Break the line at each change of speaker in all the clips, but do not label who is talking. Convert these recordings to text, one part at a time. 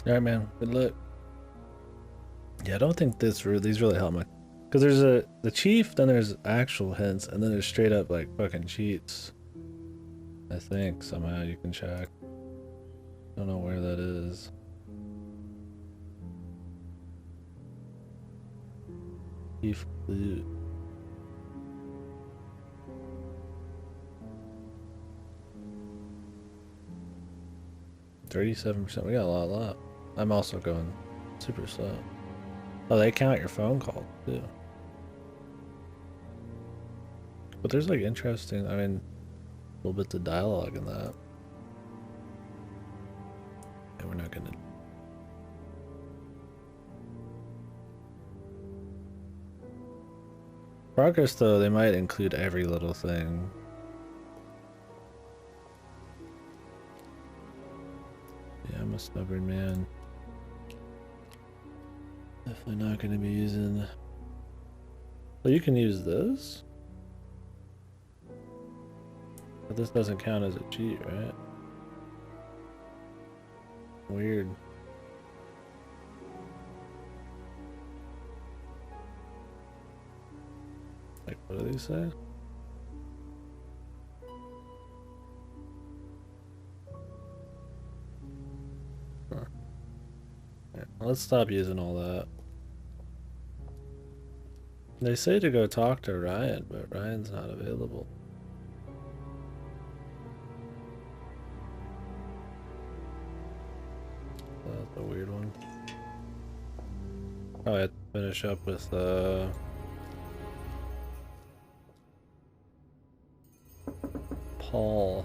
Alright, man. Good luck. Yeah, I don't think these really help much. Because there's the chief, then there's actual hints, and then there's straight up like fucking cheats. I think somehow you can check. Don't know where that is. Chief loot. 37%. We got a lot. I'm also going super slow. Oh, they count your phone call too. But there's like interesting, I mean, little bits of dialogue in that. And we're not gonna. Progress though, they might include every little thing. Yeah, I'm a stubborn man. Definitely not gonna be using. Well, you can use this. But this doesn't count as a cheat, right? Weird. Like, what do these say? Huh. Yeah, let's stop using all that. They say to go talk to Ryan, but Ryan's not available. That's a weird one. Oh, I have to finish up with Paul.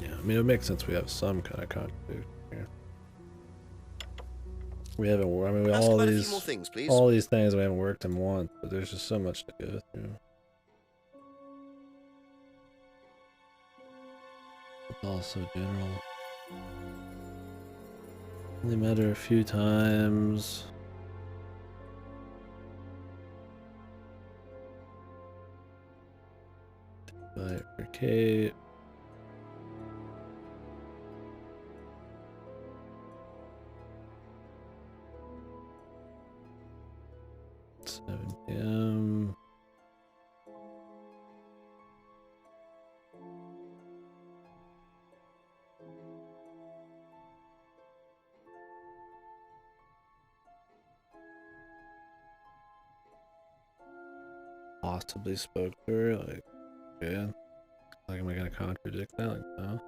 Yeah, I mean, it makes sense we have some kind of contradiction here. We haven't, I mean, all these things we haven't worked in once, but there's just so much to go through. It's all so general. Only matter a few times. But for Kate. Seven PM. Possibly spoke to her, like, yeah. Like, am I gonna contradict that? Like, no.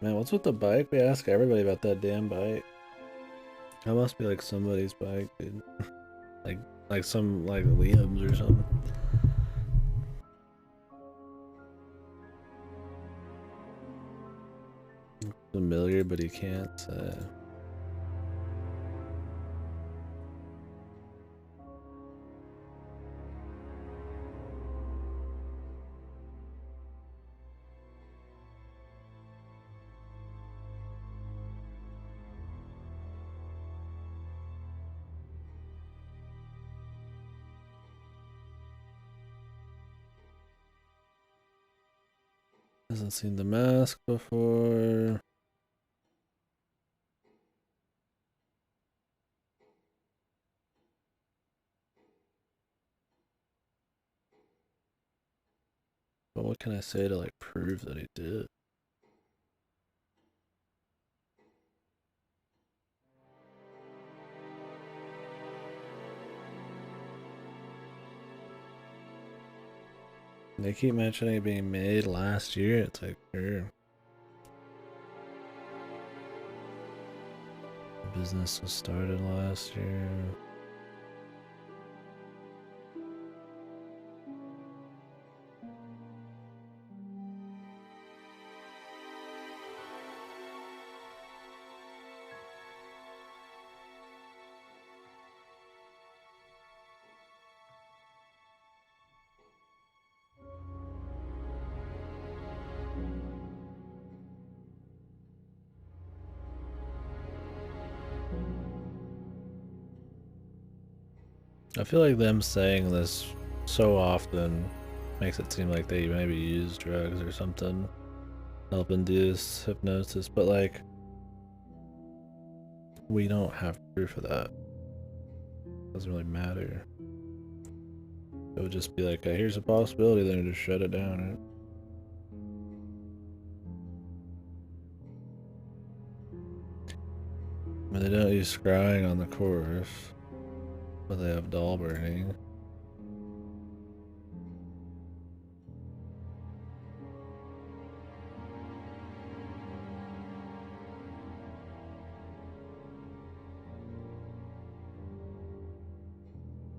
Man, what's with the bike? We ask everybody about that damn bike. That must be like somebody's bike, dude. like some like Liam's or something. Familiar, but he can't say. Hasn't seen the mask before. But what can I say to like prove that he did? They keep mentioning it being made last year. It's like, sure. The business was started last year. I feel like them saying this so often makes it seem like they maybe use drugs or something, help induce hypnosis, but like, we don't have proof of that. Doesn't really matter. It would just be like, hey, here's a possibility, then just shut it down. Right? I mean, they don't use scrying on the course, but they have doll burning.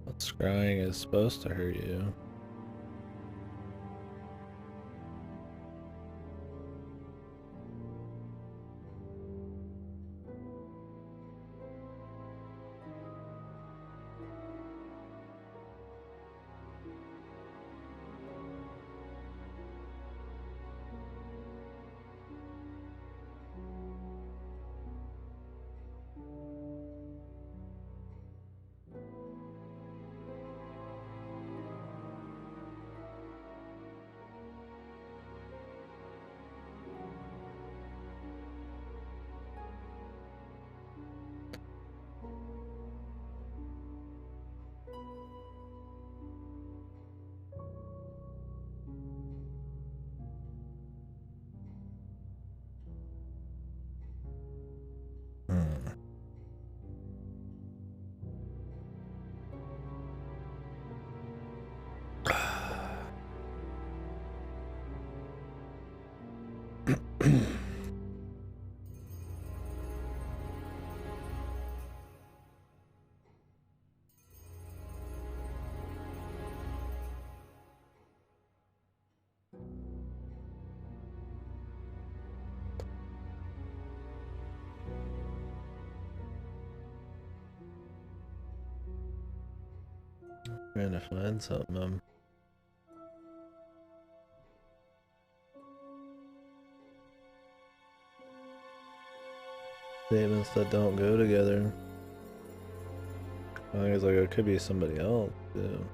But scrying is supposed to hurt you. Trying to find something. Statements that don't go together. I think it's like it could be somebody else too.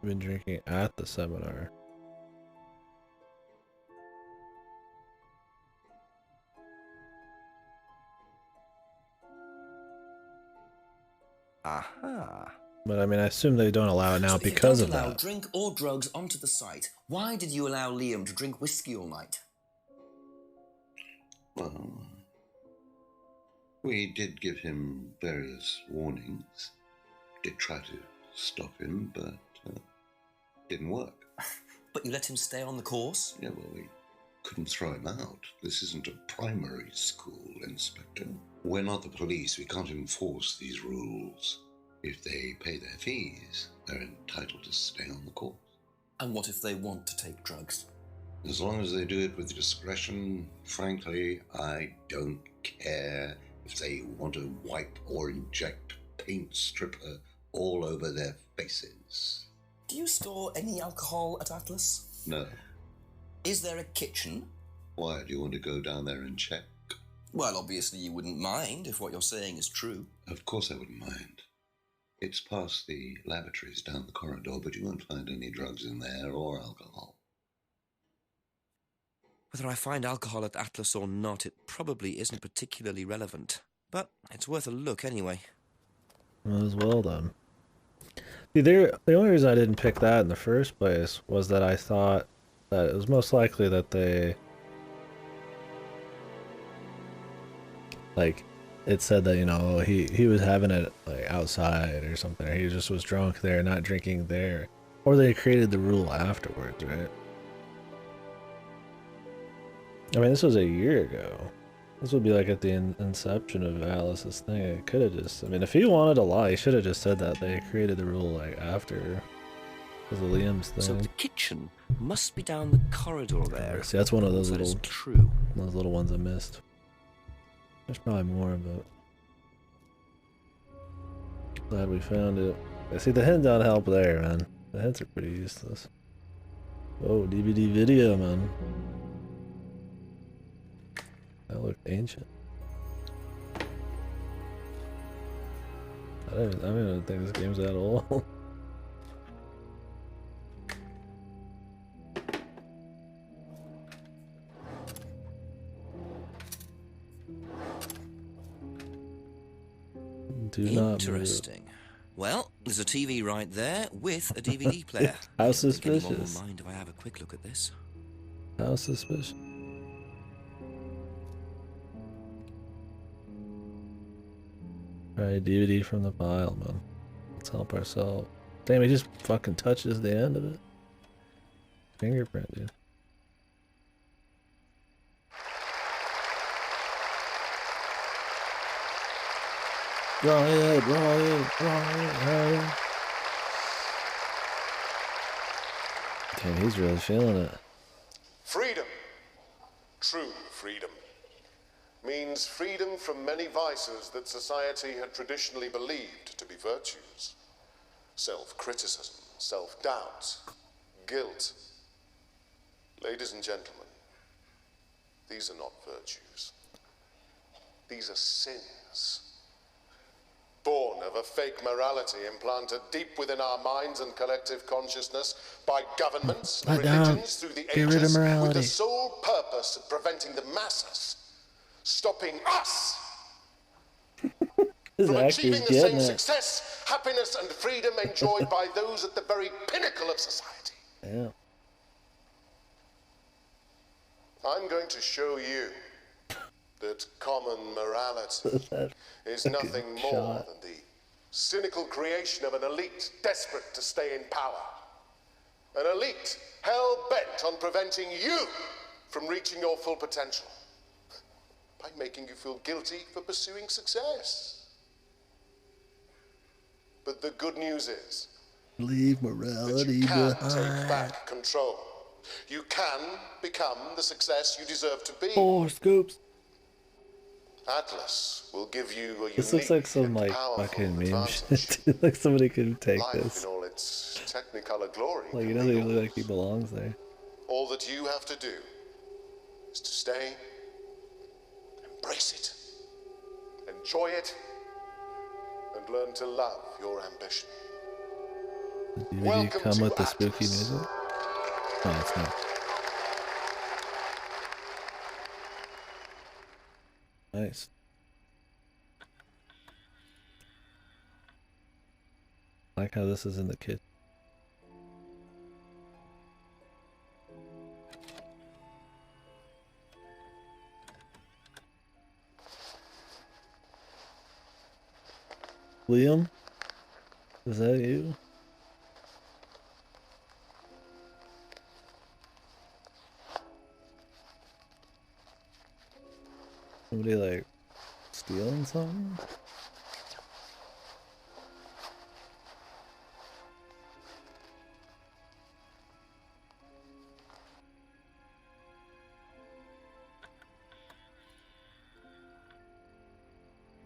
Been drinking at the seminar.
Aha.
But I mean, I assume they don't allow it now
So
because of
if you don't allow
that.
drink or drugs onto the site, why did you allow Liam to drink whiskey all night?
Well, we did give him various warnings. Did try to stop him, but didn't work.
But you let him stay on the course?
Yeah, well, we couldn't throw him out. This isn't a primary school, Inspector. We're not the police. We can't enforce these rules. If they pay their fees, they're entitled to stay on the course.
And what if they want to take drugs?
As long as they do it with discretion, frankly, I don't care if they want to wipe or inject paint stripper all over their faces.
Do you store any alcohol at Atlas?
No.
Is there a kitchen?
Why, do you want to go down there and check?
Well, obviously you wouldn't mind if what you're saying is true.
Of course I wouldn't mind. It's past the lavatories down the corridor, but you won't find any drugs in there or alcohol.
Whether I find alcohol at Atlas or not, it probably isn't particularly relevant. But it's worth a look anyway.
Well, as well done. See, the only reason I didn't pick that in the first place was that I thought that it was most likely that they... Like, it said that, you know, he was having it, like, outside or something. Or he just was drunk there, not drinking there. Or they created the rule afterwards, right? I mean, this was a year ago. This would be like at the inception of Alice's thing. It could have just... I mean, if he wanted to lie, he should have just said that they created the rule, like, after. Because of Liam's thing.
So kitchen must be down the corridor there.
See, that's one of those
That is
little,
true.
ones I missed. There's probably more, but glad we found it. I see the hints don't help there, man. The hints are pretty useless. Oh, DVD video, man. That looked ancient. I don't even think this game's that old. Do not move.
Interesting. Well, there's a TV right there with a DVD player.
How
I don't think anyone
suspicious.
will mind if I have a quick look at this.
How suspicious. Alright, DVD from the pile, man. Let's help ourselves. Damn, he just fucking touches the end of it. Fingerprint, dude. Riot, riot, riot, riot. Damn, he's really feeling it.
Freedom, true freedom, means freedom from many vices that society had traditionally believed to be virtues. Self-criticism, self-doubt, guilt. Ladies and gentlemen, these are not virtues. These are sins. Born of a fake morality implanted deep within our minds and collective consciousness by governments and religions through the
Get rid of
ages, with
morality.
the sole purpose of preventing the masses, stopping us
This
from
actor's
achieving the
getting
same
it.
success, happiness, and freedom enjoyed by those at the very pinnacle of society.
Yeah.
I'm going to show you that common morality
That
is
fucking
nothing more
shot.
than the cynical creation of an elite desperate to stay in power. An elite hell-bent on preventing you from reaching your full potential by making you feel guilty for pursuing success. But the good news is
Leave
that
morality
you can
behind.
take back control. You can become the success you deserve to be.
4 scoops.
Atlas will give you a
This looks like some like fucking meme shit. Dude. Like somebody could take
Life
this.
in all its technicolor glory.
Like
can
it doesn't
be
even look like
yours.
he belongs there.
All that you have to do is to stay, embrace it, enjoy it, and learn to love your ambition.
The DVD
Welcome
come
to
with the spooky
Atlas.
music? Oh, it's not. Nice. I like how this is in the kit. Liam? Is that you? Somebody like stealing something?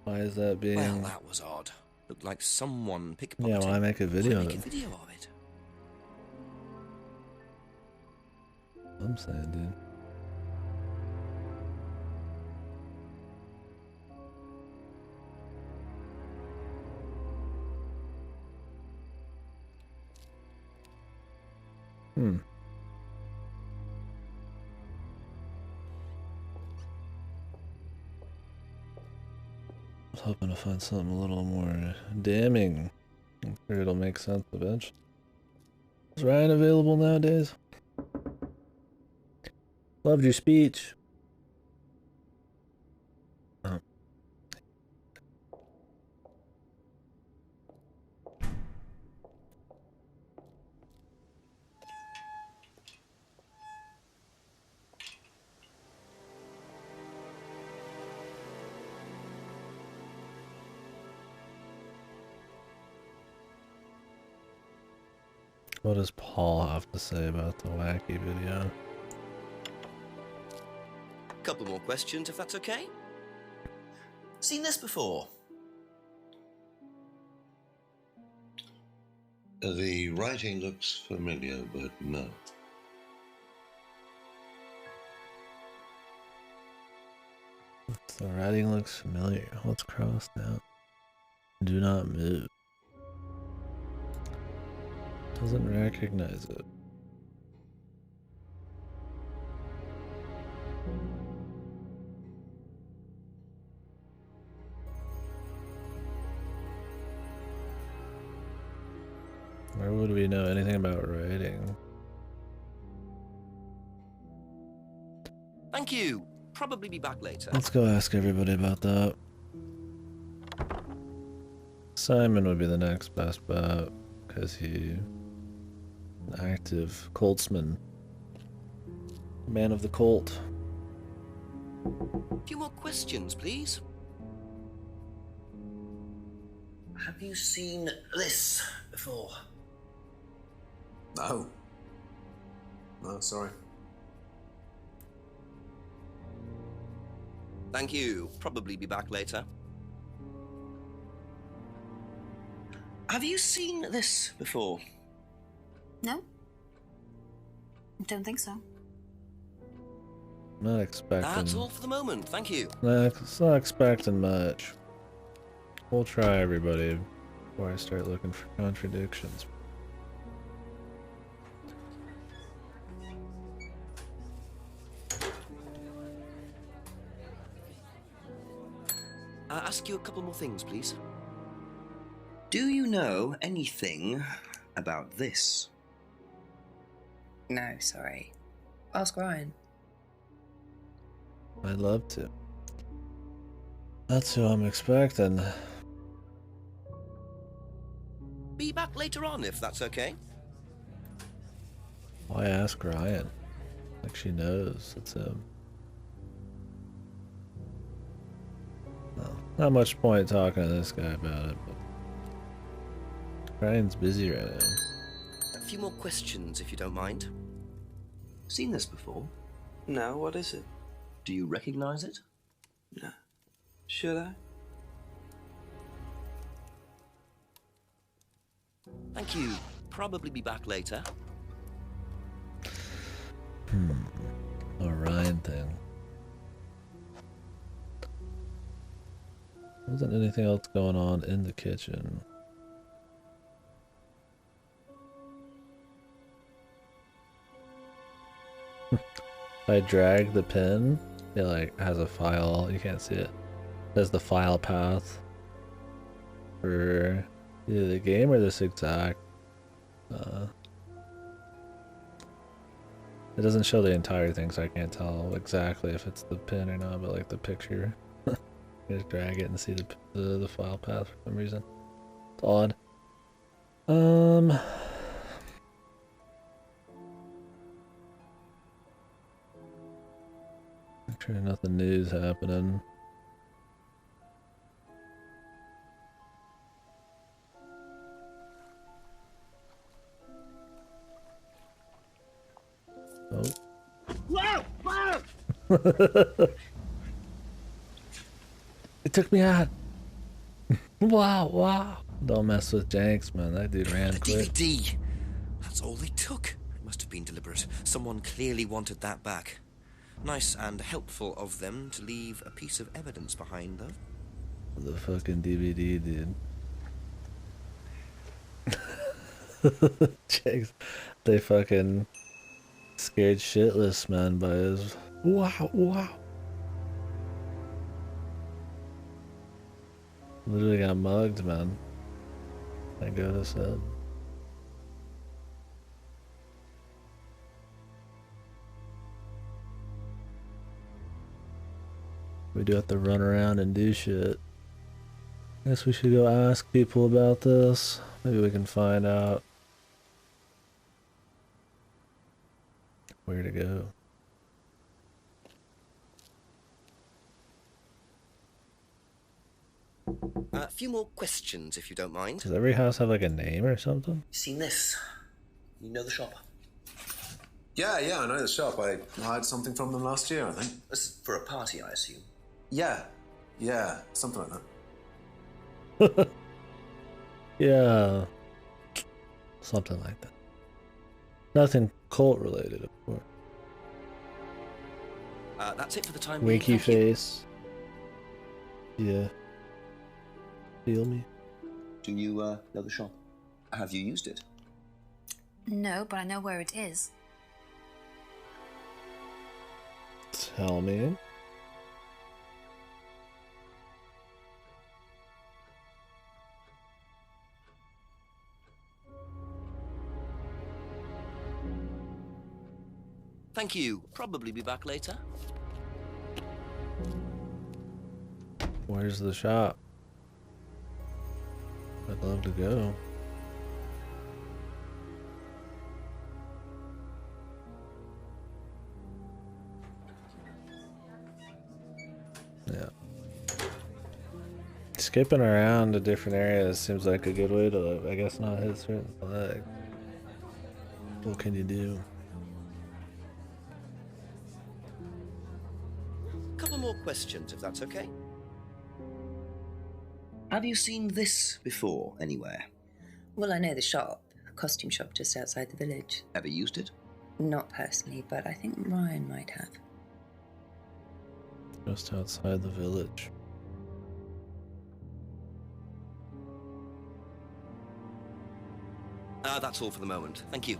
Why is that being...
Well, that was odd. Looked like someone pickpocketed.
Yeah, why make a video
Why
of
make a
it?
video of it?
I'm saying, dude. Hmm. I was hoping to find something a little more damning. I'm sure it'll make sense eventually. Is Ryan available nowadays? Loved your speech. Oh. What does Paul have to say about the wacky video?
Couple more questions, if that's okay.
Seen this before?
The writing looks familiar, but no.
The writing looks familiar. What's crossed out? Do not move. Doesn't recognize it. Where would we know anything about writing?
Thank you. Probably be back later.
Let's go ask everybody about that. Simon would be the next best bet, because he an active Coltsman. Man of the Colt.
A few more questions, please.
Have you seen this before?
No. No, sorry.
Thank you. Probably be back later.
Have you seen this before?
No? Don't think so.
Not expecting.
That's all for the moment. Thank you.
Not expecting much. We'll try everybody before I start looking for contradictions.
Ask you a couple more things, please.
Do you know anything about this?
No, sorry. Ask Ryan.
I'd love to. That's who I'm expecting.
Be back later on, if that's okay.
Why ask Ryan? Like she knows it's him. No, not much point talking to this guy about it, but Ryan's busy right now.
A few more questions, if you don't mind.
Seen this before?
No, what is it?
Do you recognize it?
No. Should I?
Thank you. Probably be back later.
A Ryan thing. Wasn't anything else going on in the kitchen? If I drag the pin, it like has a file. You can't see it. There's the file path for either the game or this exact. It doesn't show the entire thing, so I can't tell exactly if it's the pin or not. But like the picture, you just drag it and see the file path for some reason. It's odd. Make sure nothing new's happening. Oh. It took me out. Wow. Don't mess with Jenks, man. That dude ran
A
quick.
DVD. That's all they took. It must have been deliberate. Someone clearly wanted that back. Nice and helpful of them to leave a piece of evidence behind, though.
The fucking DVD, dude. Jenks, they fucking scared shitless, man, by his wow. Literally got mugged, man. Thank God I said. We do have to run around and do shit. Guess we should go ask people about this. Maybe we can find out where to go.
A few more questions, if you don't mind.
Does every house have like a name or something?
Seen this You know the shop?
Yeah, I know the shop. I hired something from them last year, I think.
This is for a party, I assume.
Yeah, something like that.
Yeah. Something like that. Nothing cult related, of course.
That's it for the time being.
Winky
Thank you.
face. Yeah. Feel me?
Do you know the shop? Have you used it?
No, but I know where it is.
Tell me.
Thank you. Probably be back later.
Where's the shop? I'd love to go. Yeah. Skipping around to different areas seems like a good way to, I guess, not hit certain flags. What can you do?
Couple more questions, if that's okay.
Have you seen this before anywhere?
Well, I know the shop, a costume shop just outside the village.
Ever used it?
Not personally, but I think Ryan might have.
Just outside the village.
That's all for the moment. Thank you.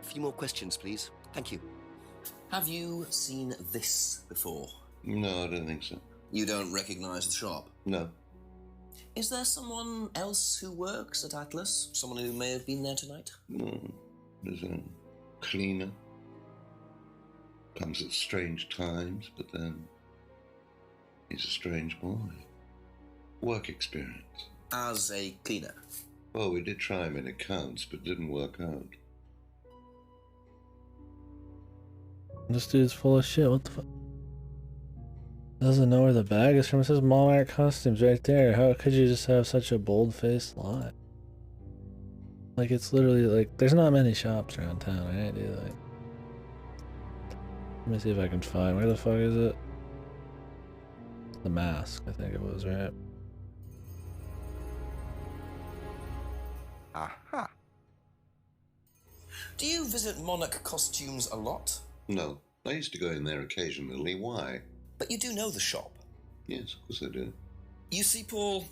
A few more questions, please. Thank you.
Have you seen this before?
No, I don't think so.
You don't recognize the shop?
No.
Is there someone else who works at Atlas? Someone who may have been there tonight?
No. There's a cleaner. Comes at strange times, but then he's a strange boy. Work experience.
As a cleaner?
Well, we did try him in accounts, but didn't work out.
This dude's full of shit. What the fuck? Doesn't know where the bag is from. It says Malware Costumes right there. How could you just have such a bold-faced lie? Like, it's literally like, there's not many shops around town, right, dude? Like, let me see if I can find, where the fuck is it? The Mask, I think it was, right?
Aha.
Do you visit Monarch Costumes a lot?
No. I used to go in there occasionally. Why?
But you do know the shop.
Yes, of course I do.
You see, Paul,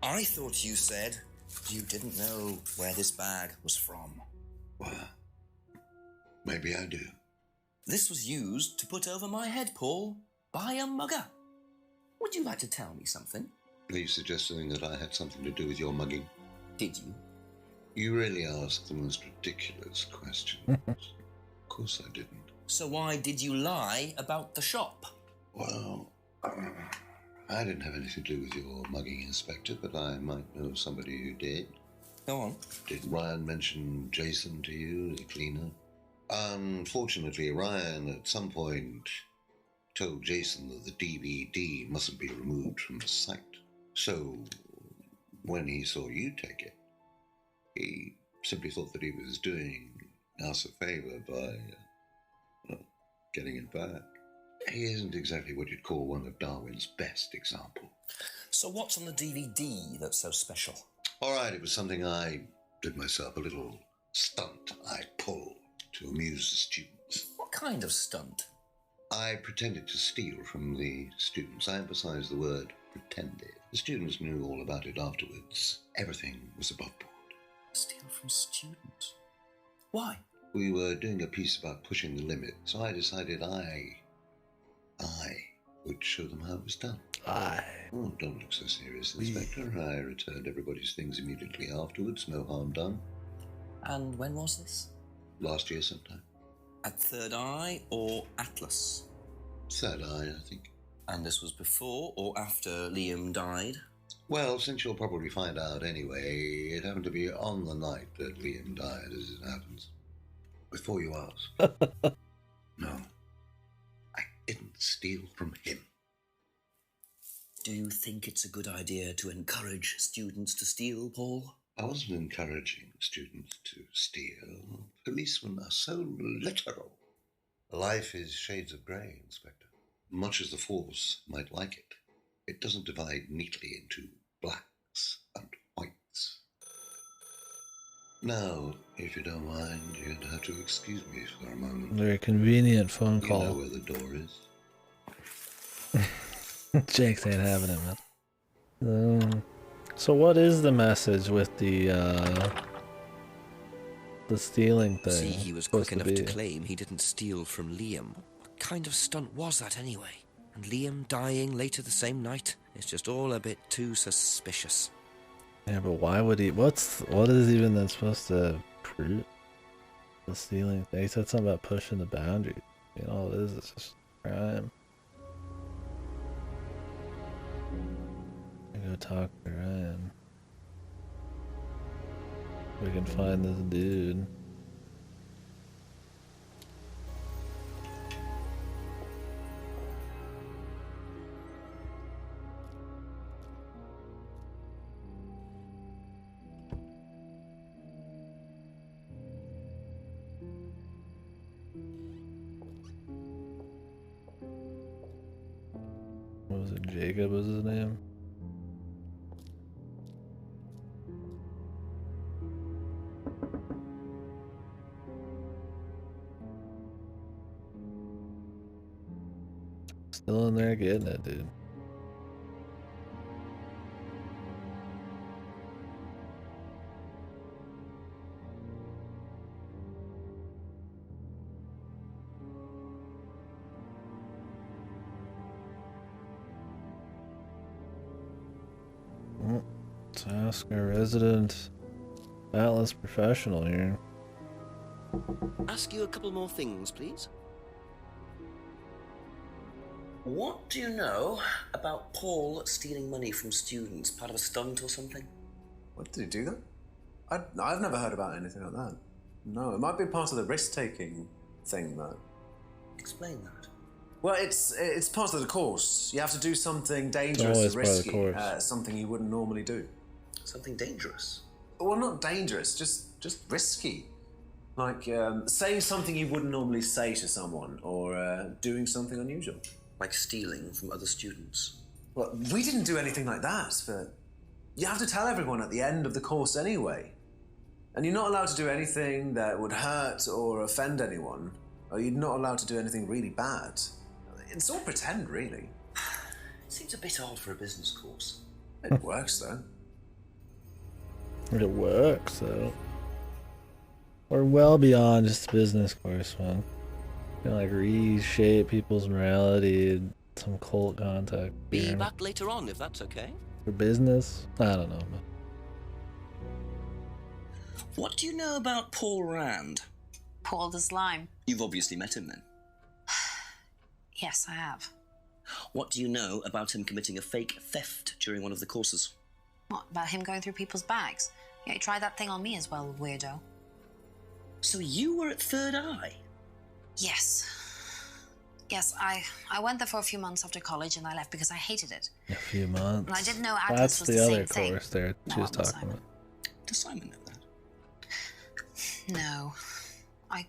I thought you said you didn't know where this bag was from.
Well, maybe I do.
This was used to put over my head, Paul, by a mugger. Would you like to tell me something?
Are you suggesting that I had something to do with your mugging?
Did you?
You really asked the most ridiculous questions. Of course I didn't.
So why did you lie about the shop?
Well, I didn't have anything to do with your mugging, Inspector, but I might know somebody who did.
Go on.
Did Ryan mention Jason to you, the cleaner? Unfortunately, Ryan at some point told Jason that the DVD mustn't be removed from the site. So, when he saw you take it, he simply thought that he was doing us a favor by getting it back. He isn't exactly what you'd call one of Darwin's best examples.
So what's on the DVD that's so special?
All right, it was something I did myself, a little stunt I pulled to amuse the students.
What kind of stunt?
I pretended to steal from the students. I emphasize the word pretended. The students knew all about it afterwards. Everything was above board.
Steal from students? Why?
We were doing a piece about pushing the limit, so I decided I would show them how it was done.
Aye.
Oh, don't look so serious, Inspector. I returned everybody's things immediately afterwards, no harm done.
And when was this?
Last year sometime.
At Third Eye or Atlas?
Third Eye, I think.
And this was before or after Liam died?
Well, since you'll probably find out anyway, it happened to be on the night that Liam died, as it happens. Before you ask. No, I didn't steal from him.
Do you think it's a good idea to encourage students to steal, Paul?
I wasn't encouraging students to steal. Policemen are so literal. Life is shades of grey, Inspector. Much as the Force might like it, it doesn't divide neatly into blacks and whites. Now, if you don't mind, you're going to have to excuse me for a moment.
Very convenient phone
You
call.
know where the door is?
Jake's ain't having it, man. So what is the message with the stealing thing?
See, he was
supposed
quick enough to
be?
claim he didn't steal from Liam. What kind of stunt was that anyway? And Liam dying later the same night? It's just all a bit too suspicious.
Yeah, but why would he? What is even that supposed to prove? The stealing thing. He said something about pushing the boundary. You know, all it is just crime. I go talk to Ryan. We can find this dude. What was it? Jacob was his name? Still in there getting it, dude. Let's ask our resident Atlas professional here.
Ask you a couple more things, please.
What do you know about Paul stealing money from students? Part of a stunt or something?
What, did he do that? I've never heard about anything like that. No, it might be part of the risk-taking thing, though.
Explain that.
Well, it's part of the course. You have to do something dangerous
Always
and
part of the
risky,
course.
something you wouldn't normally do.
Something dangerous?
Well, not dangerous, just risky. Like saying something you wouldn't normally say to someone, or doing something unusual.
Like stealing from other students?
Well, we didn't do anything like that, but you have to tell everyone at the end of the course anyway. And you're not allowed to do anything that would hurt or offend anyone, or you're not allowed to do anything really bad. It's all pretend, really.
It seems a bit odd for a business course.
It works, though.
It works, though. We're well beyond just a business course, man. You know, like reshape people's morality in some cult contact.
Be back later on, if that's okay.
For business? I don't know, man.
What do you know about Paul Rand?
Paul the Slime.
You've obviously met him then.
Yes, I have.
What do you know about him committing a fake theft during one of the courses?
What, about him going through people's bags? Yeah, he tried that thing on me as well, weirdo.
So you were at Third Eye?
Yes. Yes, I went there for a few months after college and I left because I hated it.
A few months.
And I didn't know Atlas
That's
was
the
the
other
same
course
thing.
there
No,
she was
it was
talking
Simon.
about.
Does Simon know that?
No. I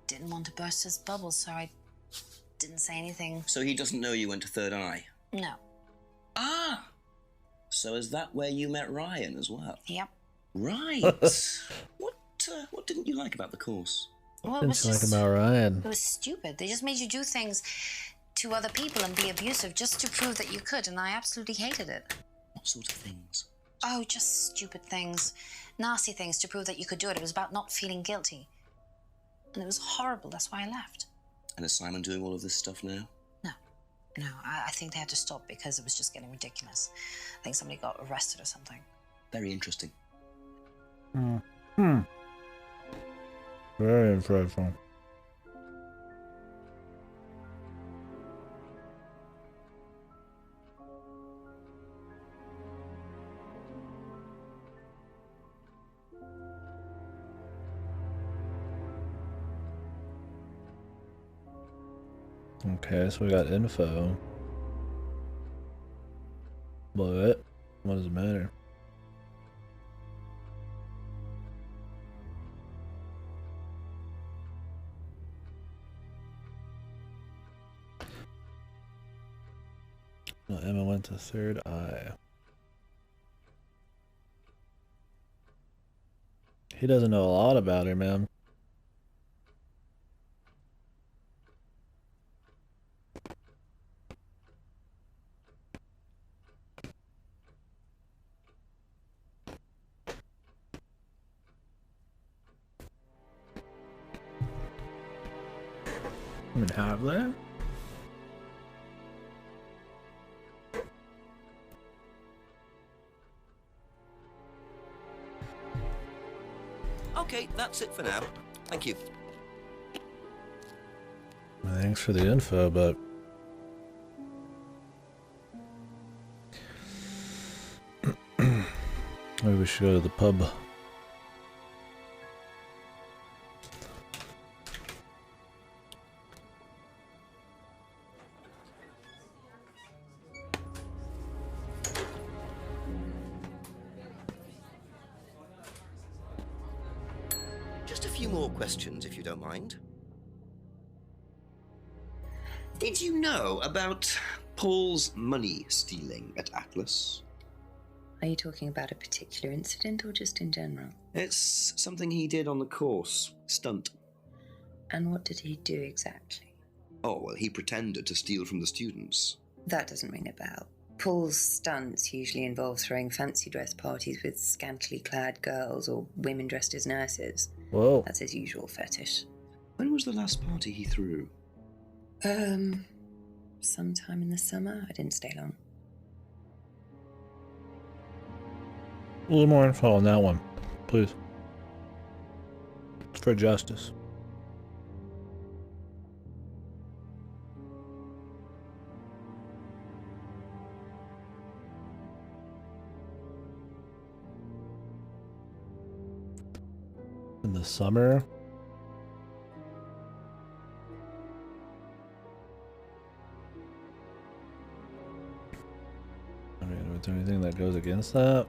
didn't want to burst his bubble, so I didn't say anything.
So he doesn't know you went to Third Eye?
No.
Ah! So is that where you met Ryan as well?
Yep.
Right. What didn't you like about the course?
Well, it
Didn't
was
you like
just...
about Ryan?
It was stupid. They just made you do things to other people and be abusive just to prove that you could, and I absolutely hated it.
What sort of things?
Oh, just stupid things. Nasty things to prove that you could do it. It was about not feeling guilty. And it was horrible. That's why I left.
And is Simon doing all of this stuff now?
No, I think they had to stop because it was just getting ridiculous. I think somebody got arrested or something.
Very interesting.
Very interesting. Okay, so we got info. But what does it matter? No, Emma went to third eye. He doesn't know a lot about her, man. I mean, have they?
Okay, that's it for now. Thank you.
Thanks for the info, but maybe we should go to the pub.
Just a few more questions, if you don't mind. Did you know about Paul's money stealing at Atlas?
Are you talking about a particular incident or just in general?
It's something he did on the course. Stunt.
And what did he do exactly?
Oh, well, he pretended to steal from the students.
That doesn't ring a bell. Paul's stunts usually involve throwing fancy dress parties with scantily clad girls or women dressed as nurses.
Whoa.
That's his usual fetish.
When was the last party he threw?
Sometime in the summer. I didn't stay long.
A little more info on that one, please. For justice. In the summer? I mean, is there anything that goes against that?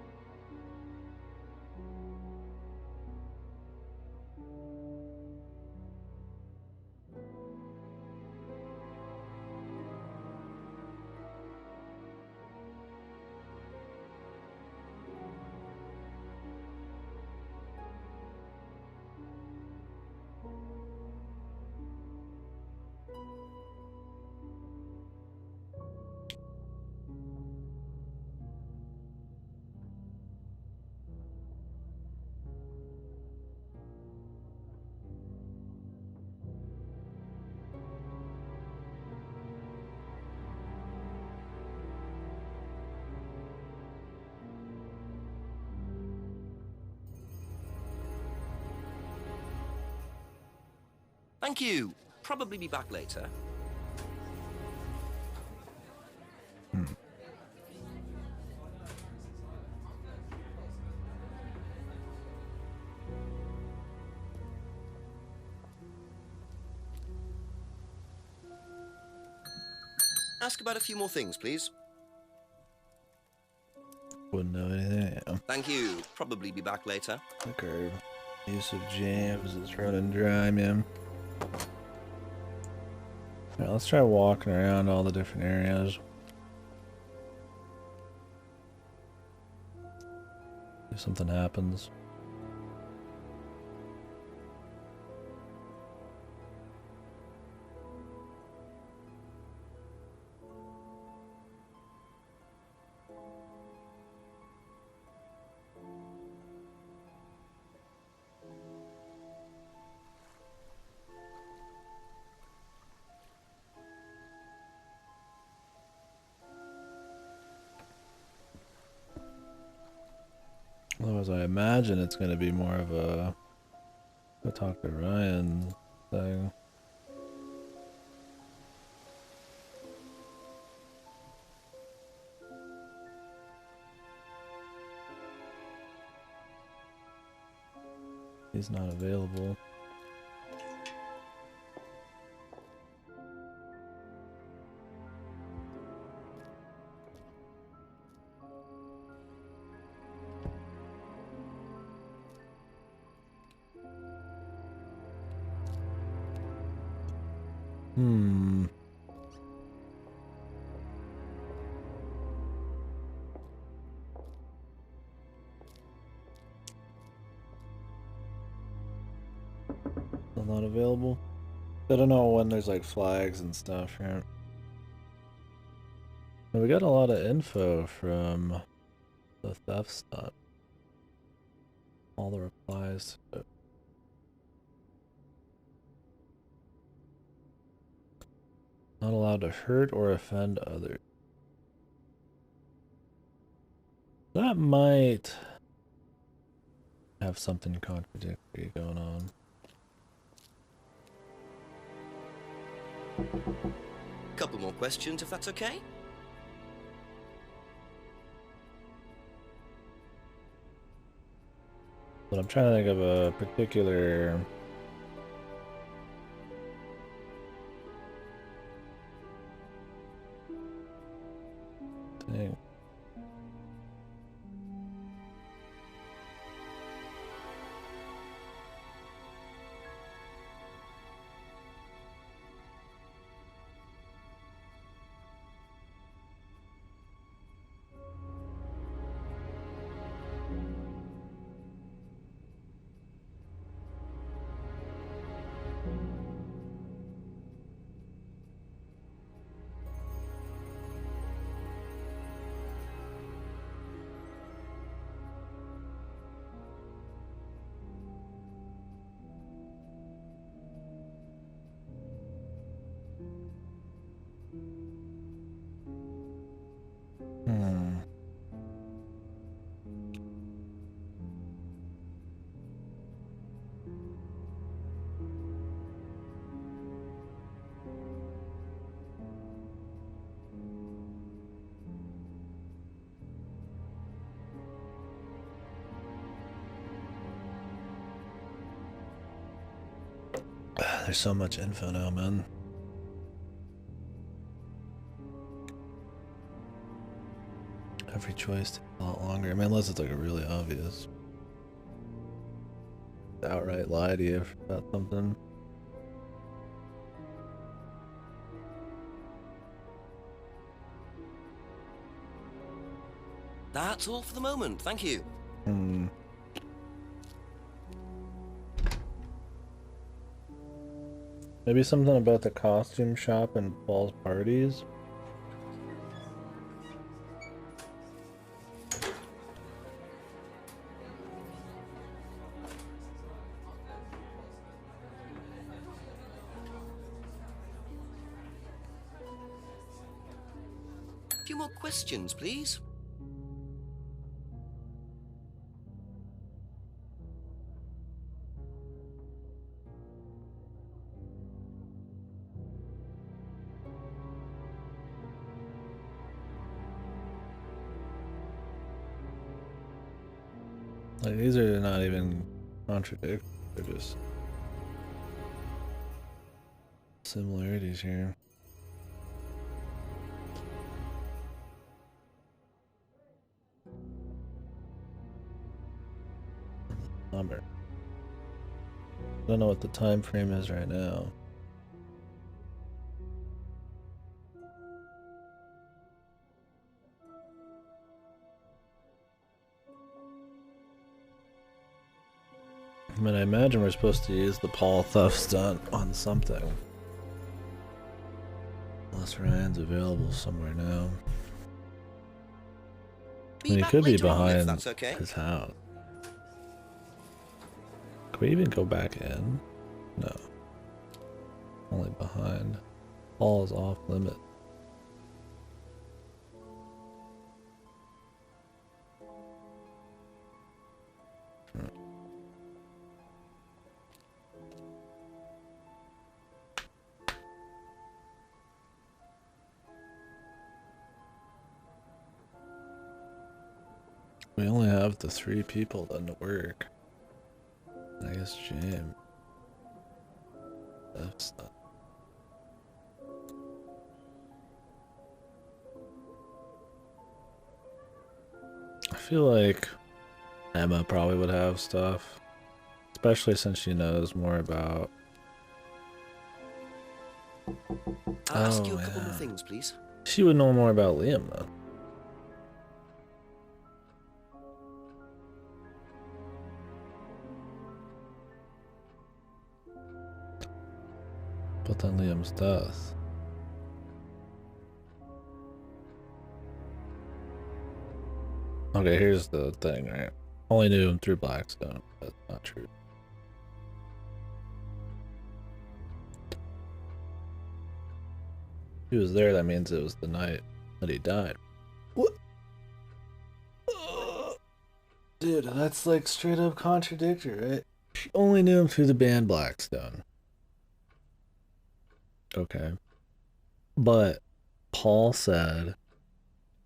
Thank you. Probably be back later. Ask about a few more things, please.
Wouldn't know anything. Yeah.
Thank you. Probably be back later.
Okay. Use of jams is running dry, man. Alright, let's try walking around all the different areas. If something happens. Otherwise, I imagine it's going to be more of a go talk to Ryan thing. He's not available. Hmm. Still not available. I don't know when there's like flags and stuff here. But we got a lot of info from the theft stuff. All the replies to it. Not allowed to hurt or offend others. That might have something contradictory going on.
Couple more questions, if that's okay?
But I'm trying to think of a particular thing. Hmm. There's so much info now, man. Every choice takes a lot longer. I mean, unless it's like a really obvious outright lie to you about something.
That's all for the moment, thank you.
Hmm. Maybe something about the costume shop and Paul's parties.
A few more questions, please.
Like, these are not even contradictory, they're just similarities here. Bummer. I don't know what the time frame is right now. I mean, I imagine we're supposed to use the Paul theft stunt on something. Unless Ryan's available somewhere now. I mean, he could be behind his house. Can we even go back in? No. Only behind. Paul is off limit. We only have the 3 people done to work. I guess James. That's not. I feel like Emma probably would have stuff. Especially since she knows more about
I'll ask you a
Oh,
couple more
yeah.
things, please.
She would know more about Liam though. But then Liam's death. Okay, here's the thing, right? Only knew him through Blackstone. That's not true. If he was there, that means it was the night that he died. What? Dude, that's like straight up contradictory, right? She only knew him through the band Blackstone. Okay. But Paul said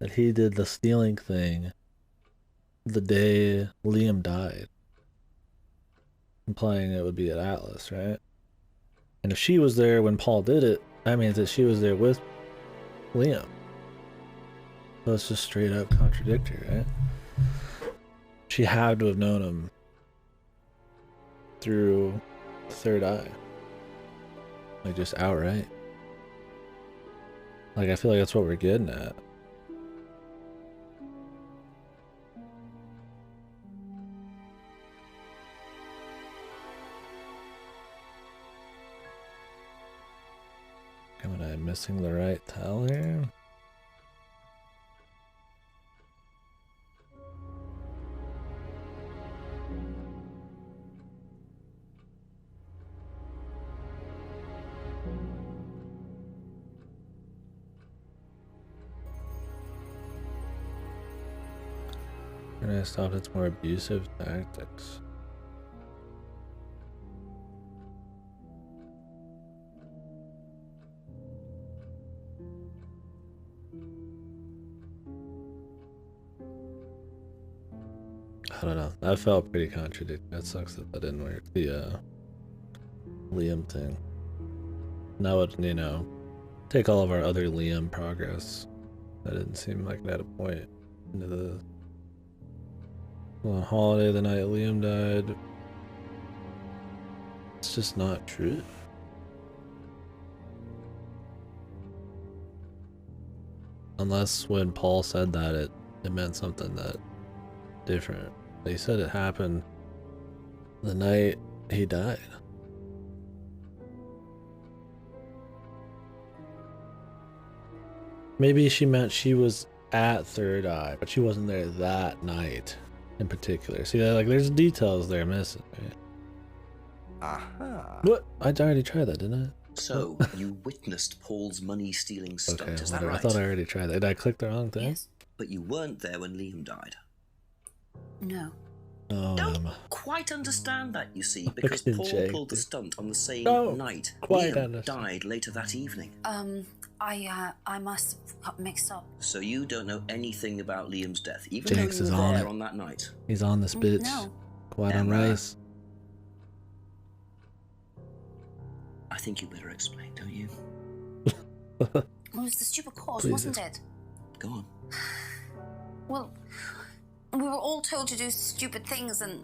that he did the stealing thing the day Liam died, implying it would be at Atlas, right? And if she was there when Paul did it, that means that she was there with Liam. So it's just straight up contradictory, right? She had to have known him through the third eye. Like, just outright. Like, I feel like that's what we're getting at. Am I missing the right tile here? And I stopped its more abusive tactics. I don't know. That felt pretty contradictory. That sucks that that didn't work. The Liam thing. That would, you know, take all of our other Liam progress. That didn't seem like it had a point into the holiday the night Liam died. It's just not true. Unless when Paul said that it meant something that different. They said it happened the night he died. Maybe she meant she was at Third Eye, but she wasn't there that night in particular. See, like, there's details there missing, right?
Aha.
What? I already tried that, didn't I?
So, you witnessed Paul's money-stealing stunt,
Okay,
is that
whatever.
right?
I thought I already tried that. Did I click the wrong thing?
Yes.
But you weren't there when Liam died.
No.
Oh,
Don't quite understand that, you see, because
Fucking
Paul
Jake,
pulled the
dude.
stunt on the same
No,
night.
quite
Liam
understand.
died later that evening.
I must have got mixed up.
So you don't know anything about Liam's death, even
Jax
though
is
you were
on
there
it.
on that night.
He's on this bitch.
No.
Quite on
Emma.
rice.
I think you better explain, don't you?
It was the stupid course,
Please
wasn't it?
Go on.
Well, we were all told to do stupid things, and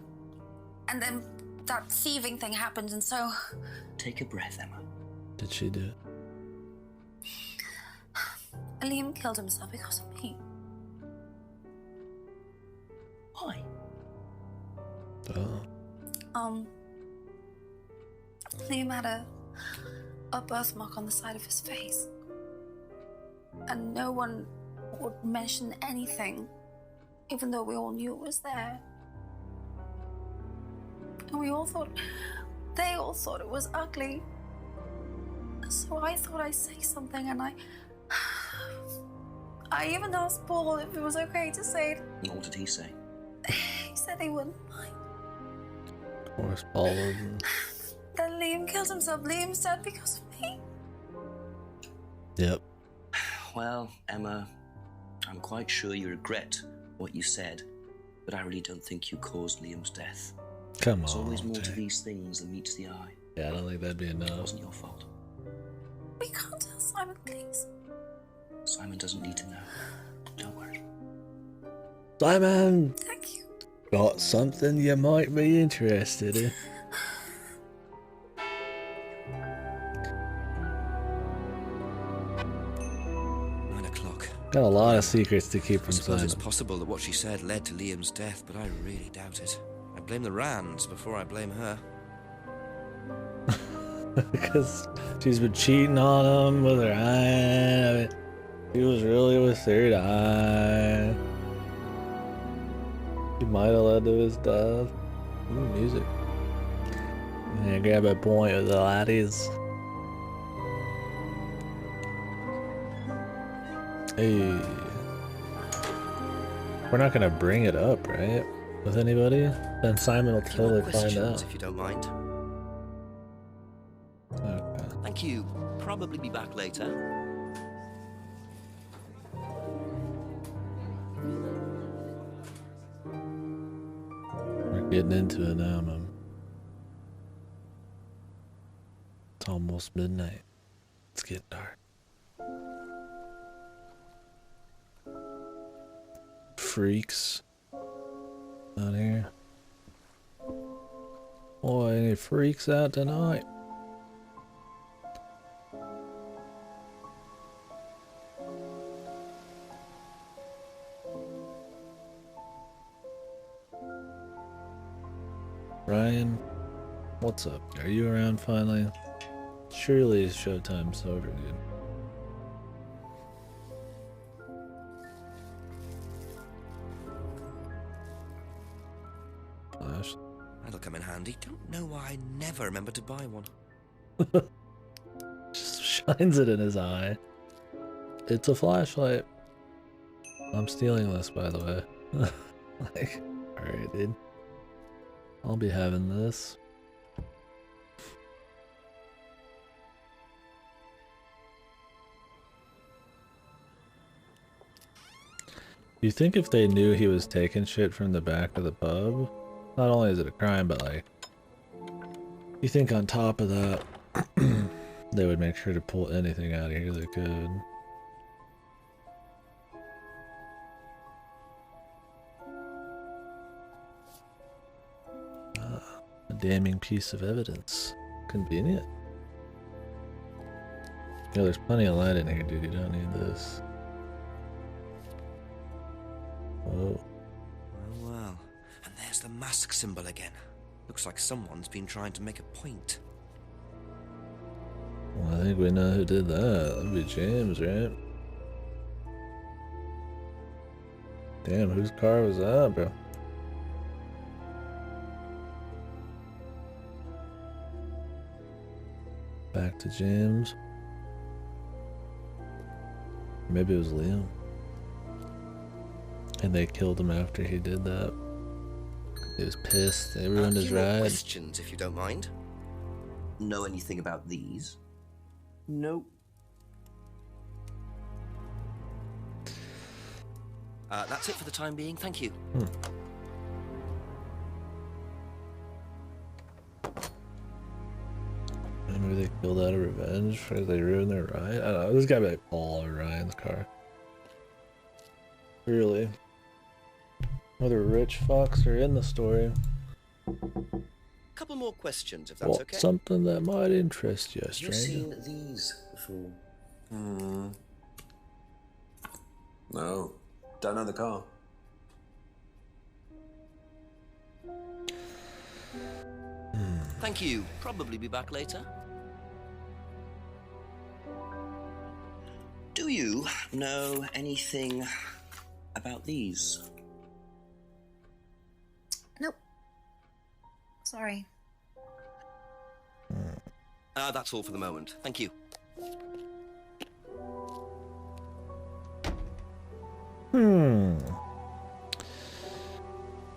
then that thieving thing happened, and so
Take a breath, Emma.
Did she do it?
Liam killed himself because of me.
Why?
Oh.
Liam had a birthmark on the side of his face, and no one would mention anything, even though we all knew it was there. And they all thought it was ugly. So I thought I'd say something, and I even asked Paul if it was okay to say it.
And what did he say?
He said he wouldn't mind.
Of course, Paul wasn't.
Then Liam killed himself. Liam said because of me.
Yep.
Well, Emma, I'm quite sure you regret what you said, but I really don't think you caused Liam's death.
Come
There's
on.
always more to
Jake.
these things than meets the eye.
Yeah, I don't think that'd be
It
enough.
wasn't your fault.
We can't tell Simon, please.
Simon doesn't need to know. Don't worry.
Simon!
Thank you.
Got something you might be interested in. Got a lot of secrets to keep
I
from
suppose it's
Simon.
possible that what she said led to Liam's death, but I really doubt it. I blame the Rands before I blame her.
Because she's been cheating on him with her eye. I mean, he was really with third eye. He might have led to his death. Ooh, music. Yeah, grab a point with the laddies. Hey. We're not gonna bring it up, right? With anybody? Then Simon will
A few more
totally find
questions,
out.
if you don't mind.
Okay.
Thank you. Probably be back later.
We're getting into it now, man. It's almost midnight. It's getting dark. Freaks out here. Boy, any freaks out tonight? Ryan, what's up? Are you around finally? Surely it's showtime's over, dude. Flash.
That'll come in handy. Don't know why I never remember to buy one.
Just shines it in his eye. It's a flashlight. I'm stealing this, by the way. Like, alright, dude. I'll be having this. You think if they knew he was taking shit from the back of the pub, not only is it a crime, but like, you think on top of that, they would make sure to pull anything out of here they could. A damning piece of evidence. Convenient. Yeah, there's plenty of light in here, dude. You don't need this. Whoa.
Well. And there's the mask symbol again. Looks like someone's been trying to make a point.
Well, I think we know who did that. That'd be James, right? Damn, whose car was that, bro? Back to James. Maybe it was Liam. And they killed him after he did that. He was pissed. They ruined his
A few more
ride.
questions, if you don't mind.
Know anything about these?
Nope.
That's it for the time being. Thank you.
Maybe they killed out of revenge for they ruined their ride. I don't know. This gotta be like Paul or Ryan's car. Really. Other rich fucks are in the story.
Couple more questions, if that's
Well,
okay.
something that might interest you,
Have you
stranger.
seen these before?
No. Don't know the car.
Thank you. Probably be back later. Do you know anything about these?
Nope. Sorry.
That's all for the moment. Thank you.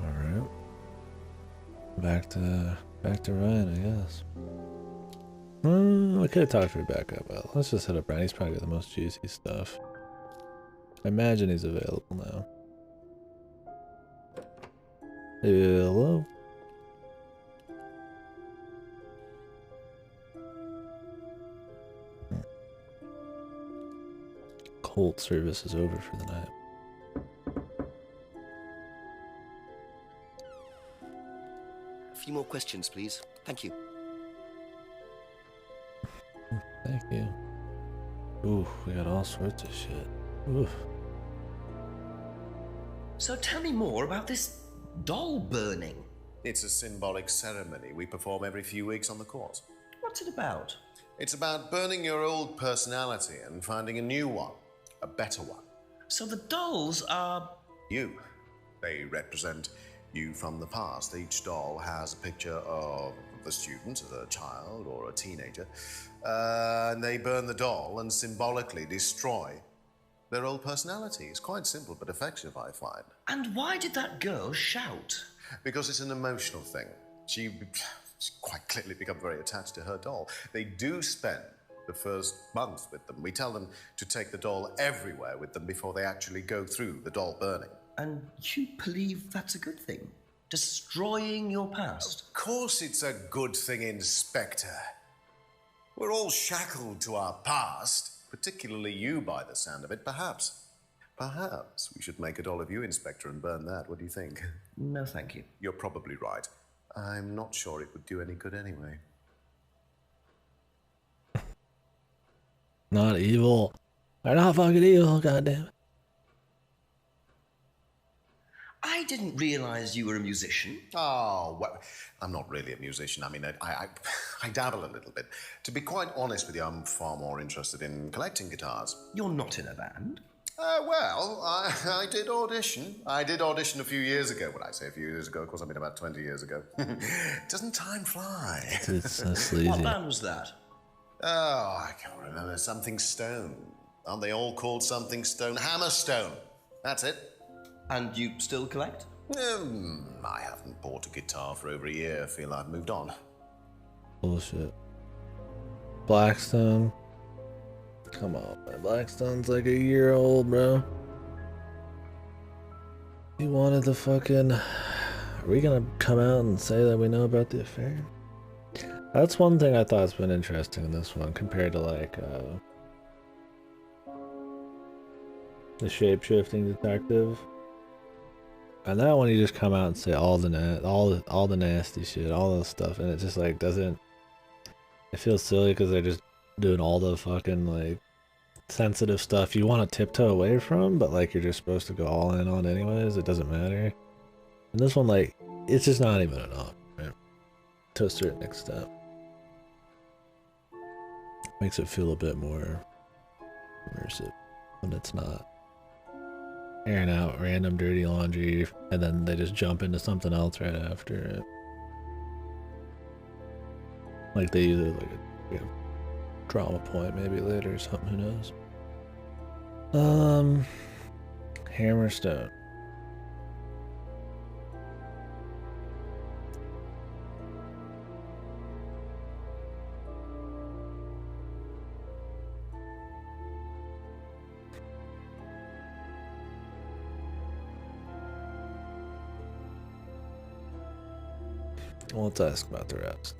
Alright. Back to Ryan, I guess. We could have talked Rebecca, but let's just hit up Ryan. He's probably got the most juicy stuff. I imagine he's available now. Hello? Colt service is over for the night.
A few more questions, please. Thank you.
Thank you. Ooh, we got all sorts of shit. Oof.
So tell me more about this doll burning.
It's a symbolic ceremony we perform every few weeks on the course.
What's it about?
It's about burning your old personality and finding a new one, a better one.
So the dolls are...
You. They represent you from the past. Each doll has a picture of the student as a child or a teenager, and they burn the doll and symbolically destroy their old personality. It's quite simple but effective, I find.
And why did that girl shout?
Because it's an emotional thing. She's quite clearly become very attached to her doll. They do spend the first month with them. We tell them to take the doll everywhere with them before they actually go through the doll burning.
And you believe that's a good thing? Destroying your past?
Of course it's a good thing, Inspector. We're all shackled to our past, particularly you by the sound of it. Perhaps we should make a doll of you, Inspector, and burn that. What do you think?
No, thank you.
You're probably right. I'm not sure it would do any good anyway.
Not evil. They're not fucking evil, goddammit.
I didn't realize you were a musician.
Oh, well, I'm not really a musician. I mean, I dabble a little bit. To be quite honest with you, I'm far more interested in collecting guitars.
You're not in a band?
Well, I did audition. I did audition a few years ago. When I say a few years ago, of course, I mean about 20 years ago. Doesn't time fly?
It's so sleazy.
What band was that?
Oh, I can't remember. Something Stone. Aren't they all called Something Stone? Hammerstone. That's it.
And you still collect?
I haven't bought a guitar for over a year. I feel I've moved on.
Bullshit. Blackstone. Come on, man. Blackstone's like a year old, bro. You wanted the fucking... Are we gonna come out and say that we know about the affair? That's one thing I thought's been interesting in this one compared to like the shape-shifting detective. And that one you just come out and say all the nasty shit, all the stuff, and it just like doesn't. It feels silly because they're just doing all the fucking like sensitive stuff you want to tiptoe away from, but like you're just supposed to go all in on anyways. It doesn't matter. And this one, like, it's just not even enough, right? To a certain extent, makes it feel a bit more immersive when it's not airing out random dirty laundry and then they just jump into something else right after it. Like they use it like a drama point maybe later or something, who knows. Hammerstone. Well, let's ask about the rest.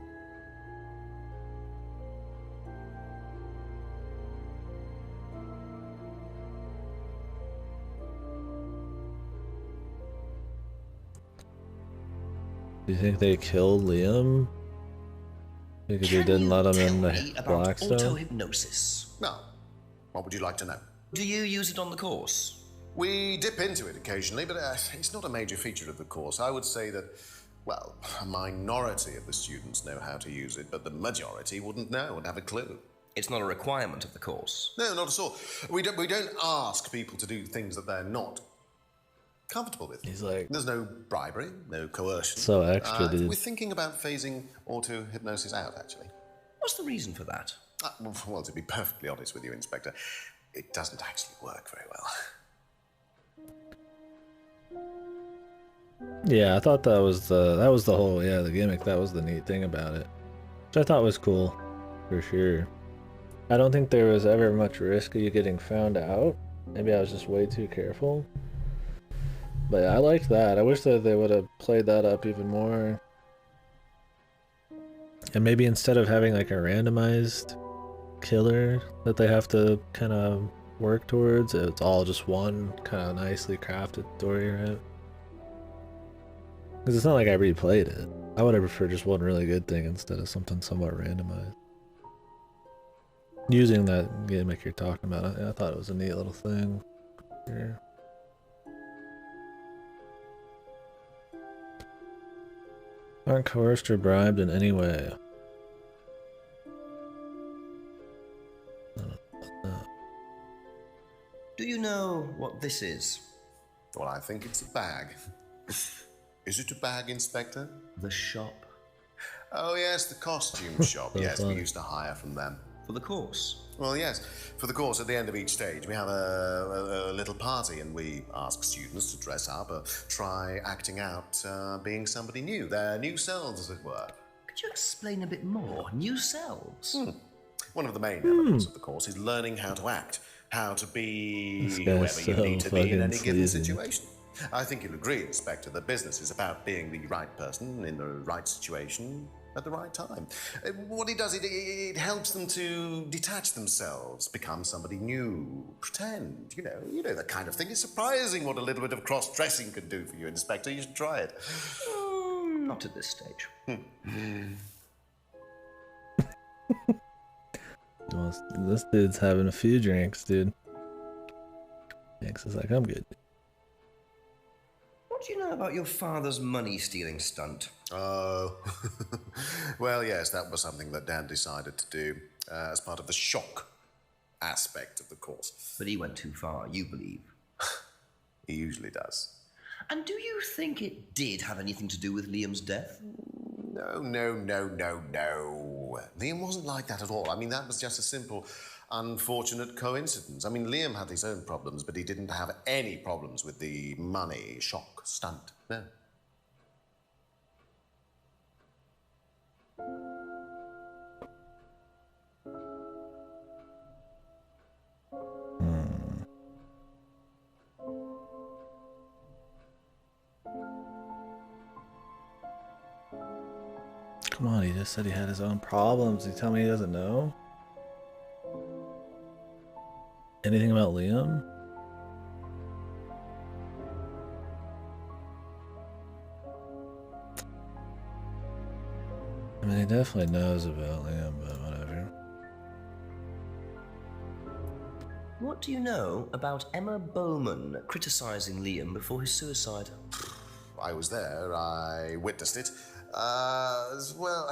Do you think they killed Liam because they didn't let him in the Blackstone?
Auto-hypnosis.
No. What would you like to know?
Do you use it on the course?
We dip into it occasionally, but it's not a major feature of the course. I would say that, well, a minority of the students know how to use it, but the majority wouldn't know and have a clue.
It's not a requirement of the course.
No, not at all. We don't ask people to do things that they're not comfortable with.
He's like...
There's no bribery, no coercion.
So extra, dude.
We're thinking about phasing auto-hypnosis out, actually.
What's the reason for that?
Well, to be perfectly honest with you, Inspector, it doesn't actually work very well.
Yeah, I thought that was the whole, the gimmick. That was the neat thing about it, which I thought was cool, for sure. I don't think there was ever much risk of you getting found out. Maybe I was just way too careful. But yeah, I liked that. I wish that they would have played that up even more. And maybe instead of having like a randomized killer that they have to kind of work towards, it's all just one kind of nicely crafted story, right? Because it's not like I replayed it. I would have preferred just one really good thing instead of something somewhat randomized. Using that gimmick you're talking about, I thought it was a neat little thing. Yeah. Aren't coerced or bribed in any way.
Do you know what this is?
Well, I think it's a bag. Is it a bag, Inspector?
The shop.
Oh, yes, the costume shop.
So
Yes, we
funny.
used to hire from them.
For the course.
Well, yes. For the course, at the end of each stage, we have a little party, and we ask students to dress up or try acting out being somebody new, their new selves, as it were.
Could you explain a bit more? New selves?
One of the main elements of the course is learning how to act, how to be
This
whoever
guy's
you
so
need to be in any
fucking
given
sleazy.
situation. I think you'll agree, Inspector, that business is about being the right person in the right situation at the right time. What it does, it helps them to detach themselves, become somebody new, pretend, you know that kind of thing. It's surprising what a little bit of cross-dressing can do for you, Inspector. You should try it.
Not at this stage.
This dude's having a few drinks, dude. Hanks is like, I'm good.
What do you know about your father's money-stealing stunt?
Oh, well, yes, that was something that Dan decided to do as part of the shock aspect of the course.
But he went too far, you believe.
He usually does.
And do you think it did have anything to do with Liam's death?
No. Liam wasn't like that at all. I mean, that was just a simple, unfortunate coincidence. I mean, Liam had his own problems, but he didn't have any problems with the money shock stunt. No.
Come on, he just said he had his own problems. You tell me he doesn't know? Anything about Liam? I mean, he definitely knows about Liam, but whatever.
What do you know about Emma Bowman criticizing Liam before his suicide?
I was there. I witnessed it. Well,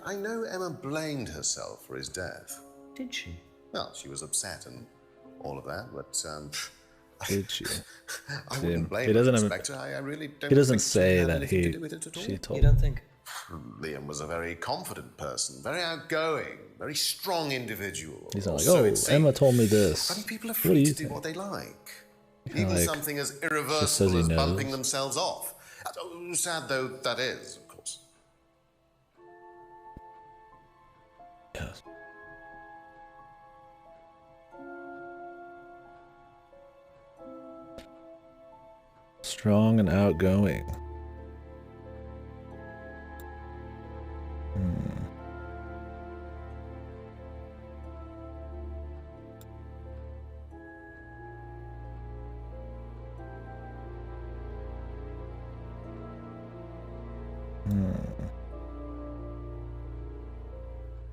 I know Emma blamed herself for his death.
Did she?
Well, she was upset and all of that, but
Did she?
I wouldn't blame
He doesn't
her,
have-
Inspector. I really don't.
He doesn't
think she
say
had
that
anything to do with it at all.
she told
You don't think?
Liam was a very confident person, very outgoing, very strong individual.
He's not like,
So
oh,
it seemed.
Emma told me this.
I mean, people are
What do
free
you
to do
think?
what they like.
Kinda
Even
like,
something as
says he
irreversible as bumping
knows.
themselves off. Sad though that is, of course.
Yes. Strong and outgoing.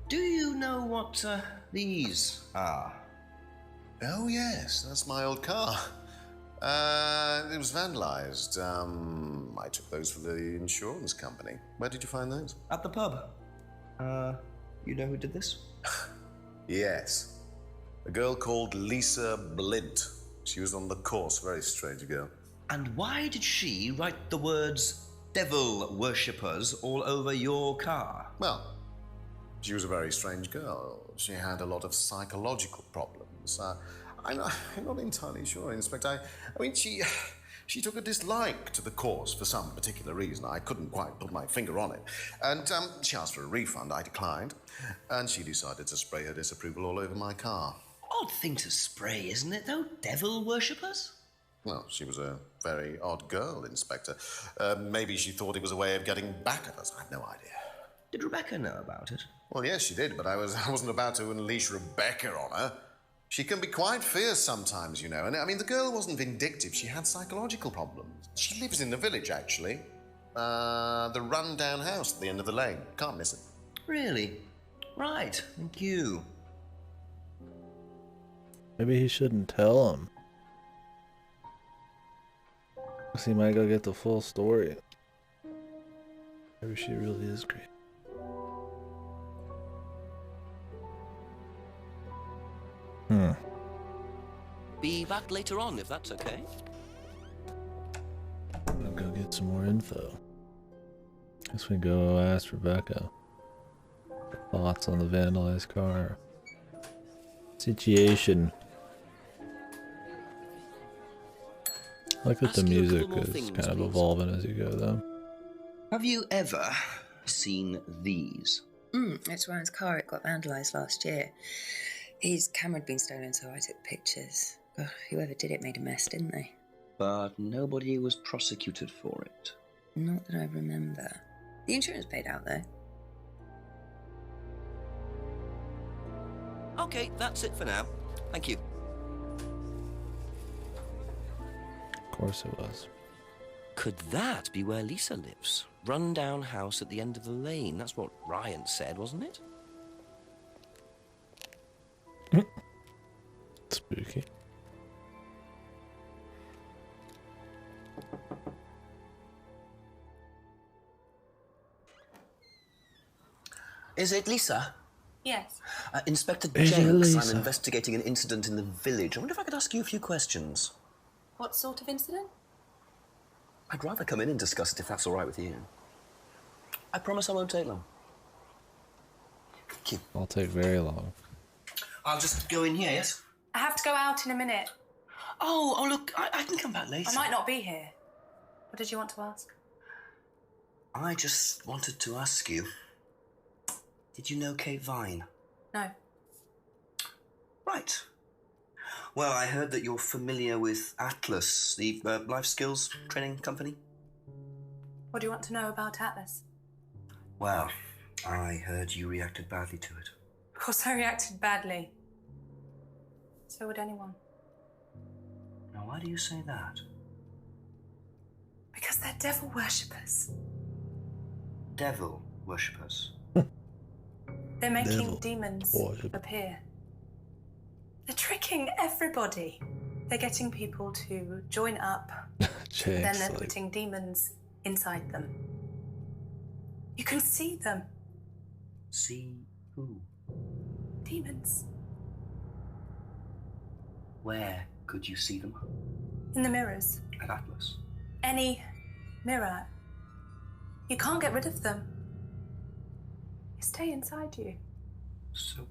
Do you know what these are?
Oh yes, that's my old car. It was vandalized. I took those for the insurance company. Where did you find those?
At the pub. You know who did this?
Yes. A girl called Lisa Blint. She was on the course, very strange girl.
And why did she write the words devil worshippers all over your car?
Well, she was a very strange girl. She had a lot of psychological problems. I'm not entirely sure, Inspector. I mean, she took a dislike to the course for some particular reason. I couldn't quite put my finger on it. And she asked for a refund. I declined. And she decided to spray her disapproval all over my car.
Odd thing to spray, isn't it, though? Devil worshippers?
Well, she was a very odd girl, Inspector. Maybe she thought it was a way of getting back at us. I have no idea.
Did Rebecca know about it?
Well, yes, she did, but I wasn't about to unleash Rebecca on her. She can be quite fierce sometimes, you know. And I mean, the girl wasn't vindictive. She had psychological problems. She lives in the village, actually. The run-down house at the end of the lane. Can't miss it.
Really? Right, thank you.
Maybe he shouldn't tell him. 'Cause he might go get the full story. Maybe she really is great.
Be back later on, if that's okay.
I'll go get some more info. Guess we go ask Rebecca. Thoughts on the vandalized car. Situation. I like that the
Ask you a couple
music
more
is
things,
kind of
please.
evolving as you go, though.
Have you ever seen these?
It's Ryan's car. It got vandalised last year. His camera had been stolen, so I took pictures. Ugh, whoever did it made a mess, didn't they?
But nobody was prosecuted for it.
Not that I remember. The insurance paid out, though.
Okay, that's it for now. Thank you.
Of course it was.
Could that be where Lisa lives? Run-down house at the end of the lane. That's what Ryan said, wasn't it?
Spooky.
Is it Lisa?
Yes.
Inspector
Is it
Jenks,
Lisa?
I'm investigating an incident in the village. I wonder if I could ask you a few questions.
What sort of incident?
I'd rather come in and discuss it if that's all right with you. I promise I won't take long. Thank you.
I'll take very long.
I'll just go in here, yes?
I have to go out in a minute.
Oh, look, I can come back later.
I might not be here. What did you want to ask?
I just wanted to ask you, did you know Kate Vine?
No.
Right. Well, I heard that you're familiar with Atlas, the life skills training company.
What do you want to know about Atlas?
Well, I heard you reacted badly to it.
Of course I reacted badly. So would anyone.
Now, why do you say that?
Because they're devil worshippers.
Devil worshippers.
They're making
Devil
demons
worship.
appear. They're tricking everybody. They're getting people to join up, then
Jenks,
they're
like,
putting demons inside them. You can see them.
See who?
Demons.
Where could you see them?
In the mirrors.
At Atlas.
Any mirror. You can't get rid of them. They stay inside you.
So,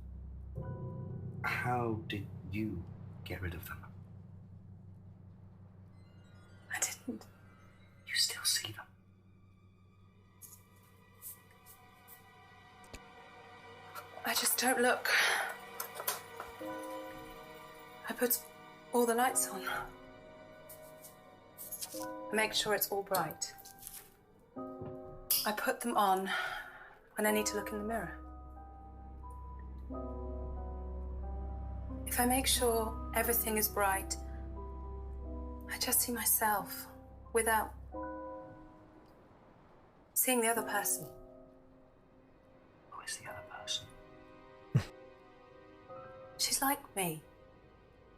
how did you get rid of them?
I didn't.
You still see them?
I just don't look. I put all the lights on. I make sure it's all bright. I put them on when I need to look in the mirror. If I make sure everything is bright, I just see myself without seeing the other person.
Who is the other person?
She's like me,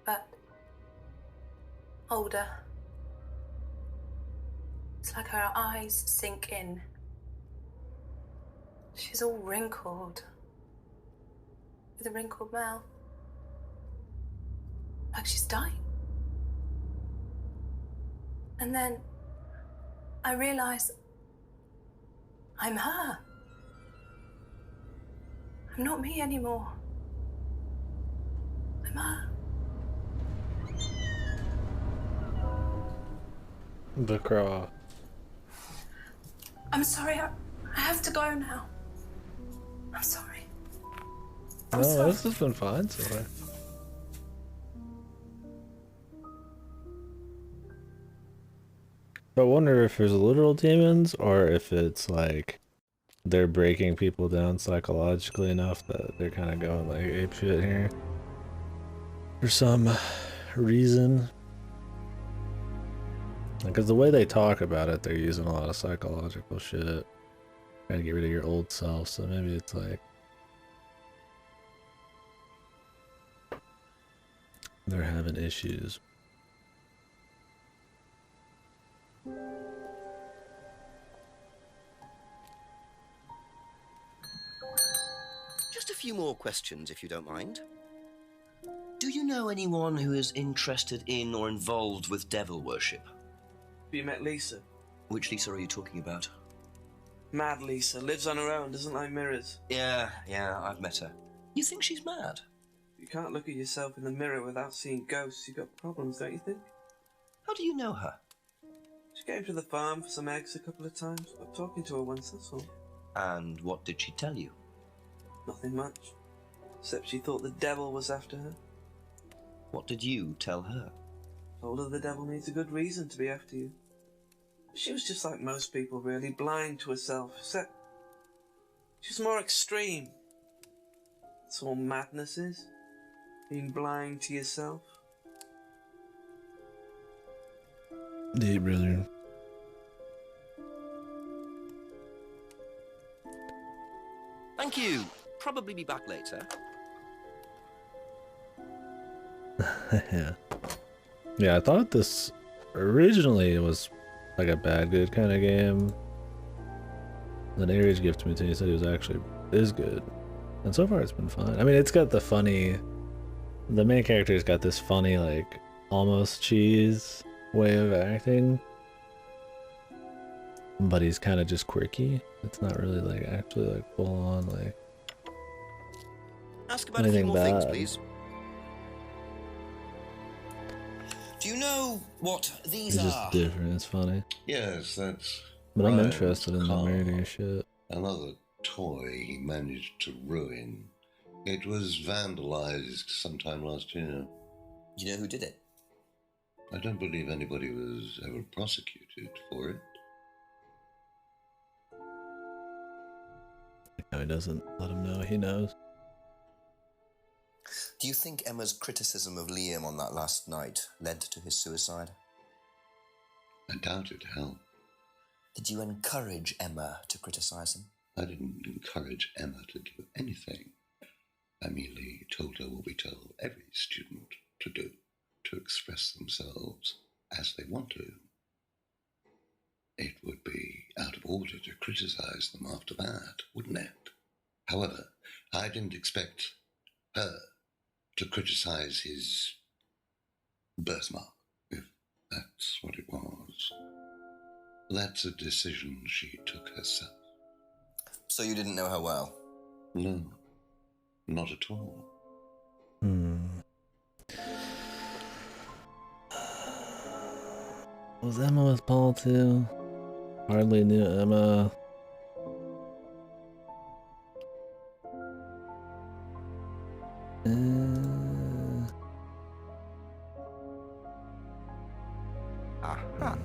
but older. It's like her eyes sink in. She's all wrinkled, with a wrinkled mouth, like she's dying. And then I realize I'm her. I'm not me anymore. I'm her.
the craw.
I'm sorry, I have to go now. I'm sorry. I'm
No,
sorry.
this has been fine so far. I wonder if there's literal demons or if it's like they're breaking people down psychologically enough that they're kind of going like ape shit here for some reason. Because the way they talk about it, they're using a lot of psychological shit. Trying to get rid of your old self, so maybe it's like they're having issues.
more questions, if you don't mind.
Do you know anyone who is interested in or involved with devil worship?
Have you met Lisa?
Which Lisa are you talking about?
Mad Lisa. Lives on her own, doesn't like mirrors.
Yeah, I've met her. You think she's mad?
You can't look at yourself in the mirror without seeing ghosts. You've got problems, don't you think?
How do you know her?
She came to the farm for some eggs a couple of times. Got talking to her once, that's all.
And what did she tell you?
Nothing much. Except she thought the devil was after her.
What did you tell her?
Told her the devil needs a good reason to be after you. She was just like most people, really, blind to herself, except she was more extreme. That's all madness is. Being blind to yourself.
Deep, brother.
Thank you. Probably be back later.
Yeah. Yeah, I thought this originally was like a bad good kind of game. Then Aries gifted me to me, said it was actually is good. And so far it's been fun. I mean, it's got the funny, the main character's got this funny, like, almost cheese way of acting. But he's kind of just quirky. It's not really like actually like full on like
Ask about a few
anything
more things,
bad.
please. Do you know what these
It's
are?
just different. It's funny.
Yes, that's.
But I'm
Ryan's
interested in the
car.
murder shit.
Another toy he managed to ruin. It was vandalized sometime last year.
Do you know who did it?
I don't believe anybody was ever prosecuted for it.
No, he doesn't let him know he knows.
Do you think Emma's criticism of Liam on that last night led to his suicide?
I doubt it helped.
Did you encourage Emma to criticize him?
I didn't encourage Emma to do anything. I merely told her what we tell every student to do, to express themselves as they want to. It would be out of order to criticize them after that, wouldn't it? However, I didn't expect her to criticize his birthmark, if that's what it was. That's a decision she took herself.
So you didn't know her well?
No, not at all.
Was Emma with Paul too? Hardly knew Emma.
Aha.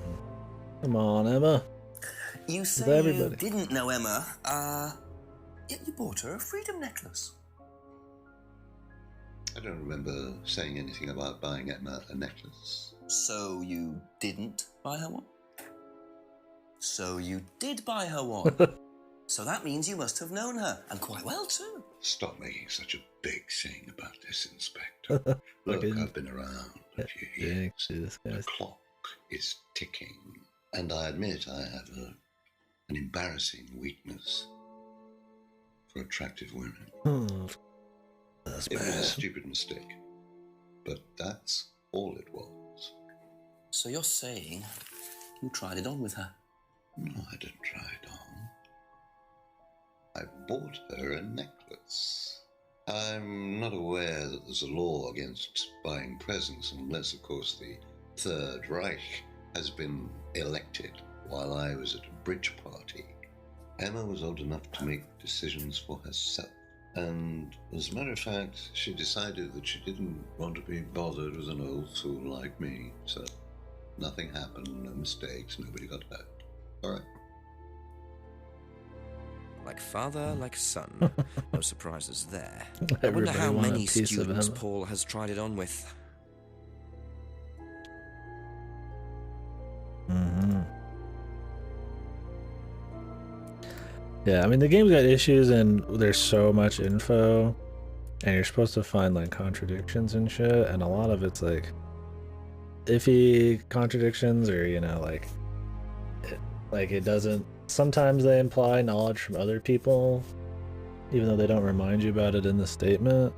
Come on, Emma.
You
With
say you
everybody.
didn't know Emma, yet you bought her a freedom necklace.
I don't remember saying anything about buying Emma a necklace.
So you didn't buy her one? So you did buy her one. So that means you must have known her, and quite well too.
Stop making such a big thing about this, Inspector. Look,
Fucking-
I've been around a few years.
This
The
guy's
clock is ticking, and I admit I have an embarrassing weakness for attractive women.
That's
It was a
bad.
stupid mistake, but that's all it was.
So you're saying you tried it on with her?
No, I didn't try it on. I bought her a necklace. I'm not aware that there's a law against buying presents unless, of course, the Third Reich has been elected while I was at a bridge party. Emma was old enough to make decisions for herself. And as a matter of fact, she decided that she didn't want to be bothered with an old fool like me. So nothing happened, no mistakes, nobody got hurt. All right.
Like father, like son. No surprises there. I wonder
Everybody
how
want a
many
piece of
students
Emma.
Paul has tried it on with.
Yeah, I mean the game's got issues and there's so much info, and you're supposed to find like contradictions and shit, and a lot of it's like iffy contradictions, or you know, like it doesn't. Sometimes they imply knowledge from other people, even though they don't remind you about it in the statement.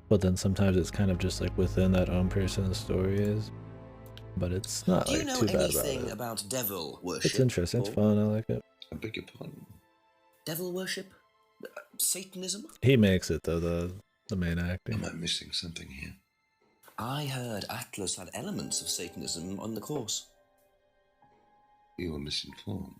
But then sometimes it's kind of just like within that own person's stories. But it's not
Do you
like
know
too bad
anything
about it.
about devil worship?
It's interesting. It's
Paul?
fun. I like it.
I beg your pardon.
Devil worship? Satanism?
He makes it though. The main actor.
Am I missing something here?
I heard Atlas had elements of Satanism on the course.
You were misinformed.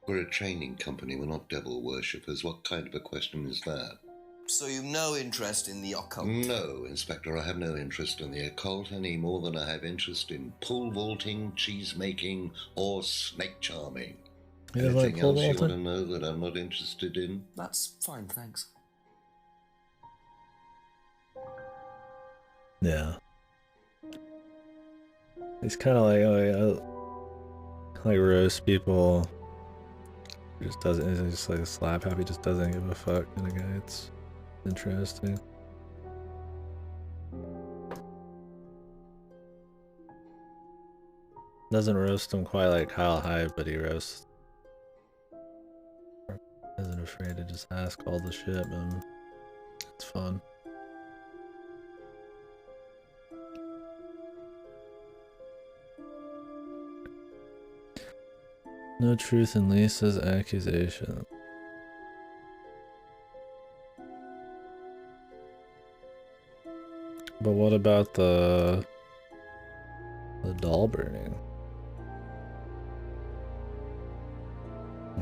We're a training company. We're not devil worshippers. What kind of a question is that?
So you've no interest in the occult?
No, Inspector, I have no interest in the occult any more than I have interest in pole vaulting, cheese making, or snake charming.
He doesn't like
Anything
pole
else you
vaulting?
want to know that I'm not interested in?
That's fine, thanks.
Yeah. He's kind of like, oh, yeah, like roast people. He just doesn't. He's just like a slap happy. Just doesn't give a fuck kind of guy. It's interesting. Doesn't roast him quite like Kyle Hyde, but he roasts. Isn't afraid to just ask all the shit, man. It's fun. No truth in Lisa's accusation. But what about the doll burning?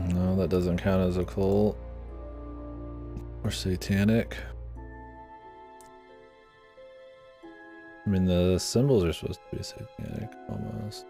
No, that doesn't count as a cult or satanic. I mean, the symbols are supposed to be satanic, almost.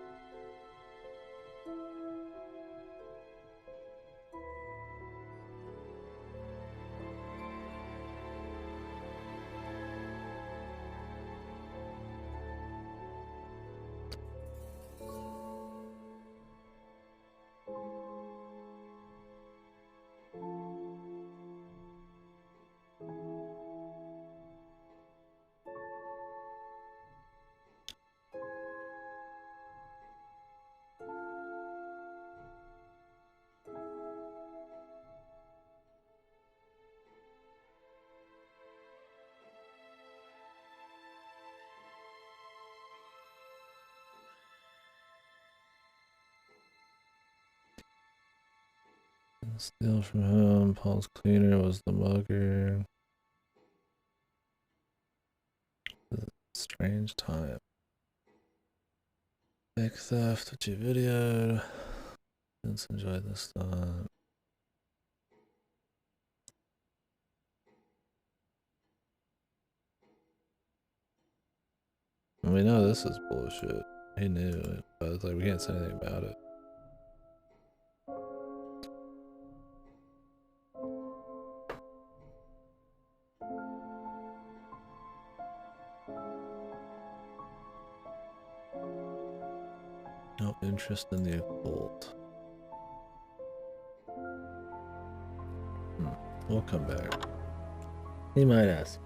Steal from home. Paul's cleaner was the mugger. Strange time. Fake theft, which you videoed. Let's enjoy this stuff. We know this is bullshit. He knew it, but it's like we can't say anything about it. No interest in the occult. We'll come back. He might ask.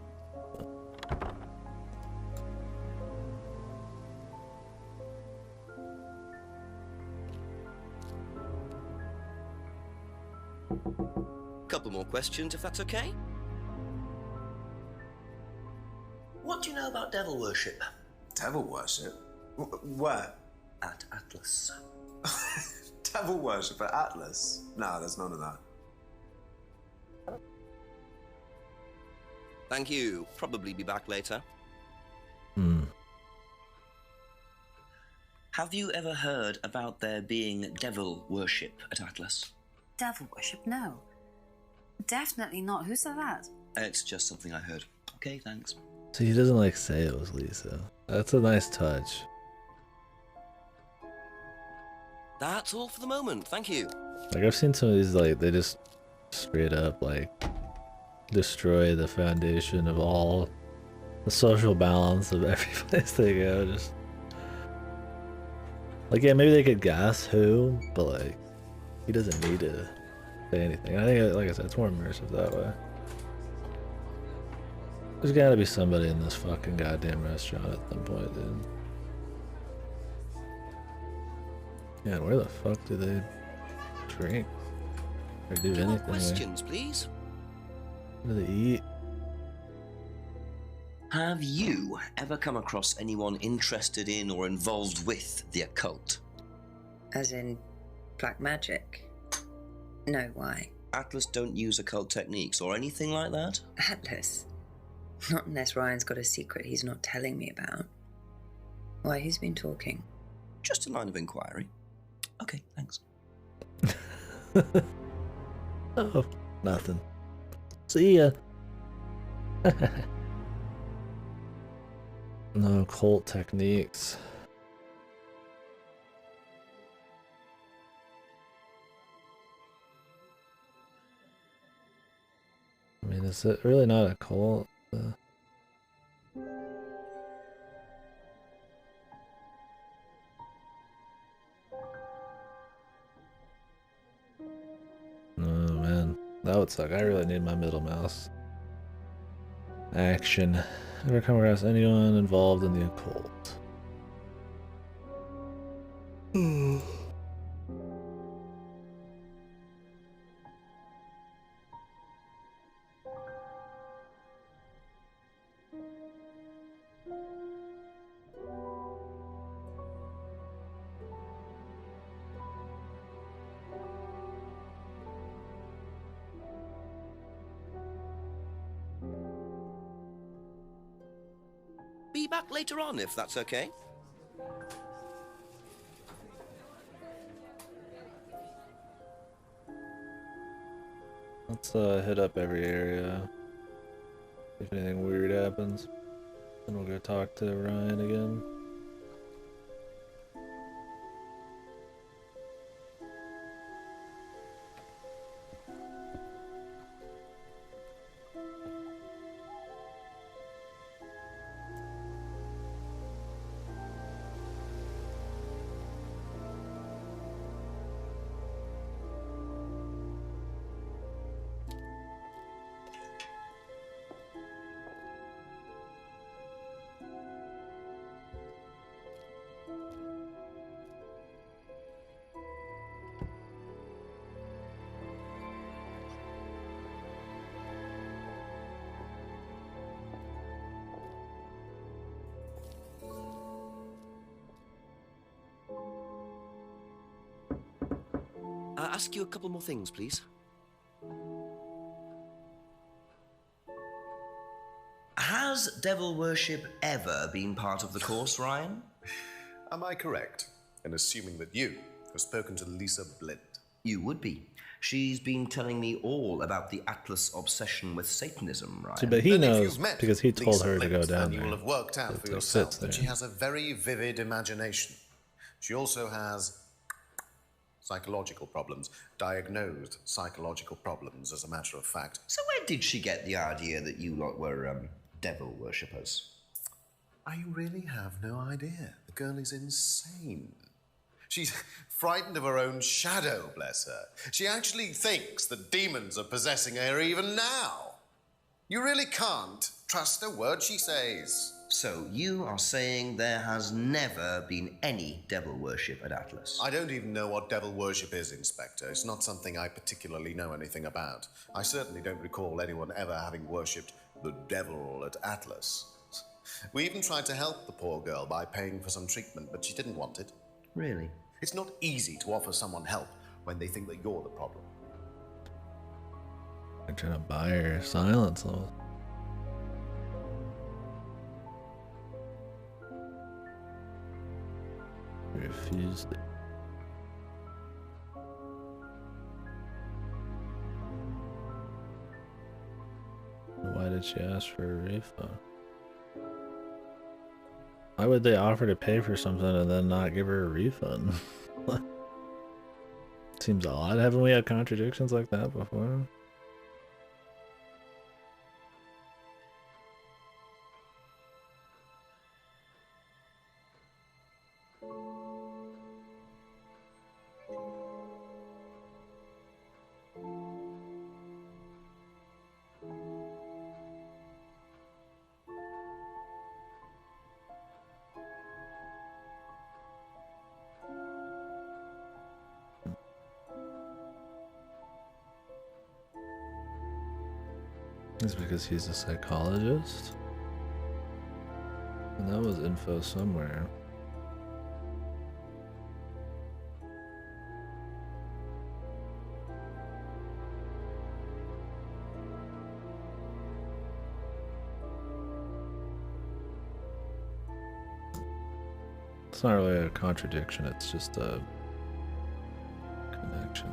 Couple more questions, if that's okay?
What do you know about devil worship?
Devil worship? Where?
At Atlas.
Devil worship at Atlas? No, there's none of that.
Thank you. Probably be back later.
Have you ever heard about there being devil worship at Atlas?
Devil worship? No. Definitely not. Who said that?
It's just something I heard. Okay, thanks.
So he doesn't like say it was Lisa. That's a nice touch.
That's all for the moment. Thank you.
Like I've seen some of these, like they just straight up like destroy the foundation of all the social balance of every place they go. Just like, yeah, maybe they could guess who, but like he doesn't need to say anything. I think, like I said, it's more immersive that way. There's gotta be somebody in this fucking goddamn restaurant at some point, dude. Yeah, where the fuck do they drink or do
Two more
anything?
questions, please.
What do they eat?
Have you ever come across anyone interested in or involved with the occult?
As in black magic? No, why?
Atlas don't use occult techniques or anything like that?
Atlas? Not unless Ryan's got a secret he's not telling me about. Why, who's been talking?
Just a line of inquiry. Okay, thanks.
Oh, nothing. See ya. No occult techniques. I mean, is it really not a cult? Oh man, that would suck. I really need my middle mouse. Action. Ever come across anyone involved in the occult?
Be back later on, if that's okay.
Let's hit up every area. If anything weird happens, then we'll go talk to Ryan again.
Ask you a couple more things, please.
Has devil worship ever been part of the course, Ryan?
Am I correct in assuming that you have spoken to Lisa Blint?
You would be. She's been telling me all about the Atlas obsession with Satanism, Ryan.
See, but he
Then if
knows
you've met
because he told
Lisa
her to
Blint,
go down
then
there.
you will have worked out for
It
yourself
sits
that she
there.
has a very vivid imagination. She also has psychological problems, diagnosed psychological problems, as a matter of fact.
So where did she get the idea that you lot were, devil worshippers?
I really have no idea. The girl is insane. She's frightened of her own shadow, bless her. She actually thinks that demons are possessing her even now. You really can't trust a word she says.
So you are saying there has never been any devil worship at Atlas?
I don't even know what devil worship is, Inspector. It's not something I particularly know anything about. I certainly don't recall anyone ever having worshipped the devil at Atlas. We even tried to help the poor girl by paying for some treatment, but she didn't want it.
Really?
It's not easy to offer someone help when they think that you're the problem.
They're trying to buy her silence level. Refused it. Why did she ask for a refund? Why would they offer to pay for something and then not give her a refund? Seems odd. Haven't we had contradictions like that before? It's because he's a psychologist. And that was info somewhere. It's not really a contradiction, it's just a connection.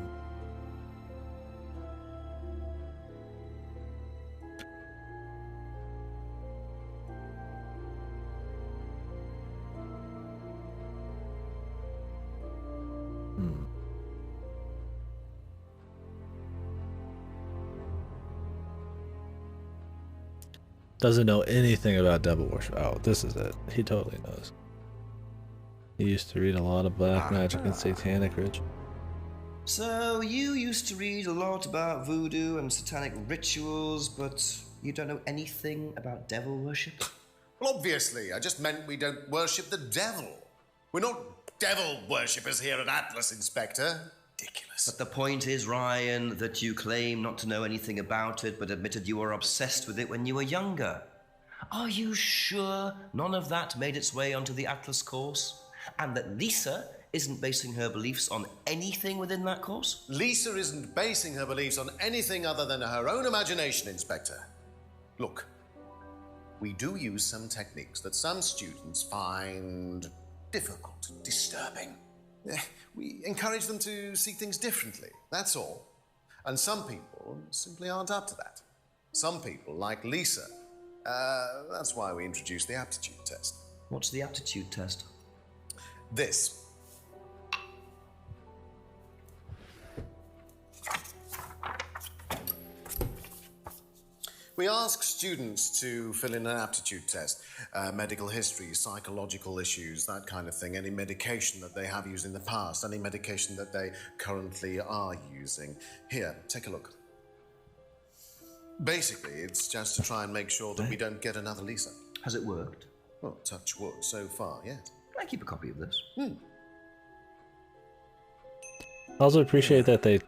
Doesn't know anything about devil worship. Oh, this is it. He totally knows. He used to read a lot of black magic and satanic ritual.
So you used to read a lot about voodoo and satanic rituals, but you don't know anything about devil worship?
Well, obviously, I just meant we don't worship the devil. We're not devil worshippers here at Atlas, Inspector. Ridiculous.
But the point is, Ryan, that you claim not to know anything about it, but admitted you were obsessed with it when you were younger. Are you sure none of that made its way onto the Atlas course? And that Lisa isn't basing her beliefs on anything within that course?
Lisa isn't basing her beliefs on anything other than her own imagination, Inspector. Look, we do use some techniques that some students find difficult, disturbing. We encourage them to see things differently, that's all. And some people simply aren't up to that. Some people, like Lisa, that's why we introduced the aptitude test.
What's the aptitude test?
This. We ask students to fill in an aptitude test, medical history, psychological issues, that kind of thing, any medication that they have used in the past, any medication that they currently are using. Here, take a look. Basically, it's just to try and make sure that we don't get another Lisa.
Has it worked?
Well, touch wood so far, yes.
Can I keep a copy of this?
I also appreciate that they...
I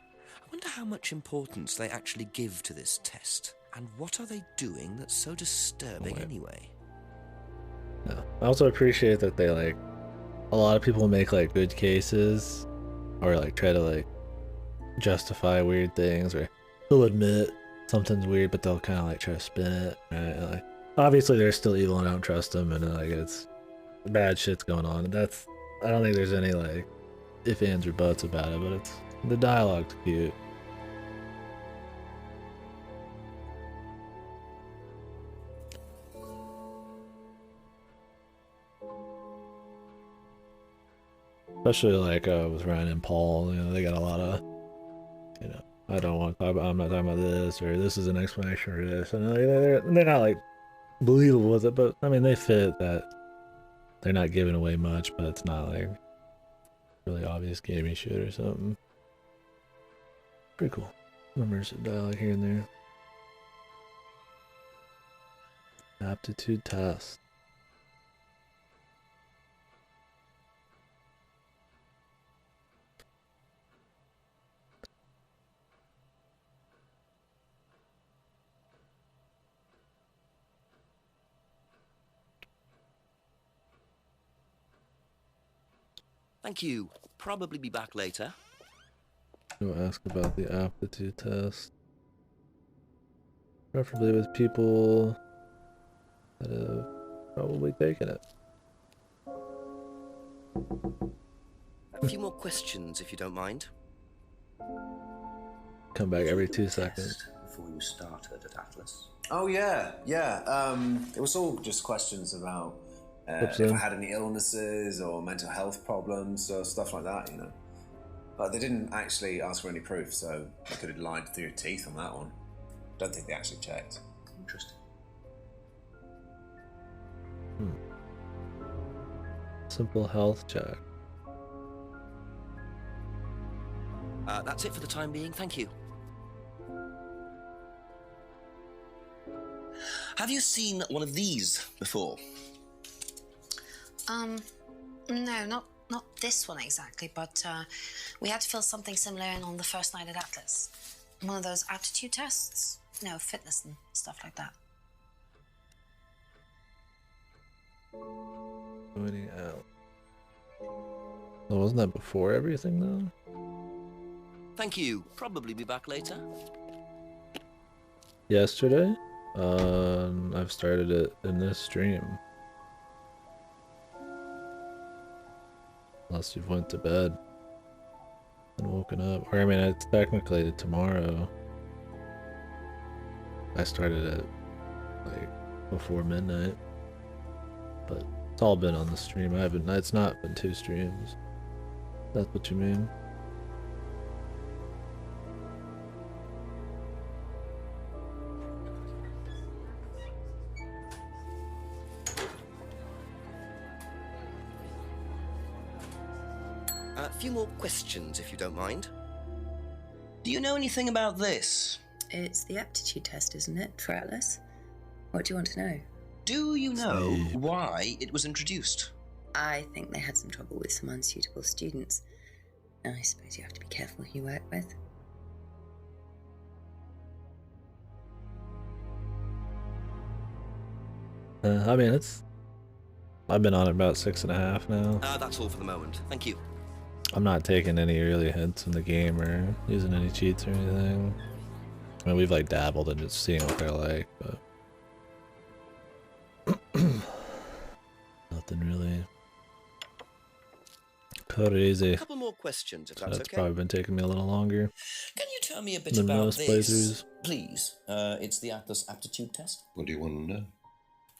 wonder how much importance they actually give to this test. And what are they doing that's so disturbing anyway?
Yeah. I also appreciate that they, like... A lot of people make, like, good cases. Or, like, try to, like, justify weird things. Or they'll admit something's weird, but they'll kind of, like, try to spin it. Right? Like, obviously, they're still evil and I don't trust them. And, like, it's... bad shit's going on. And that's... I don't think there's any, like... if, ands, or buts about it. But it's... the dialogue's cute. Especially like with Ryan and Paul, you know, they got a lot of, you know, I don't want to talk about, I'm not talking about this, or this is an explanation for this, and they're not like believable with it, but I mean they fit that they're not giving away much, but it's not like really obvious gaming shit or something. Pretty cool. Remember some dialogue here and there. Aptitude test.
Thank you. Probably be back later.
Go ask about the aptitude test. Preferably with people that have probably taken it.
A few more questions, if you don't mind.
Come back every 2 seconds.
Before you started at Atlas.
Oh yeah. It was all just questions about if I had any illnesses or mental health problems or stuff like that, you know. But they didn't actually ask for any proof, so they could have lied through your teeth on that one. Don't think they actually checked.
Interesting.
Simple health check.
That's it for the time being. Thank you. Have you seen one of these before?
No, not this one exactly, but we had to fill something similar in on the first night at Atlas. One of those aptitude tests. You know, fitness and stuff like that.
Pointing out. Oh, wasn't that before everything though?
Thank you. Probably be back later.
Yesterday? I've started it in this stream. Unless you've went to bed and woken up. Or I mean, it's technically tomorrow. I started it like before midnight. But it's all been on the stream. It's not been 2 streams. That's what you mean.
A few more questions, if you don't mind. Do you know anything about this?
It's the aptitude test, isn't it, for Atlas? What do you want to know?
Do you know why it was introduced?
I think they had some trouble with some unsuitable students. I suppose you have to be careful who you work with.
I mean, I've been on it about 6.5 now.
That's all for the moment. Thank you.
I'm not taking any early hints in the game or using any cheats or anything. I mean, we've like dabbled in just seeing what they're like, but nothing really crazy.
A couple more questions, if
So
that's
that's
okay.
probably been taking me a little longer.
Can you tell me a bit
than
about
most
this,
playthroughs.
please? It's the Atlas aptitude test.
What do you want to know?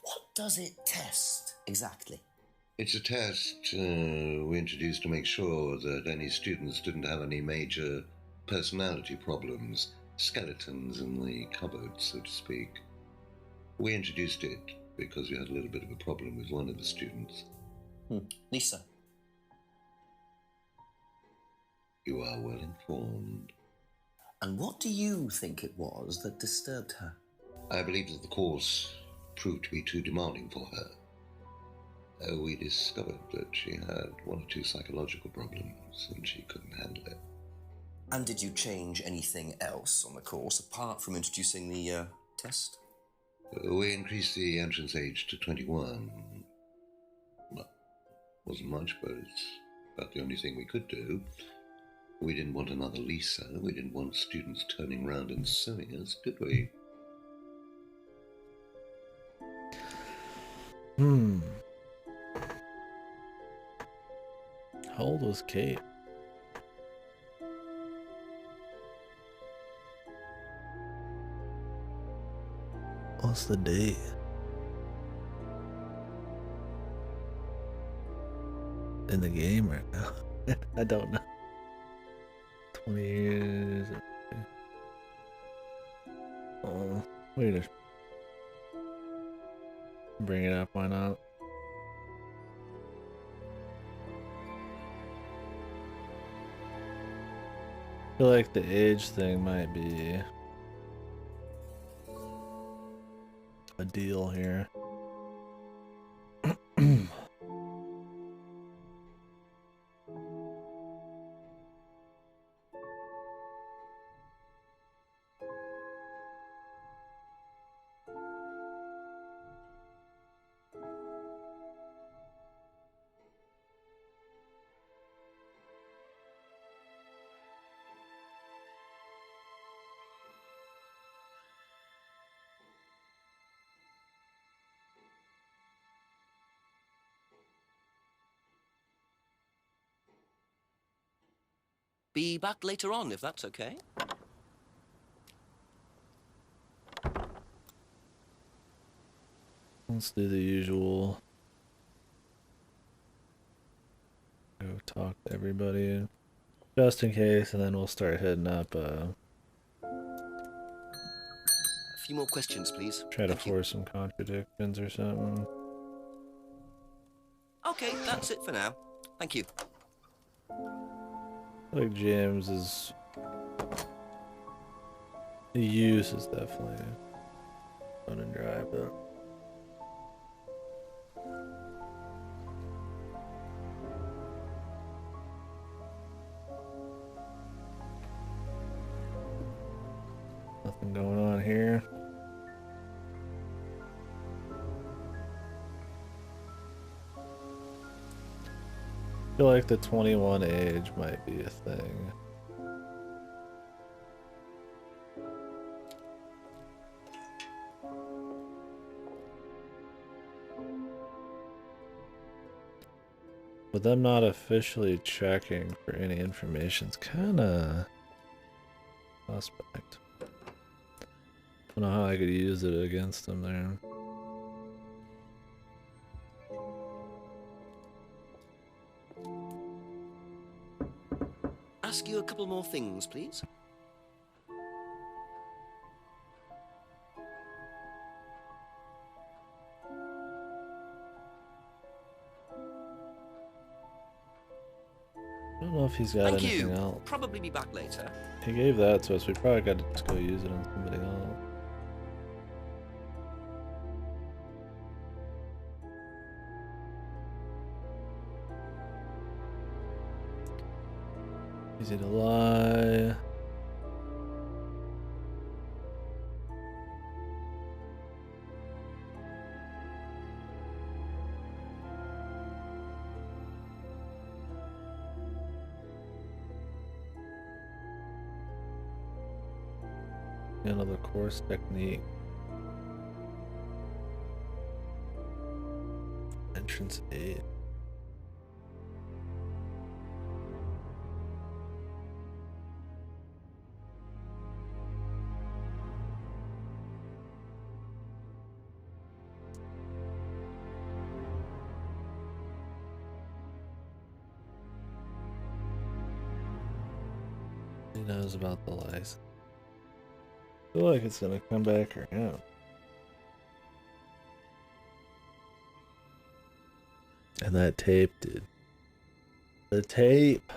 What does it test exactly?
It's a test we introduced to make sure that any students didn't have any major personality problems, skeletons in the cupboard, so to speak. We introduced it because we had a little bit of a problem with one of the students.
Lisa.
You are well informed.
And what do you think it was that disturbed her?
I believe that the course proved to be too demanding for her. We discovered that she had 1 or 2 psychological problems and she couldn't handle it.
And did you change anything else on the course apart from introducing the test?
We increased the entrance age to 21. Well, wasn't much, but it's about the only thing we could do. We didn't want another Lisa. We didn't want students turning around and suing us, did we?
How old was Kate? What's the date? In the game right now? I don't know. 20 years. Oh, we just bring it up, why not? I feel like the age thing might be a deal here.
Be back later on, if that's okay.
Let's do the usual. Go talk to everybody, just in case, and then we'll start hitting up.
A few more questions, please.
Try to
Thank you.
force some contradictions or something.
Okay, that's it for now. Thank you.
Like James is, the use is definitely fun and dry, but nothing going on here. feel like the 21 age might be a thing. But them not officially checking for any information's kinda suspect. Don't know how I could use it against them there.
Ask you a couple more things, please.
I don't know if he's got
Thank
anything
you.
else.
Probably be back later.
He gave that to us. We probably got to just go use it on somebody else. Easy to lie. Another course technique. Entrance 8. He knows about the license. I feel like it's gonna come back around. And that tape, dude. The tape.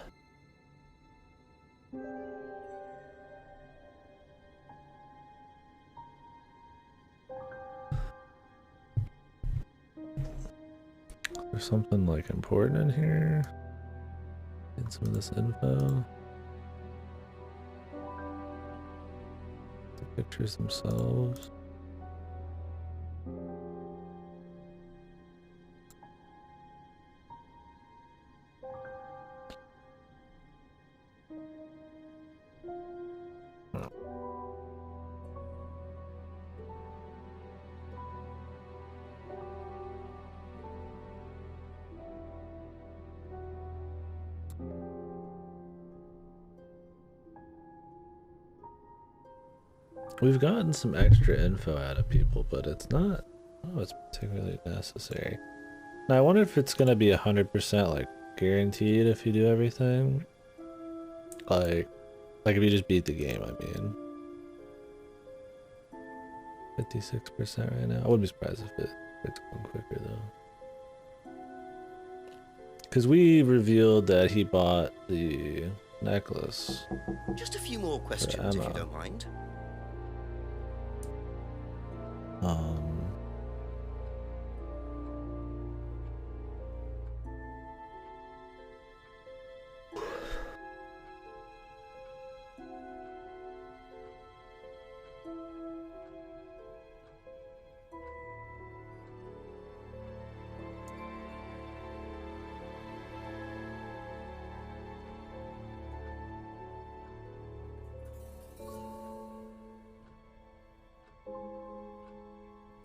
There's something like important in here. Get some of this info. The pictures themselves. We've gotten some extra info out of people, but it's not, oh, it's particularly necessary. Now I wonder if it's gonna be 100% like guaranteed if you do everything. Like if you just beat the game, I mean. 56% right now. I wouldn't be surprised if it's going quicker though. Because we revealed that he bought the necklace.
Just a few more questions, if you don't mind.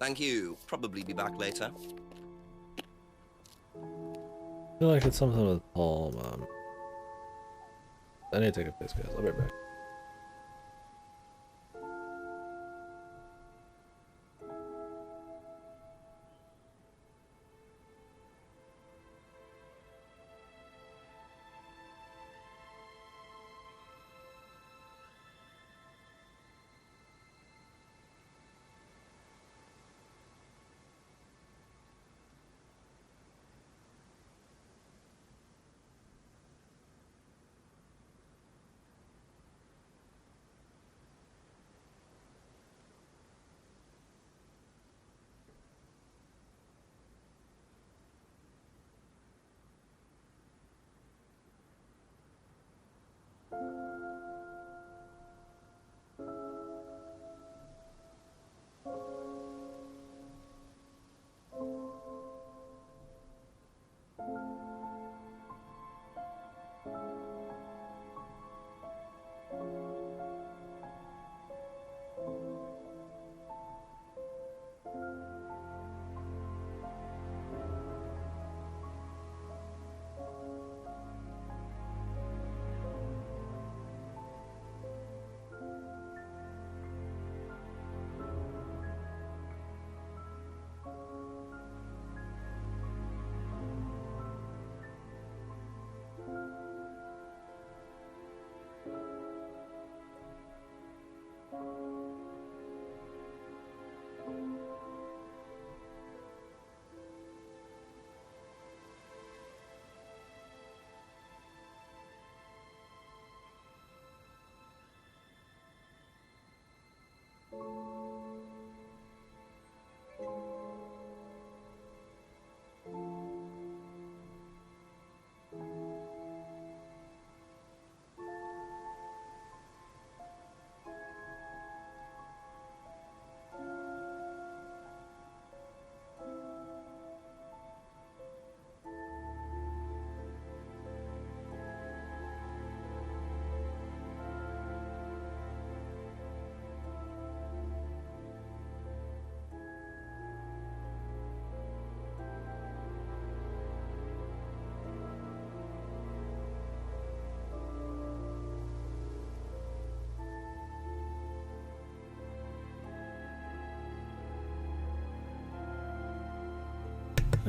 Thank you. Probably be back later.
I feel like it's something with Paul, I need to take a piss, guys. I'll be right back.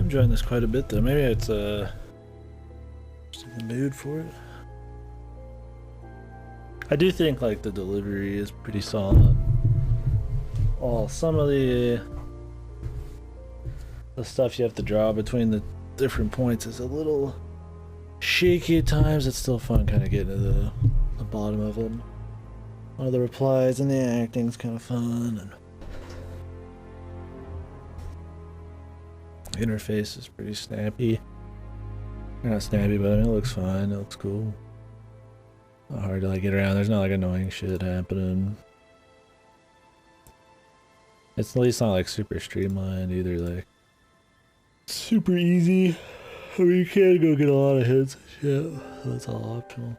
enjoying this quite a bit though. Maybe it's just in the mood for it. I do think like the delivery is pretty solid. Oh, some of the stuff you have to draw between the different points is a little shaky at times. It's still fun kind of getting to the bottom of them. All the replies and the acting's kind of fun, and interface is pretty snappy. Not snappy, but I mean, it looks fine. It looks cool. Not hard to like get around. There's not like annoying shit happening. It's at least not like super streamlined either. Like super easy. I mean, you can go get a lot of hits and shit. So that's all optional.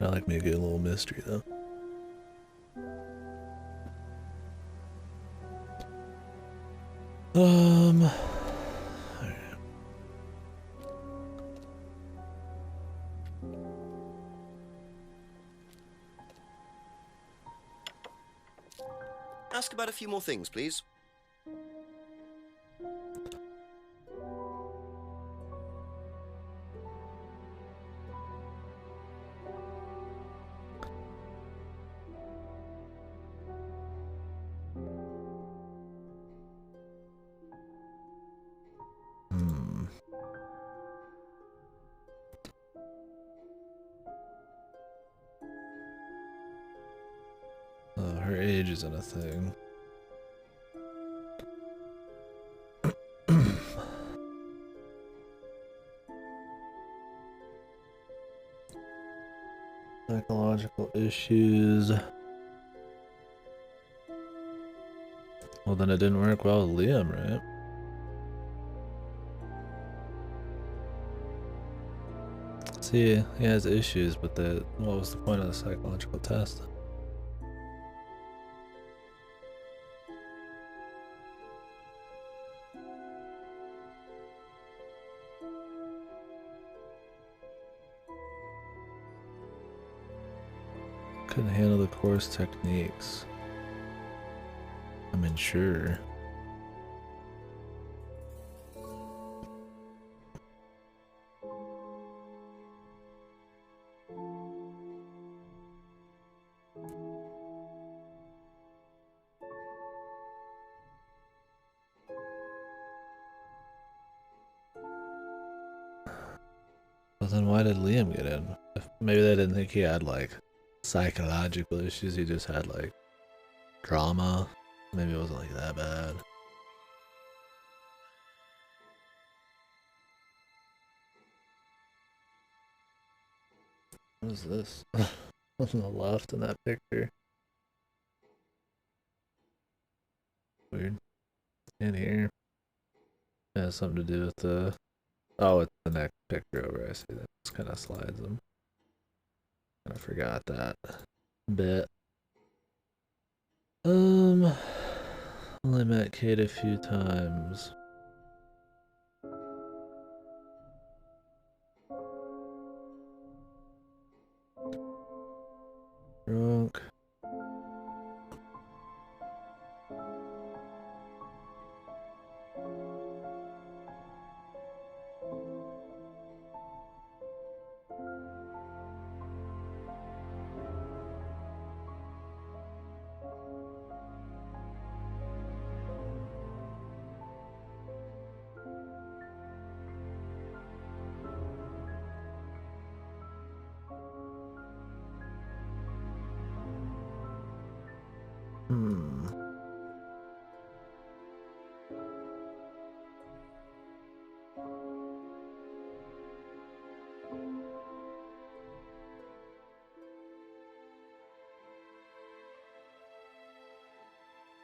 I like me a good little mystery though.
Ask about a few more things, please.
Her age isn't a thing. Psychological issues. Well, then it didn't work well with Liam, right? See, he has issues, but what was the point of the psychological test? Couldn't handle the course techniques. I'm unsure. But then why did Liam get in? Maybe they didn't think he had like psychological issues, he just had like drama. Maybe it wasn't like that bad. What is this? What's on the left in that picture? Weird. In here. It has something to do with the... Oh, it's the next picture over. I see that. Just kind of slides them. I forgot that bit. Only met Kate a few times. Drunk.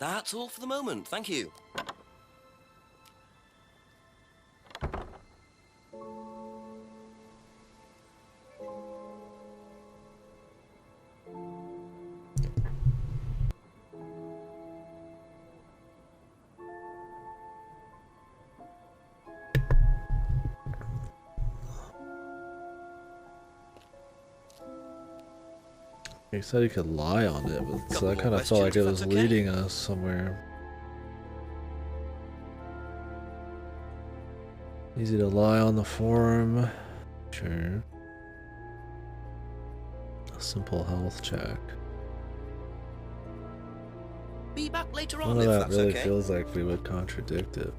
That's all for the moment, thank you.
He said he could lie on it, but so that
Couple
kind
more
of felt like
questions,
it
if
was
that's okay?
leading us somewhere. Easy to lie on the forum. Sure. A simple health check.
Be back later
None
on
of
if
that
that's
really
okay.
feels like we would contradict it.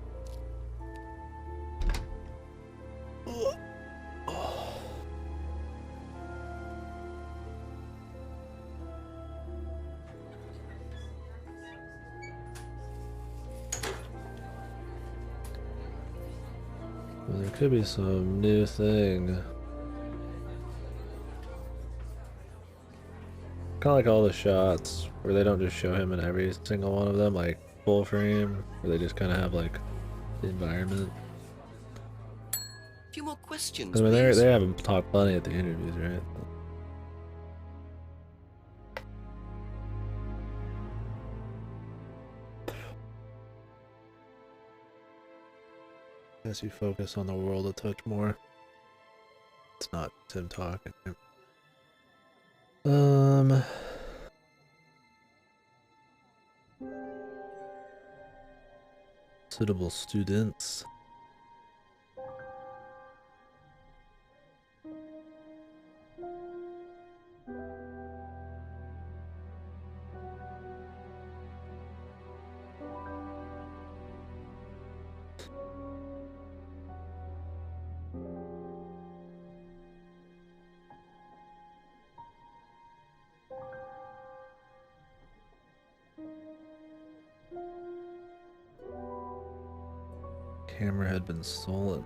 Well, there could be some new thing. Kind of like all the shots where they don't just show him in every single one of them, like full frame, where they just kind of have like the environment.
A few more questions,
I mean,
please.
they have him talk funny at the interviews, right? As you focus on the world a touch more, it's not him talking. Suitable students. Camera had been stolen.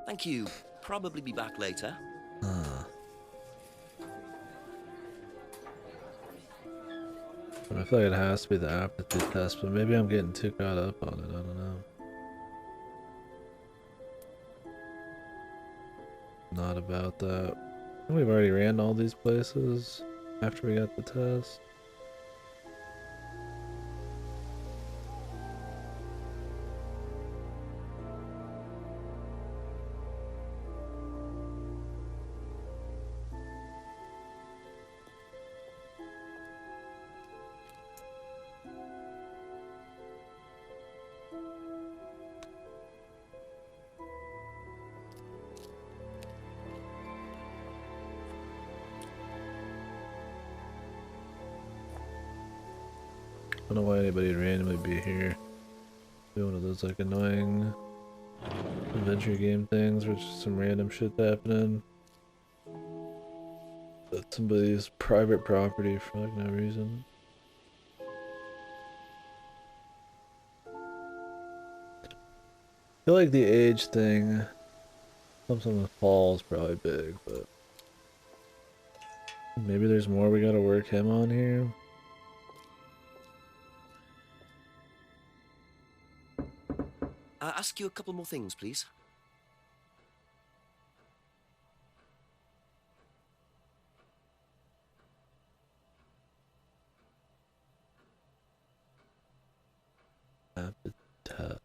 Thank you. Probably be back later.
I feel like it has to be the aptitude test, but maybe I'm getting too caught up on it. I don't know. Not about that. I think we've already ran all these places after we got the test. I don't know why anybody would randomly be here. Be one of those like annoying adventure game things where just some random shit's happening. That's somebody's private property for like no reason. I feel like the age thing, something with Paul is probably big, but maybe there's more we gotta work him on here.
Ask you a couple more things, please.
Habitat.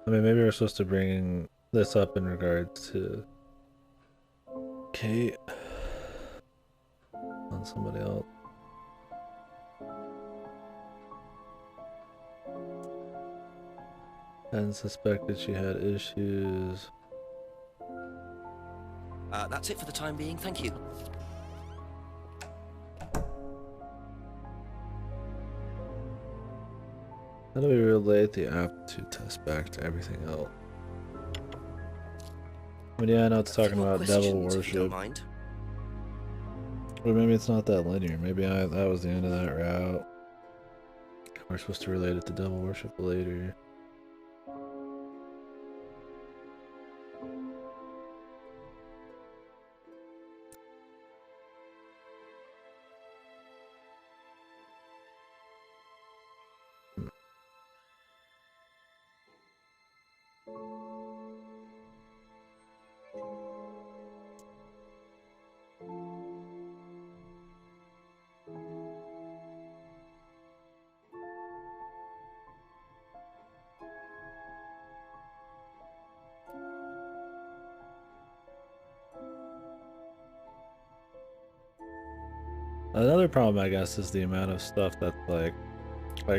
I mean, maybe we're supposed to bring this up in regards to Kate on somebody else. And suspected she had issues.
That's it for the time being. Thank you.
How do we relate the aptitude test back to everything else? I mean, yeah, I know it's talking about devil
If you don't
worship.
mind.
Or maybe it's not that linear. Maybe that was the end of that route. We're supposed to relate it to devil worship later. Another problem, I guess, is the amount of stuff that's like,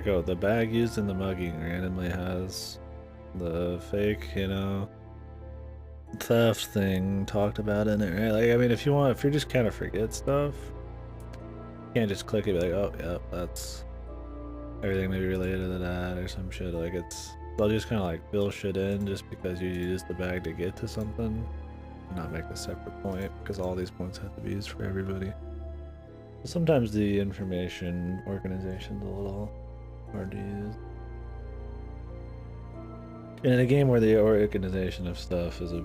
oh, the bag used in the mugging randomly has the fake, you know, theft thing talked about in it, right? Like, I mean, if you're just kind of forget stuff, you can't just click it and be like, oh, yeah, that's everything maybe related to that or some shit. Like, they'll just kind of like fill shit in just because you used the bag to get to something, and not make a separate point, because all these points have to be used for everybody. Sometimes the information organization's a little hard to use. And in a game where the organization of stuff is a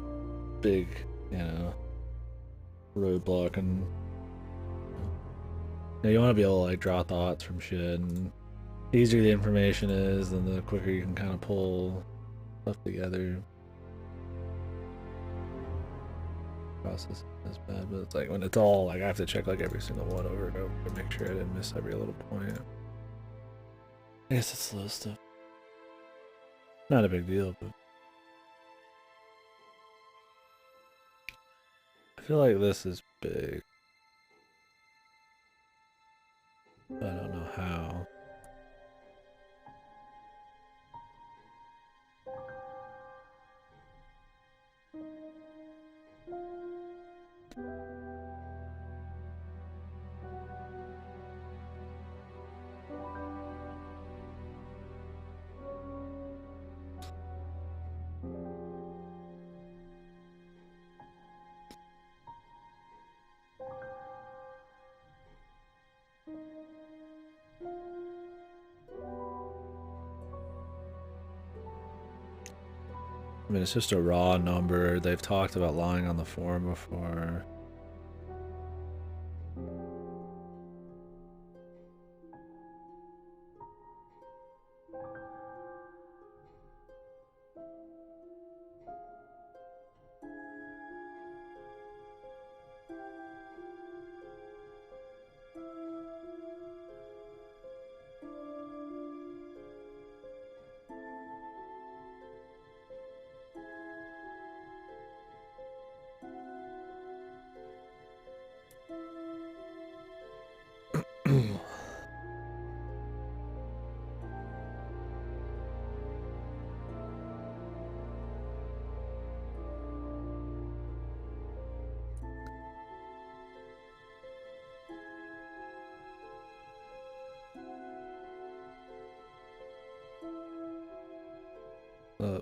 big, you know, roadblock, and you want to be able to like draw thoughts from shit, and the easier the information is, then the quicker you can kind of pull stuff together. Process is bad, but it's like when it's all like I have to check like every single one over and over to make sure I didn't miss every little point. I guess it's slow stuff. Not a big deal, but I feel like this is big. But I don't know how. I mean, it's just a raw number. They've talked about lying on the form before. Well.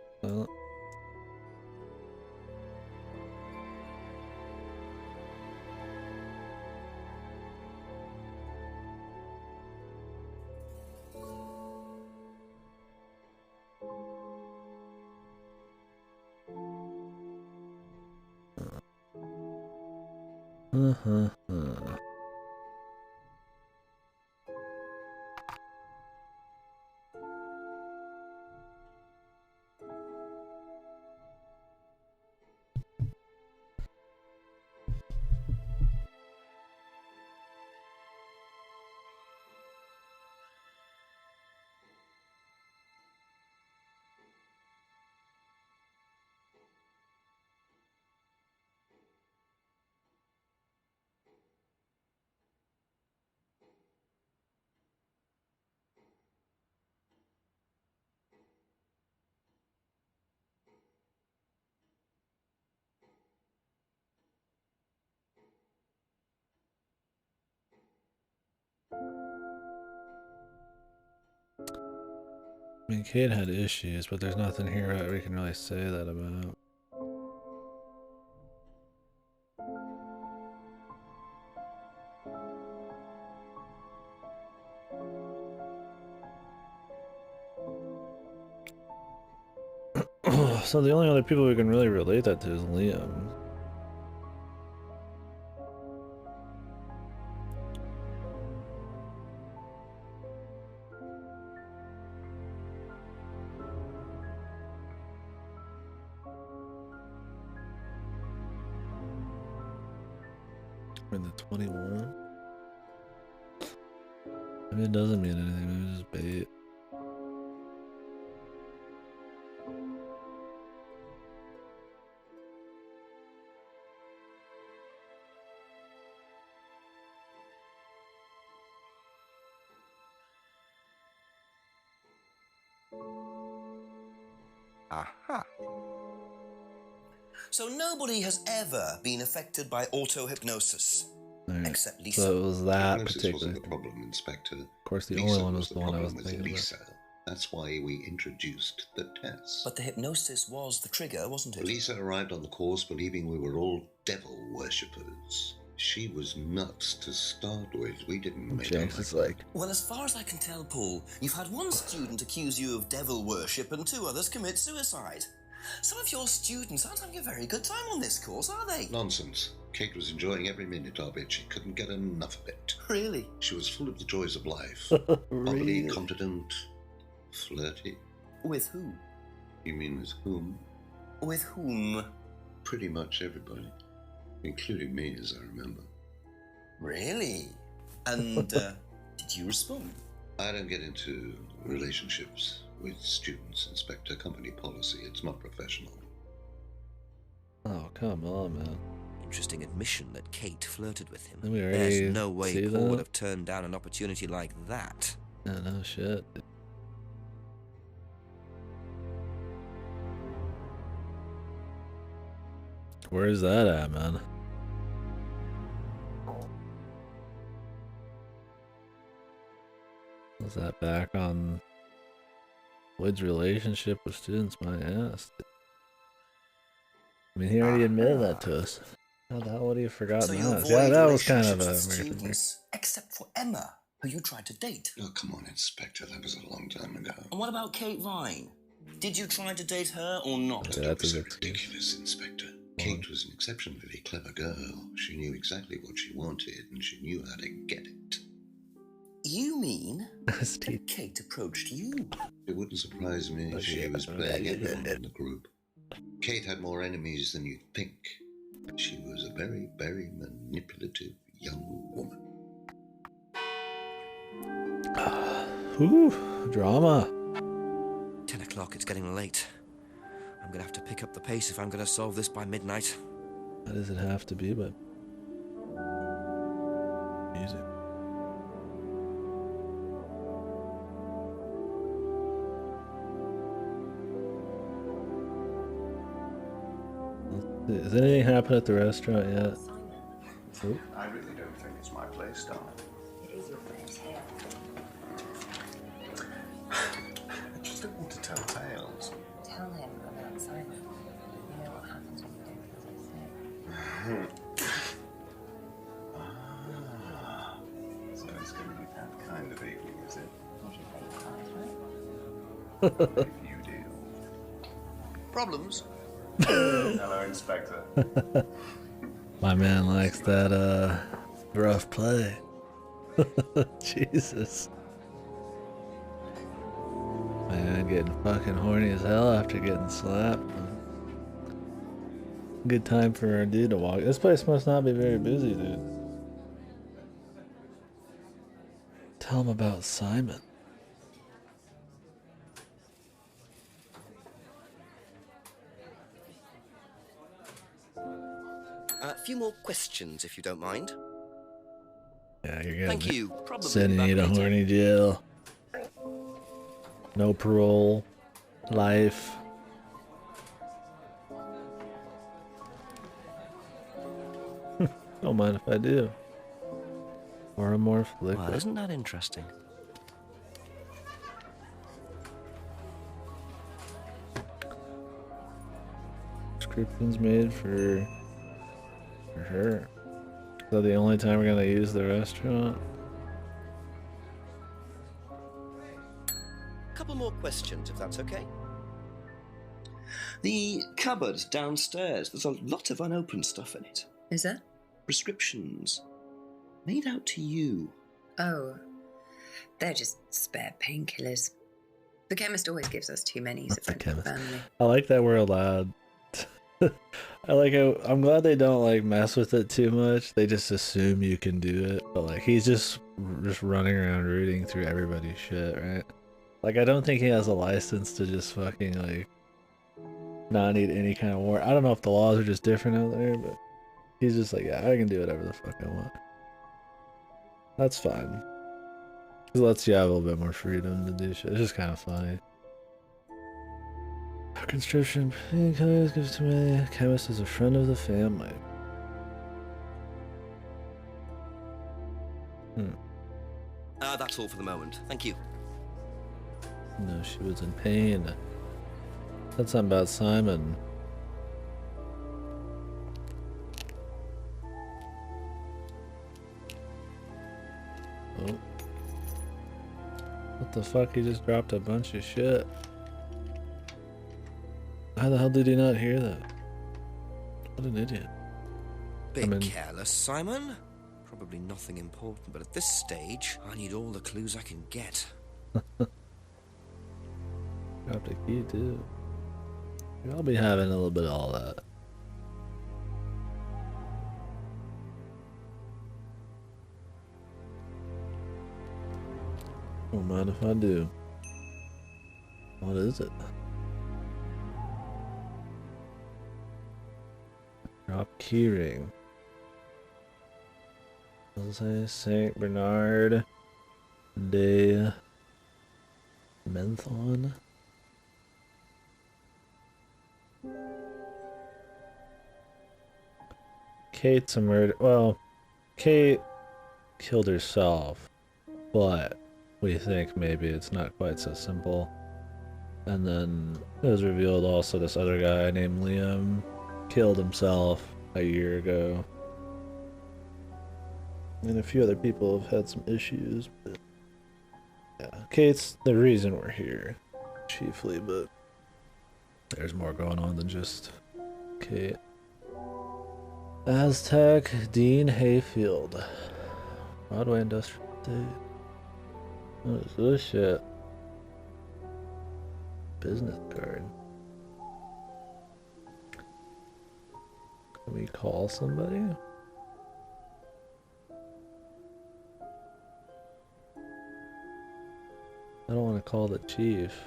I mean, Kate had issues, but there's nothing here that we can really say that about. So the only other people we can really relate that to is Liam. We're in the 21. I mean, it doesn't mean anything. Maybe it's just bait.
Aha.
So nobody has ever been affected by auto-hypnosis.
Alright,
Except Lisa.
so it was that
Hypnosis
particular.
wasn't the problem, Inspector.
Of course, the
Lisa
only one
was
was
the
the one I was
problem with
thinking about.
Lisa. That's why we introduced the test.
But the hypnosis was the trigger, wasn't it?
Lisa arrived on the course believing we were all devil worshippers. She was nuts to start with. We didn't make
James
her
is like,
Well, as far as I can tell, Paul, you've had one student accuse you of devil worship and 2 others commit suicide. Some of your students aren't having a very good time on this course, are they?
Nonsense. Kate was enjoying every minute of it. She couldn't get enough of it.
Really?
She was full of the joys of life.
really?
Bubbly, confident, flirty.
With who?
You mean with whom?
With whom?
Pretty much everybody. Including me, as I remember.
Really? And, did you respond?
I don't get into relationships with students, Inspector. Company policy. It's not professional.
Oh, come on, man.
Interesting admission that Kate flirted with him.
Didn't we
There's
already
no way
see
Paul
that?
would have turned down an opportunity like that.
Yeah, no shit. Where's that at, man? Was that back on Wood's relationship with students? My ass. I mean, he already admitted that to us. How the hell would he have forgotten
So you
that?
avoid
Yeah, that was kind of
relationships
a
with
weird thing.
students, except for Emma, who you tried to date.
Oh, come on, Inspector. That was a long time ago.
And what about Kate Vine? Did you try to date her or not?
Yeah,
That
that's
was
a
so
good excuse.
ridiculous, Inspector. Kate was an exceptionally clever girl. She knew exactly what she wanted, and she knew how to get it.
You mean
Steve.
that Kate approached you?
It wouldn't surprise me if she was playing everyone in the group. Kate had more enemies than you'd think. She was a very, very manipulative young woman.
Whew, drama.
10 o'clock, it's getting late. I'm gonna have to pick up the pace if I'm gonna solve this by midnight.
Why does it have to be, but music? Has anything happened at the restaurant yet? Oop.
I really don't think it's my place, darling.
It is your place here.
I just don't want to tell tales.
Tell him about Simon. You know what happens when you don't as I say.
So it's going to be that kind of evening, is it?
If you play your cards right.
If you do.
Problems?
Hello, Inspector.
My man likes that rough play. Jesus. Man, getting fucking horny as hell after getting slapped. Good time for a dude to walk. This place must not be very busy, dude. Tell him about Simon.
A few more questions, if you don't mind.
Yeah, you're
Thank
getting
you. Probably
sending
about
you to
80.
horny jail. No parole. Life. Don't mind if I do. Oromorph
Well,
liquid.
isn't that interesting?
Descriptions made for her. Is that the only time we're gonna use the restaurant?
A couple more questions, if that's okay.
The cupboard downstairs, there's a lot of unopened stuff in it.
Is there?
Prescriptions. Made out to you.
Oh, they're just spare painkillers. The chemist always gives us too many, so
The chemist.
family.
I like that we're allowed. I like it. I'm glad they don't like mess with it too much. They just assume you can do it. But like he's just running around rooting through everybody's shit, right? Like I don't think he has a license to just fucking like not need any kind of warrant. I don't know if the laws are just different out there, but he's just like, yeah, I can do whatever the fuck I want. That's fine. It lets you have a little bit more freedom to do shit. It's just kind of funny. Conscription. Gives to me. Chemist is a friend of the family.
That's all for the moment. Thank you.
No, she was in pain. Said something about Simon. Oh. What the fuck? He just dropped a bunch of shit. How the hell did he not hear that? What an idiot.
Bit careless, Simon. Probably nothing important, but at this stage, I need all the clues I can get.
Dropped a key too. I'll be having a little bit of all that. Don't mind if I do. What is it? Drop keyring. Does it say Saint Bernard de Menthon? Kate's a murder. Well, Kate killed herself, but we think maybe it's not quite so simple. And then it was revealed also this other guy named Liam killed himself a year ago. And a few other people have had some issues, but yeah, Kate's the reason we're here, chiefly, but there's more going on than just Kate. Aztec Dean Hayfield. Broadway Industrial Estate. What is this shit? Business card. Can we call somebody? I don't want to call the chief.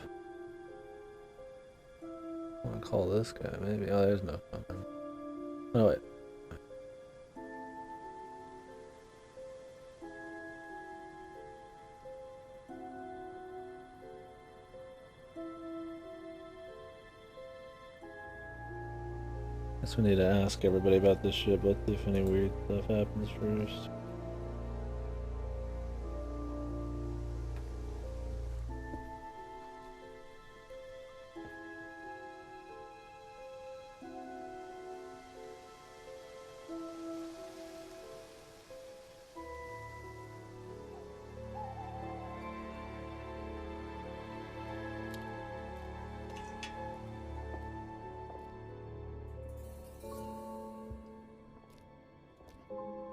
I want to call this guy, maybe. Oh, there's no phone. Oh, wait. Guess we need to ask everybody about this shit, but if any weird stuff happens first.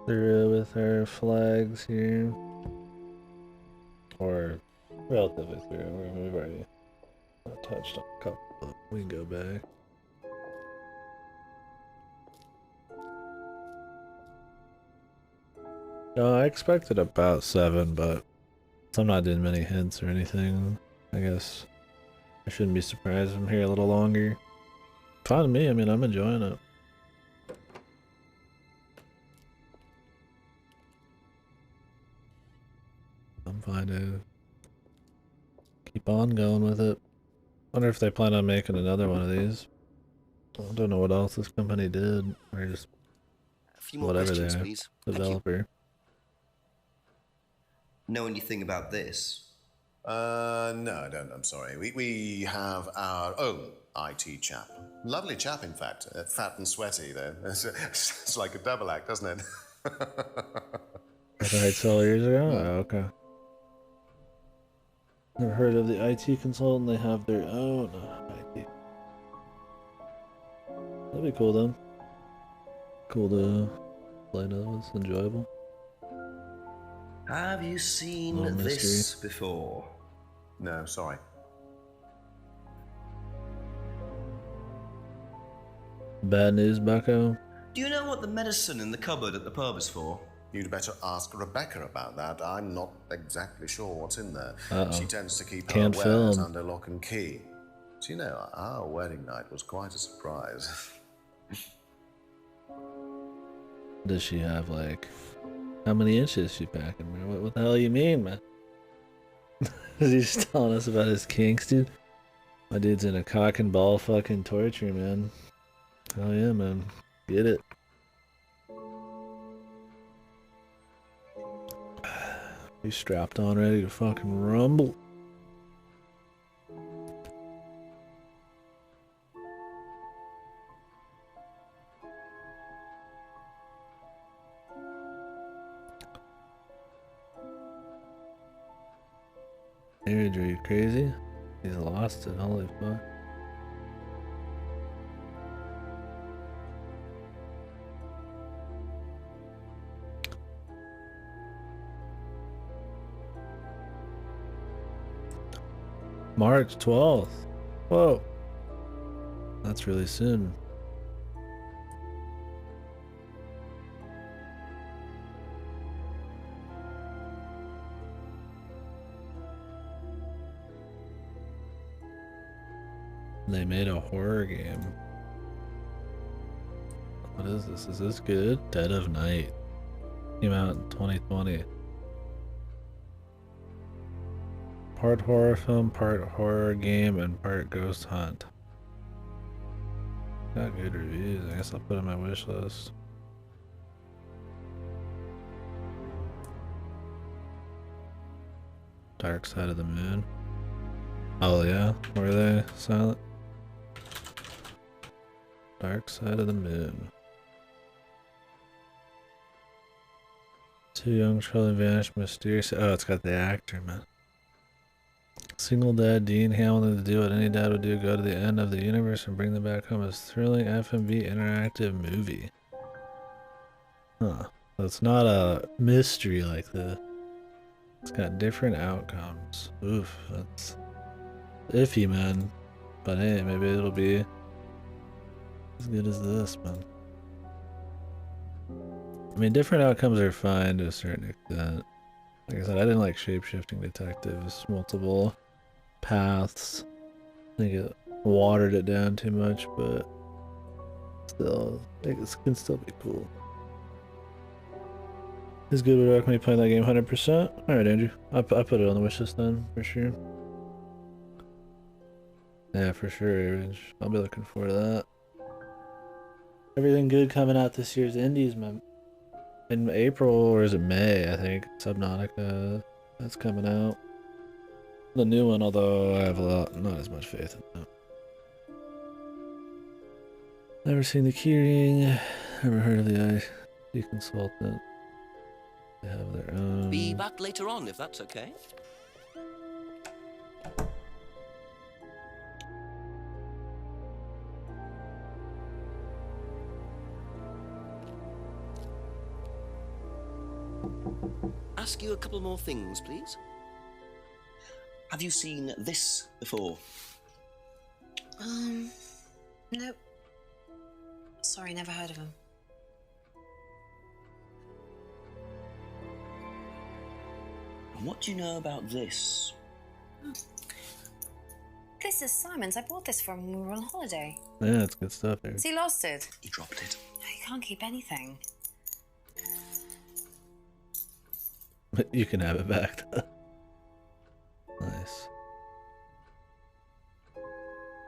Through with our flags here, or relatively through. We've already touched on a couple, but we can go back. I expected about 7, but I'm not doing many hints or anything. I guess I shouldn't be surprised if I'm here a little longer. Fine with me. I mean, I'm enjoying it. I'm fine to keep on going with it. Wonder if they plan on making another one of these. I don't know what else this company did, or just
A few more
whatever
questions,
they are.
please. Thank you.
Developer.
Know anything about this?
No, I don't. I'm sorry. We have our own IT chap. Lovely chap, in fact. Fat and sweaty, though. It's like a double act, doesn't it?
I tried several years ago? Oh, okay. Never heard of the IT consultant. They have their own IT. That'd be cool, then. Cool to play another one. It's enjoyable.
Have you seen
No
this
mystery.
before?
No, sorry.
Bad news, Bucko?
Do you know what the medicine in the cupboard at the pub is for?
You'd better ask Rebecca about that. I'm not exactly sure what's in there.
Uh-oh.
She tends to keep
Can't
her wares
film.
under lock and key. Do you know, our wedding night was quite a surprise.
Does she have, like... How many inches is she packing, man? What the hell you mean, man? Is he just telling us about his kinks, dude? My dude's in a cock and ball fucking torture, man. Hell yeah, man. Get it. He's strapped on, ready to fucking rumble. Marriage, are you crazy? He's lost it, holy fuck. March 12th. Whoa. That's really soon. They made a horror game. What is this? Is this good? Dead of Night. Came out in 2020. Part horror film, part horror game, and part ghost hunt. Got good reviews. I guess I'll put it on my wish list. Dark Side of the Moon. Oh yeah? Were they silent? Dark Side of the Moon. Two young children vanish mysteriously. Oh, it's got the actor, man. Single dad, Dean Hamilton, to do what any dad would do, go to the end of the universe and bring them back home. As thrilling FMV interactive movie. Huh. So it's not a mystery like this. It's got different outcomes. Oof, that's iffy, man. But hey, maybe it'll be as good as this, man. I mean, different outcomes are fine to a certain extent. Like I said, I didn't like shape-shifting detectives, multiple paths. I think it watered it down too much, but still, it can still be cool. It's good. Would recommend playing that game 100%. All right, Andrew, I put it on the wishlist then for sure. Yeah, for sure. I'll be looking forward to that. Everything good coming out this year's indies, man. In April, or is it May? I think Subnautica that's coming out. The new one, although I have not as much faith in that. Never seen the Keyring. Never heard of the IT consultant. They have their own.
Be back later on if that's okay. Ask you a couple more things, please.
Have you seen this before?
Nope. Sorry, never heard of him.
And what do you know about this?
This is Simon's. I bought this from when we were on holiday.
Yeah, it's good stuff there.
Has he lost it?
He dropped it.
He can't keep anything.
You can have it back. Nice.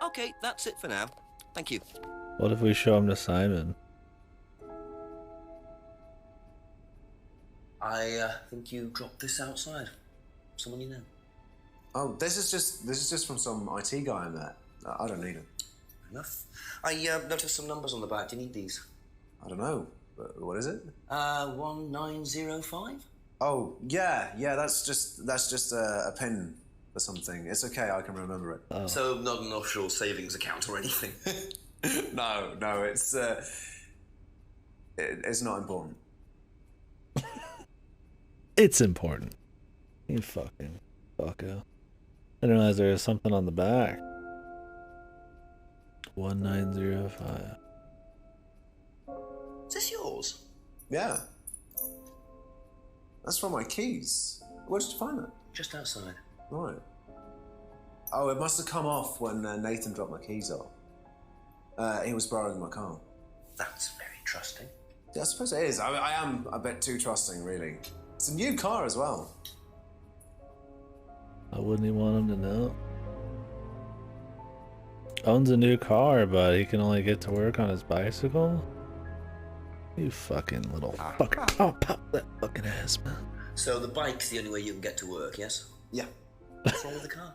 Okay, that's it for now. Thank you.
What if we show him to Simon?
I think you dropped this outside. Someone you know.
Oh, this is just from some IT guy I met. I don't need it.
Enough. I noticed some numbers on the back. Do you need these?
I don't know. What is it?
1905.
Oh yeah, that's just a pin for something. It's okay, I can remember it.
Oh.
So not an offshore savings account or anything.
No, it's not important.
It's important. You fucking fucko. I didn't realize there was something on the back. 1905.
Is this yours?
Yeah. That's from my keys. Where did you find that?
Just outside.
Right. Oh, it must have come off when Nathan dropped my keys off. He was borrowing my car.
That's very trusting.
Yeah, I suppose it is. I am a bit too trusting, really. It's a new car as well.
I wouldn't even want him to know. owns a new car, but he can only get to work on his bicycle? You fucking little fucker. Oh, pop that fucking ass, man.
So the bike's the only way you can get to work, yes?
Yeah.
What's wrong with the car?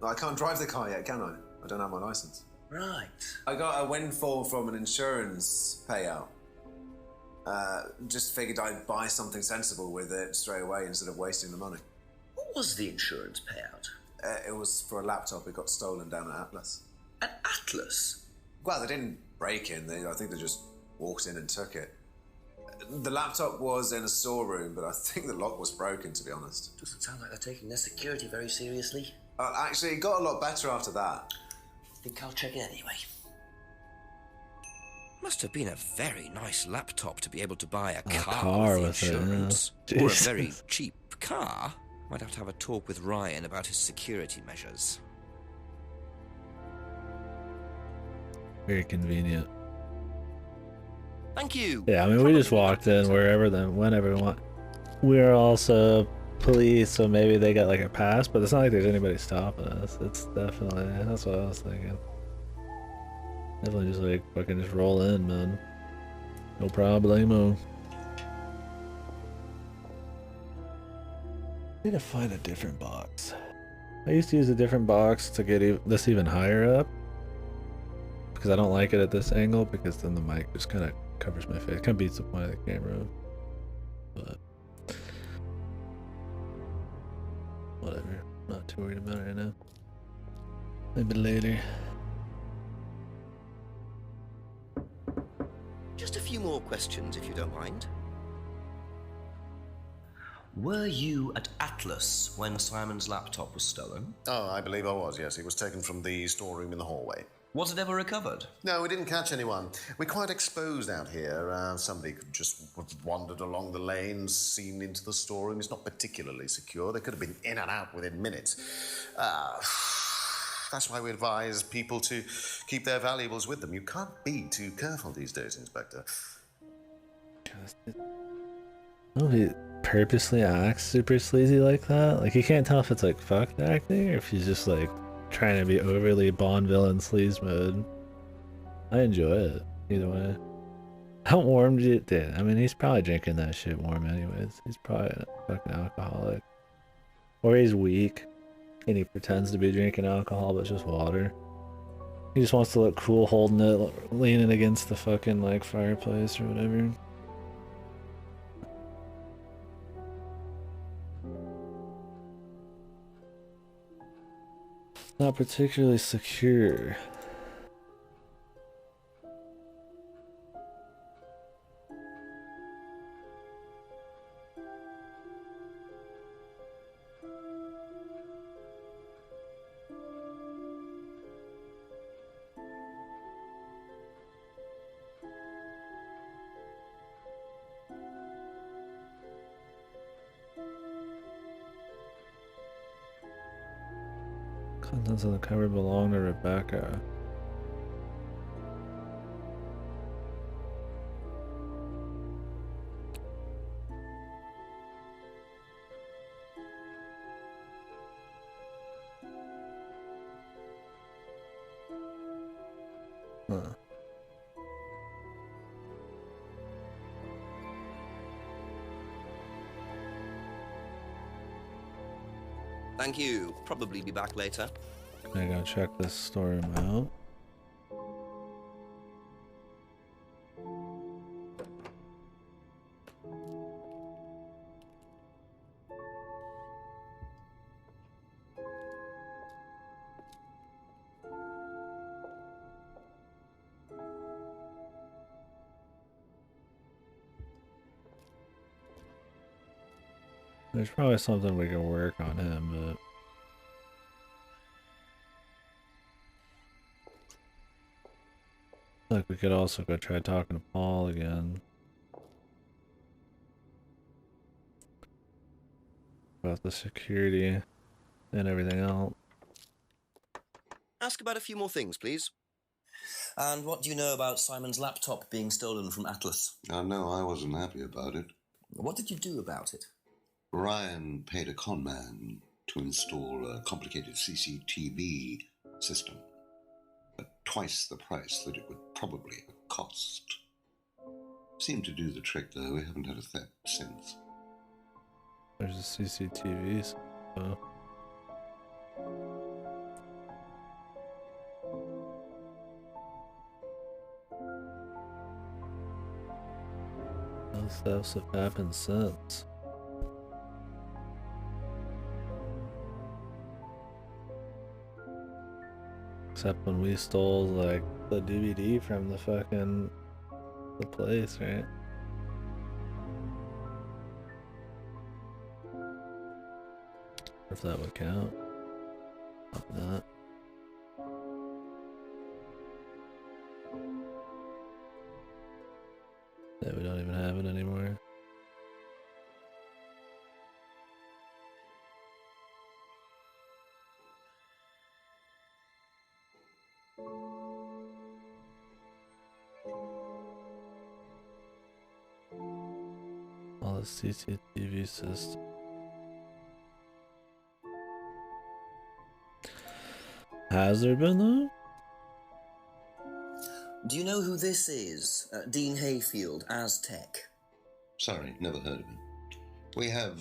I can't drive the car yet, can I? I don't have my license.
Right.
I got a windfall from an insurance payout. Just figured I'd buy something sensible with it straight away instead of wasting the money.
What was the insurance payout?
It was for a laptop. It got stolen down at Atlas.
At Atlas?
Well, they didn't break in. I think they just walked in and took it. The laptop was in a storeroom, but I think the lock was broken, to be honest.
Doesn't sound like they're taking their security very seriously.
Actually, it got a lot better after that.
I think I'll check it anyway.
Must have been a very nice laptop to be able to buy a
car
car
with it,
insurance.
yeah.
Or a
Jesus.
very cheap car. Might have to have a talk with Ryan about his security measures.
Very convenient.
Thank you.
Yeah, I mean, we just walked in whenever we want. We're also police, so maybe they got like a pass, but it's not like there's anybody stopping us. It's definitely, that's what I was thinking. Definitely just like fucking just roll in, man. No problemo. Need to find a different box. I used to use a different box to get this even higher up, because I don't like it at this angle, because then the mic just kind of covers my face. Kind of beats the point of the camera. But whatever. Not too worried about it right now. Maybe later.
Just a few more questions, if you don't mind.
Were you at Atlas when Simon's laptop was stolen?
Oh, I believe I was, yes. It was taken from the storeroom in the hallway.
Was it ever recovered?
No, we didn't catch anyone. We're quite exposed out here. Somebody could just have wandered along the lanes, seen into the storeroom. It's not particularly secure. They could have been in and out within minutes. That's why we advise people to keep their valuables with them. You can't be too careful these days, Inspector.
Oh, he purposely acts super sleazy like that? Like, you can't tell if it's like fucked acting or if he's just like trying to be overly Bond villain sleaze mode. I enjoy it either way. How warm did it? I mean, he's probably drinking that shit warm anyways. He's probably a fucking alcoholic. Or he's weak and he pretends to be drinking alcohol but it's just water. He just wants to look cool holding it, leaning against the fucking like fireplace or whatever. Not particularly secure. Contents of the cover belong to Rebecca. Huh.
Thank you. Probably be back later.
I gotta check this storeroom out. There's probably something we can work on him, but like we could also go try talking to Paul again about the security and everything else.
Ask about a few more things, please.
And what do you know about Simon's laptop being stolen from Atlas?
No, I wasn't happy about it.
What did you do about it?
Ryan paid a con man to install a complicated CCTV system. But twice the price that it would probably have cost. Seemed to do the trick, though. We haven't had a theft since.
There's a CCTV. So. No thefts have happened since. Except when we stole like the DVD from the place, right? If that would count. Probably not. Yeah, we don't even have it anymore. All the CCTV system. Has there been though?
Do you know who this is? Dean Hayfield, Aztec.
Sorry, never heard of him. We have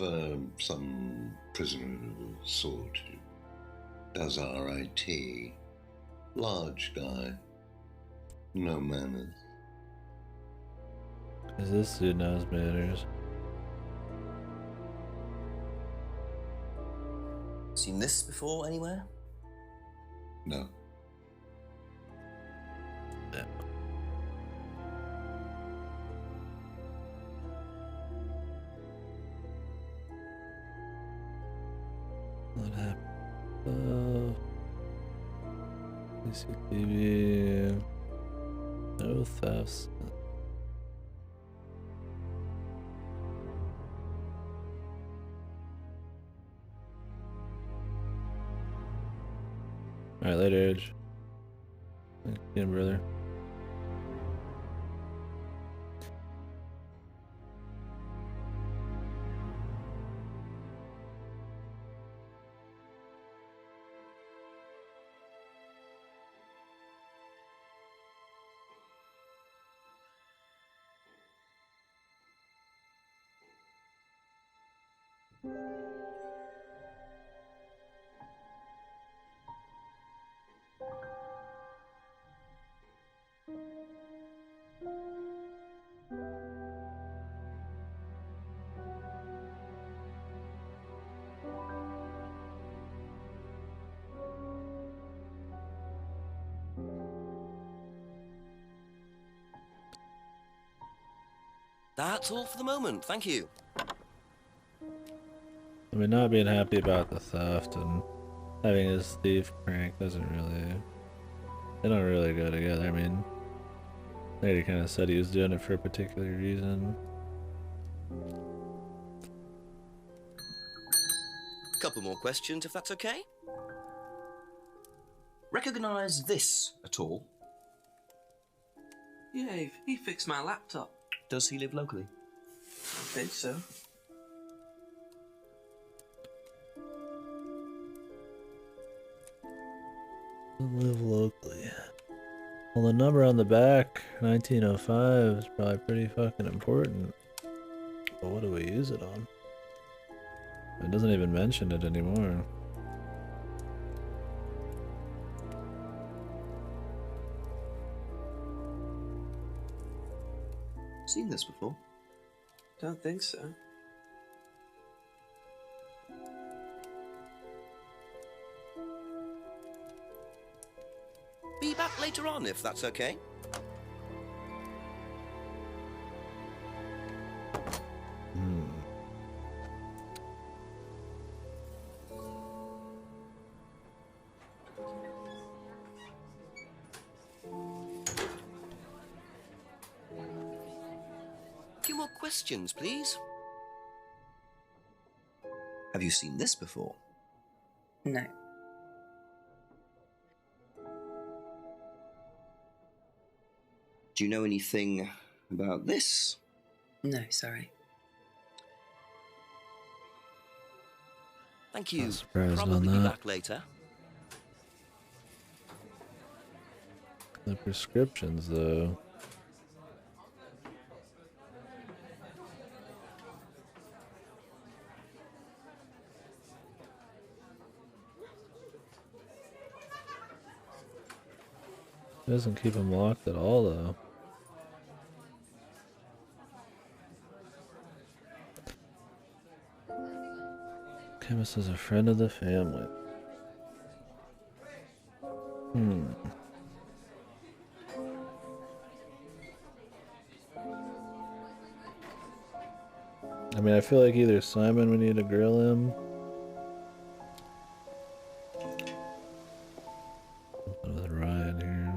some prisoner of a sort who does our IT. Large guy. No manners.
Cause this dude knows manners.
Seen this before anywhere?
No.
Yeah. What happened? CCTV. No thefts. Alright, later, Edge. Thank you, brother.
That's all for the moment, thank you.
I mean, not being happy about the theft and having his thief prank doesn't really... They don't really go together. I mean, Lady kind of said he was doing it for a particular reason.
Couple more questions, if that's okay?
Recognize this at all?
Yeah, he fixed my laptop.
Does he live locally?
I think so.
Live locally. Well, the number on the back, 1905, is probably pretty fucking important. But what do we use it on? It doesn't even mention it anymore.
Seen this before?
Don't think so.
Be back later on, if that's okay. Few more questions, please.
Have you seen this before?
No.
Do you know anything about this?
No, sorry.
Thank you.
Surprised
Probably
on
be
that.
back later.
The prescriptions, though. It doesn't keep them locked at all, though. Chemist is a friend of the family. I mean, I feel like either Simon, we need to grill him. With Ryan here.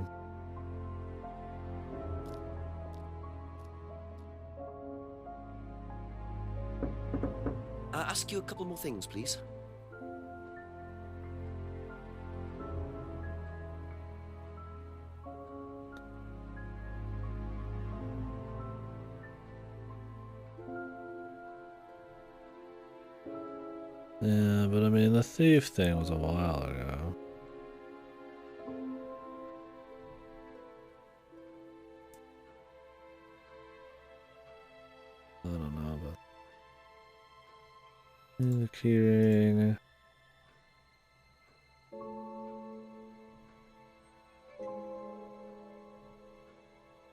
Ask you a couple more things, please.
Yeah, but I mean, the thief thing was a while ago. I don't know, but the keyring.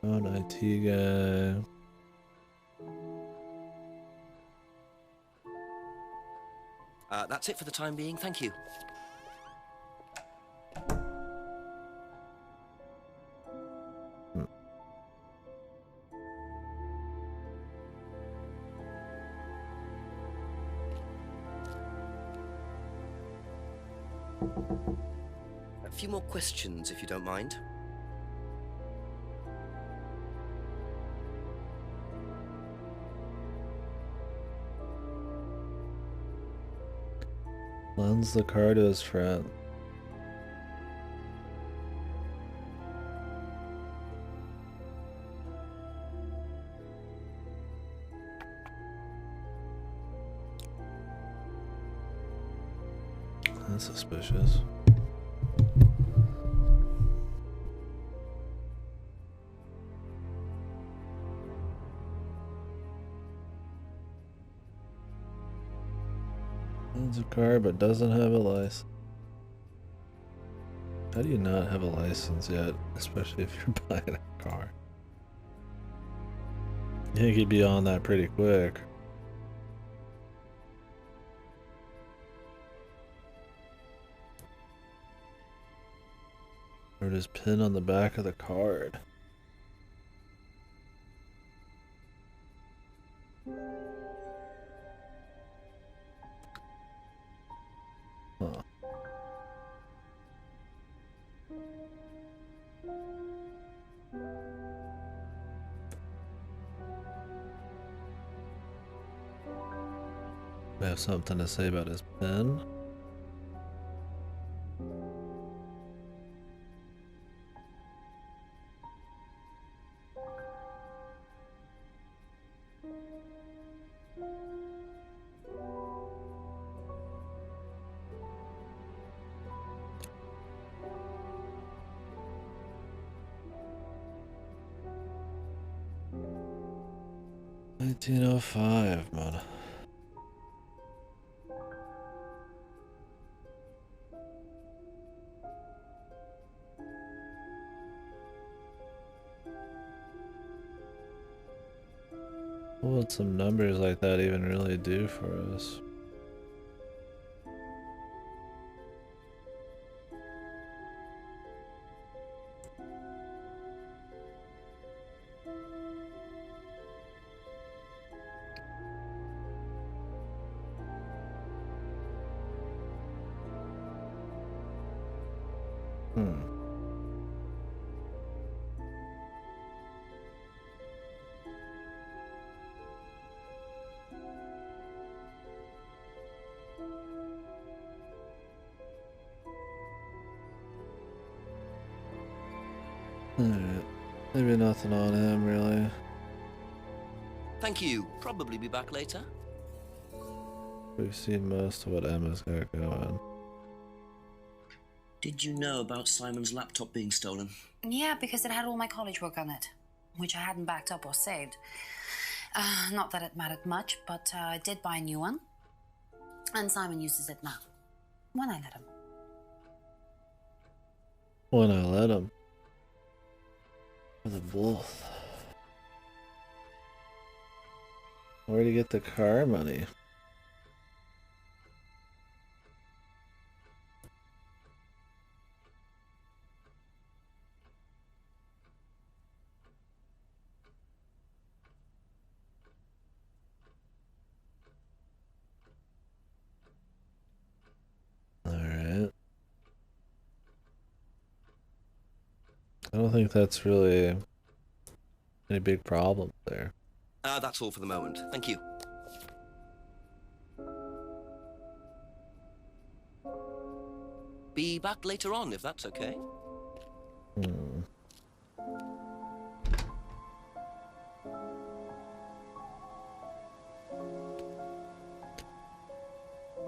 Found IT guy.
That's it for the time being, thank you. A few more questions, if you don't mind.
Lends the car to his friend. That's suspicious. Owns a car but doesn't have a license. How do you not have a license yet, especially if you're buying a car? You think he'd be on that pretty quick. Wrote his pin on the back of the card. Huh. I have something to say about his pen. $1905, man. What would some numbers like that even really do for us? Alright. Maybe nothing on him, really.
Thank you. Probably be back later.
We've seen most of what Emma's got going.
Did you know about Simon's laptop being stolen?
Yeah, because it had all my college work on it, which I hadn't backed up or saved. Not that it mattered much, but I did buy a new one. And Simon uses it now. When I let him.
When I let him. For the both. Where'd he get the car money? Alright. I don't think that's really any big problem there.
That's all for the moment. Thank you. Be back later on, if that's okay.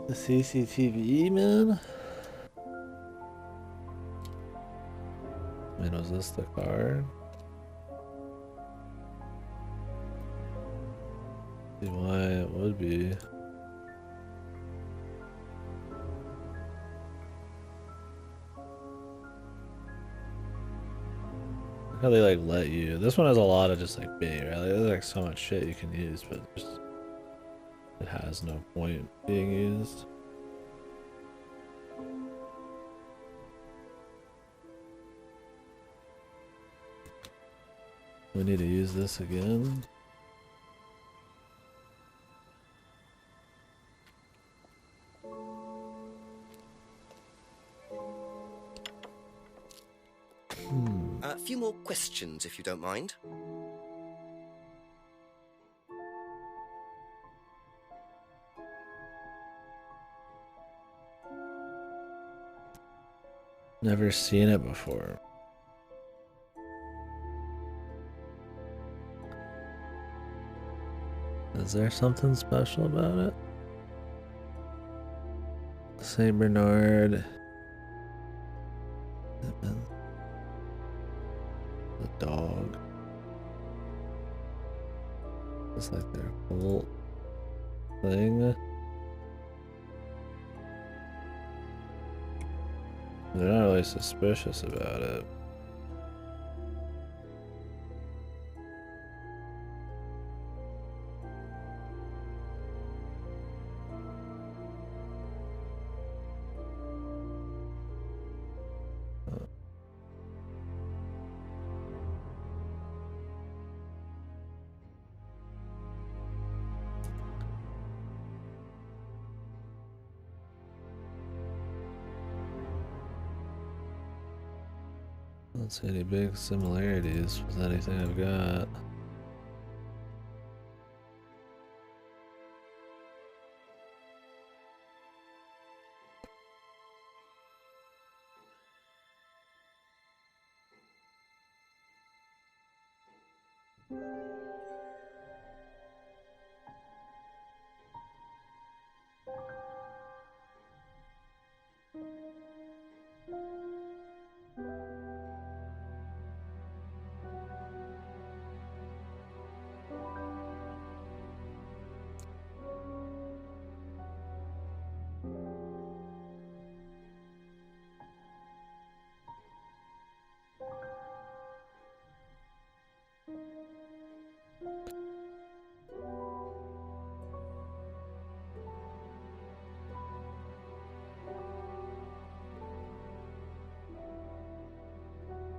The CCTV, man? I mean, was this the car? See why it would be. How they like let you. This one has a lot of just like bait, right? Like, there's like so much shit you can use, but just it has no point being used. We need to use this again.
A few more questions, if you don't mind.
Never seen it before. Is there something special about it? Saint Bernard. The dog. It's like their whole thing. They're not really suspicious about it. I don't see any big similarities with anything I've got.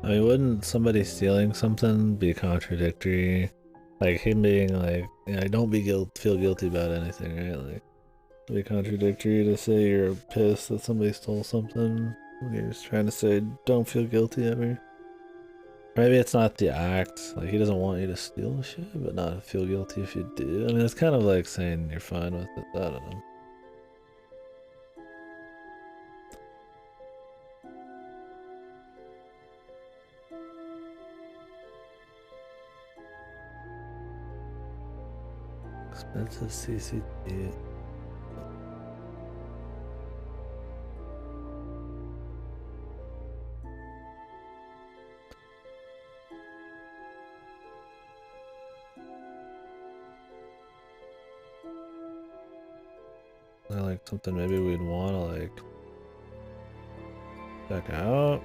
I mean, wouldn't somebody stealing something be contradictory? Like him being like, yeah, don't be feel guilty about anything, right? Like, it'd be contradictory to say you're pissed that somebody stole something when you're just trying to say don't feel guilty ever. Maybe it's not the act, like he doesn't want you to steal shit, but not feel guilty if you do. I mean, it's kind of like saying you're fine with it. I don't know. Expensive CCTV. I like something maybe we'd want to like check out.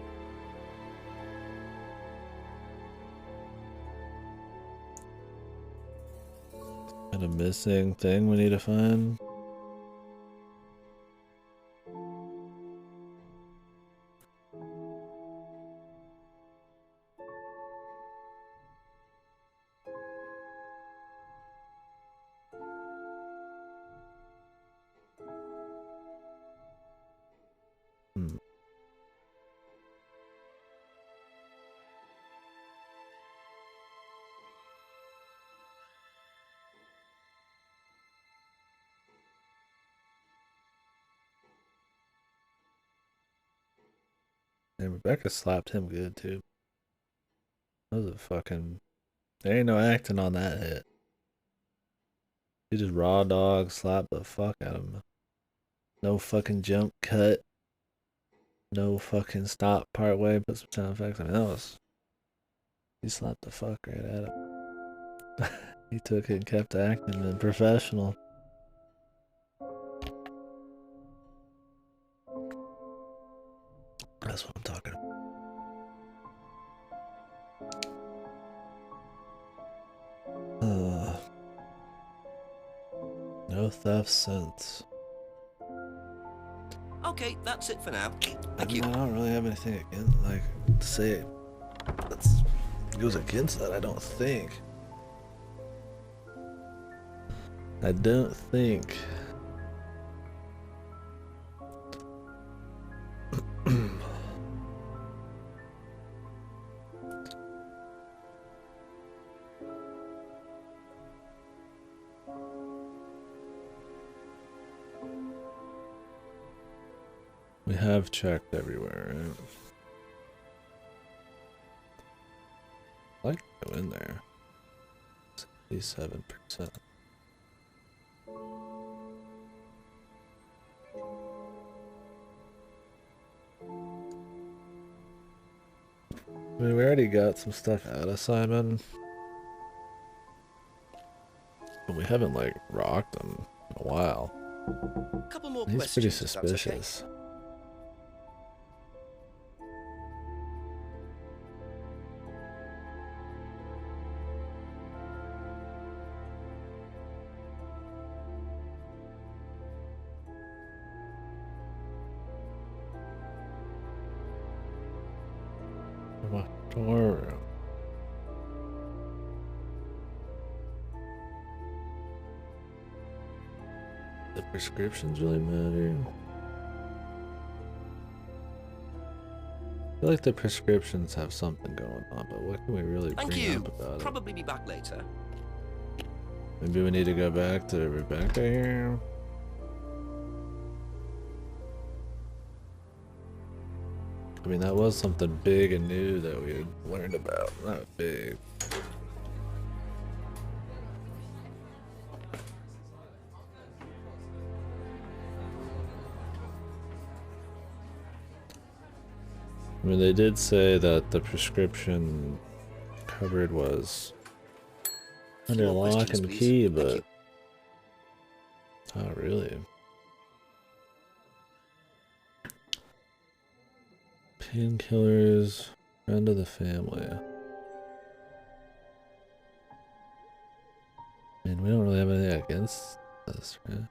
Kind of missing thing we need to find. And Rebecca slapped him good too. That was a fucking. There ain't no acting on that hit. He just raw dog slapped the fuck out of him. No fucking jump cut. No fucking stop part way. Put some sound effects. I mean, that was. He slapped the fuck right at him. He took it and kept acting, man. Professional. That's what I'm talking about. No theft since.
Okay, that's it for now. Thank you.
I don't really have anything against, like, to say that goes against that. I don't think. I don't think. We have checked everywhere, right? I'd like to go in there. 67%. I mean, we already got some stuff out of Simon. But we haven't, like, rocked him in a while.
Couple more
He's pretty
questions, if that's okay.
suspicious. Don't worry. The prescriptions really matter. I feel like the prescriptions have something going on, but what can we really bring up about it?
Probably be back later.
Maybe we need to go back to Rebecca here. I mean, that was something big and new that we had learned about. Not big. I mean, they did say that the prescription cupboard was under lock and key, but not really. Painkillers, friend of the family. I mean, we don't really have anything against this, right?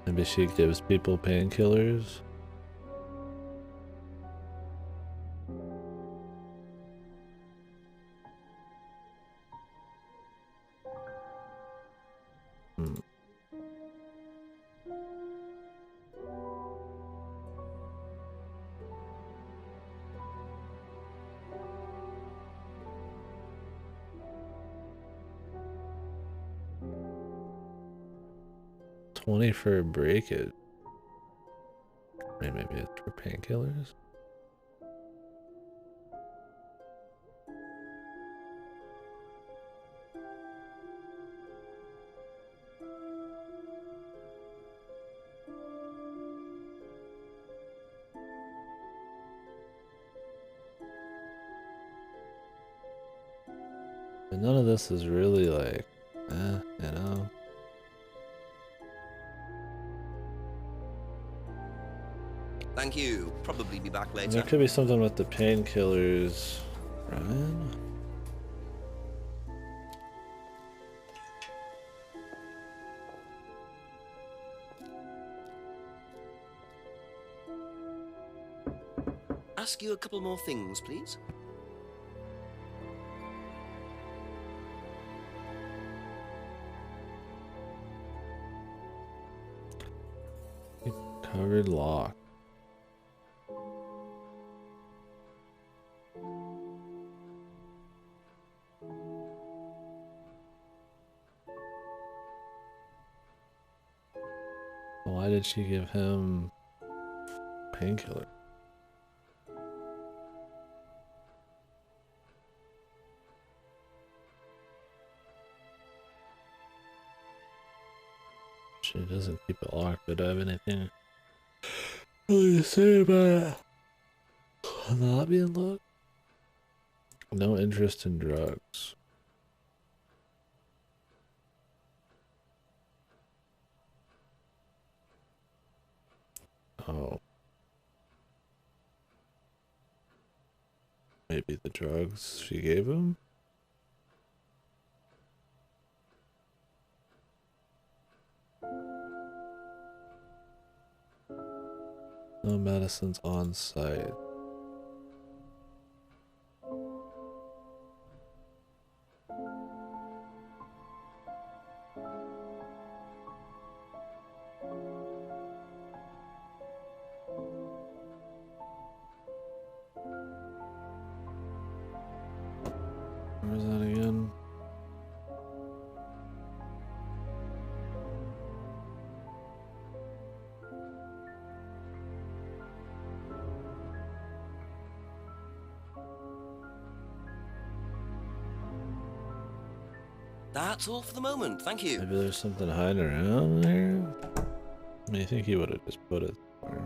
Maybe she gives people painkillers. $20 for a breakage. I mean, maybe it's for painkillers. But none of this is really like, you know.
Thank you. Probably be back later.
There could be something with the painkillers, Ryan.
Ask you a couple more things, please.
Covered lock. Why did she give him painkiller? She doesn't keep it locked. Did I have anything to say about not being locked? No interest in drugs. Oh. Maybe the drugs she gave him? No medicines on site. Where's that again?
That's all for the moment. Thank you.
Maybe there's something hiding around there? I mean, I think he would have just put it there.